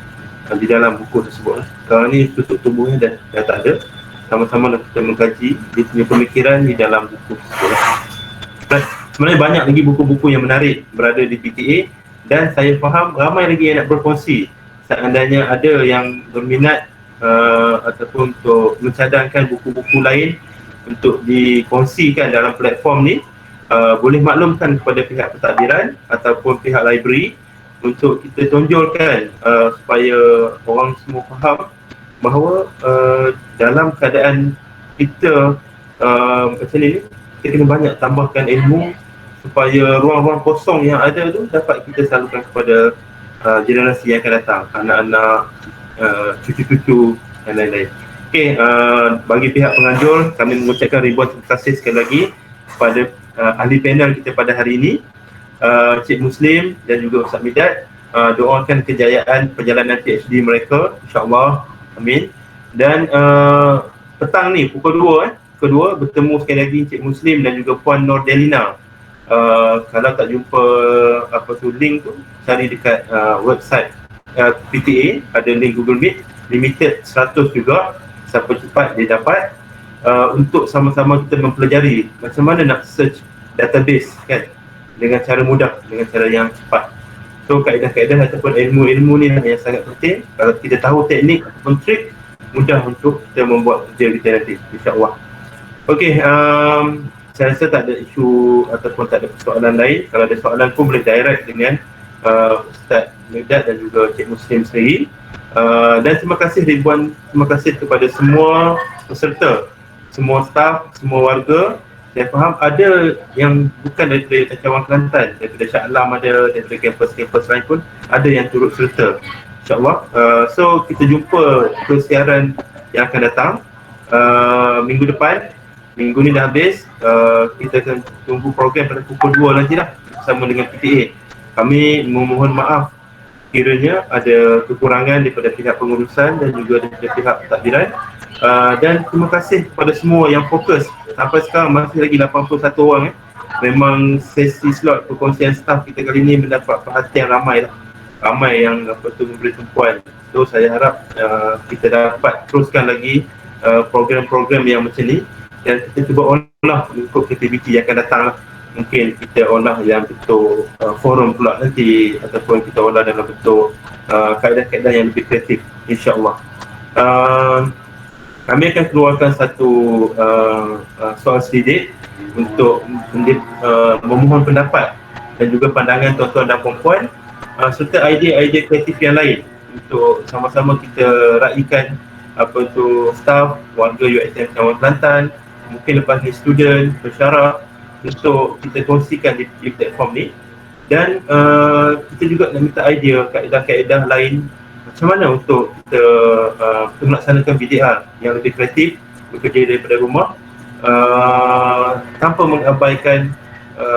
di dalam buku tersebut. Sekarang ni tutup tubuhnya dah tak ada. Sama-sama kita mengkaji dia punya pemikiran di dalam buku tersebut. Dan sebenarnya banyak lagi buku-buku yang menarik berada di PTA, dan saya faham ramai lagi yang nak berkongsi. Seandainya ada yang berminat ataupun untuk mencadangkan buku-buku lain untuk dikongsikan dalam platform ni, boleh maklumkan kepada pihak pentadbiran ataupun pihak library untuk kita tonjolkan supaya orang semua faham bahawa dalam keadaan kita macam ni, kita kena banyak tambahkan ilmu supaya ruang-ruang kosong yang ada tu dapat kita salurkan kepada generasi yang akan datang, anak-anak, cucu-cucu dan lain-lain. Okey, bagi pihak penganjur, kami mengucapkan ribuan terima kasih sekali lagi kepada ahli panel kita pada hari ini, Cik Muslim dan juga Ustaz Mihdad. Doakan kejayaan perjalanan PhD mereka, insya-Allah, amin. Dan petang ni pukul 2 bertemu sekali lagi Cik Muslim dan juga Puan Nur Delina. Kalau tak jumpa link tu, cari dekat website PTA, ada link Google Meet, limited 100 juga, siapa cepat dia dapat, untuk sama-sama kita mempelajari macam mana nak search database kan, dengan cara mudah, dengan cara yang cepat. So kaedah-kaedah ataupun ilmu-ilmu ni yang sangat penting. Kalau kita tahu teknik ataupun trik, mudah untuk kita membuat kerja kita nanti, insya-Allah. Okey, saya rasa tak ada isu ataupun tak ada persoalan lain. Kalau ada soalan pun boleh direct dengan Ustaz Mihdad dan juga Cik Muslim sendiri. Dan terima kasih kepada semua peserta, semua staf, semua warga. Saya faham ada yang bukan daripada Cawang Kelantan, daripada Shah Alam ada, daripada kampus-kampus lain pun ada yang turut serta, insya-Allah. So kita jumpa persiaran yang akan datang minggu depan. Minggu ni dah habis, kita akan tunggu program pada pukul 2 nanti lah bersama dengan PTA. Kami memohon maaf kiranya ada kekurangan daripada pihak pengurusan dan juga daripada pihak pentadbiran. Dan terima kasih kepada semua yang fokus. Sampai sekarang masih lagi 81 orang. Memang sesi slot perkongsian staff kita kali ini mendapat perhatian ramai lah. Ramai yang memberi tumpuan. So saya harap kita dapat teruskan lagi program-program yang macam ni, dan kita cuba olah mengikut aktiviti yang akan datang lah. Mungkin kita olah yang bentuk forum pula nanti, ataupun kita olah dalam bentuk kaedah-kaedah yang lebih kreatif, insya-Allah. Kami akan keluarkan satu soal sedikit untuk memohon pendapat dan juga pandangan tuan-tuan dan puan-puan serta idea-idea kreatif yang lain untuk sama-sama kita raikan apa tu staff, warga UiTM Cawangan Kelantan, mungkin lepas ni student, pensyarah, untuk kita kongsikan di platform ni. Dan kita juga nak minta idea kaedah-kaedah lain macam mana untuk kita melaksanakan VDR yang lebih kreatif, bekerja daripada rumah, tanpa mengabaikan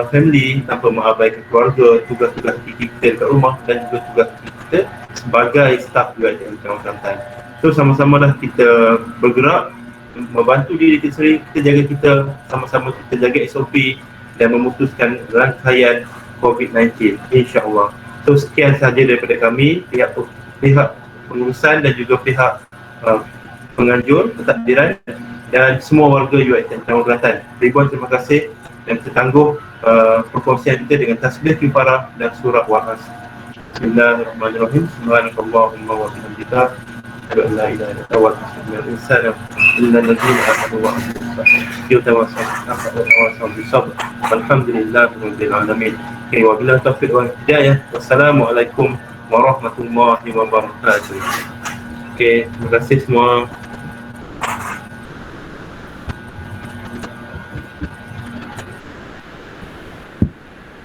family, tanpa mengabaikan keluarga, tugas-tugas kita dekat rumah dan juga tugas kita sebagai staf UiTM Cawangan Kelantan. So sama-sama lah kita bergerak, membantu diri kita sendiri, kita jaga kita, sama-sama kita jaga SOP dan memutuskan rangkaian COVID-19, insya-Allah. So sekian sahaja daripada kami, pihak pengurusan dan juga pihak penganjur pentadbiran dan semua warga UiTM Cawangan Kelantan. Ribuan terima kasih dan kita tangguh perkongsian kita dengan tasbih kifarah dan surah Wa'as. Bismillahirrahmanirrahim. Subhanakallahumma wa bihamdika asyhadu an la ilaha illa anta wa astaghfiruka wa atubu illal ladzina amanu wa amilus bisabr. Alhamdulillahirabbil alamin. Okay, wabillahi taufiq wal hidayah. Wassalamualaikum warahmatullahi wabarakatuh. Okay, terima kasih semua.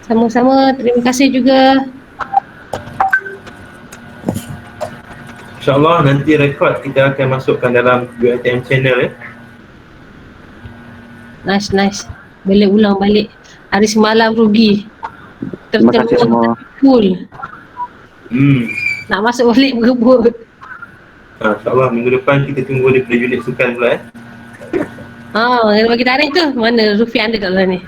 Sama-sama, terima kasih juga. InsyaAllah nanti rekod kita akan masukkan dalam UiTM channel Nice. Boleh ulang balik. Hari semalam rugi. Terima kasih semua. Full. Hmm. Nak masuk balik berebut. InsyaAllah minggu depan kita tunggu daripada unit sukan pula Kena bagi tarikh tu. Mana Rufi ada kat dalam ni.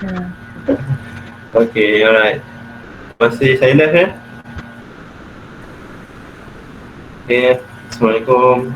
Okay, alright. Masih saya live Okay, Assalamualaikum.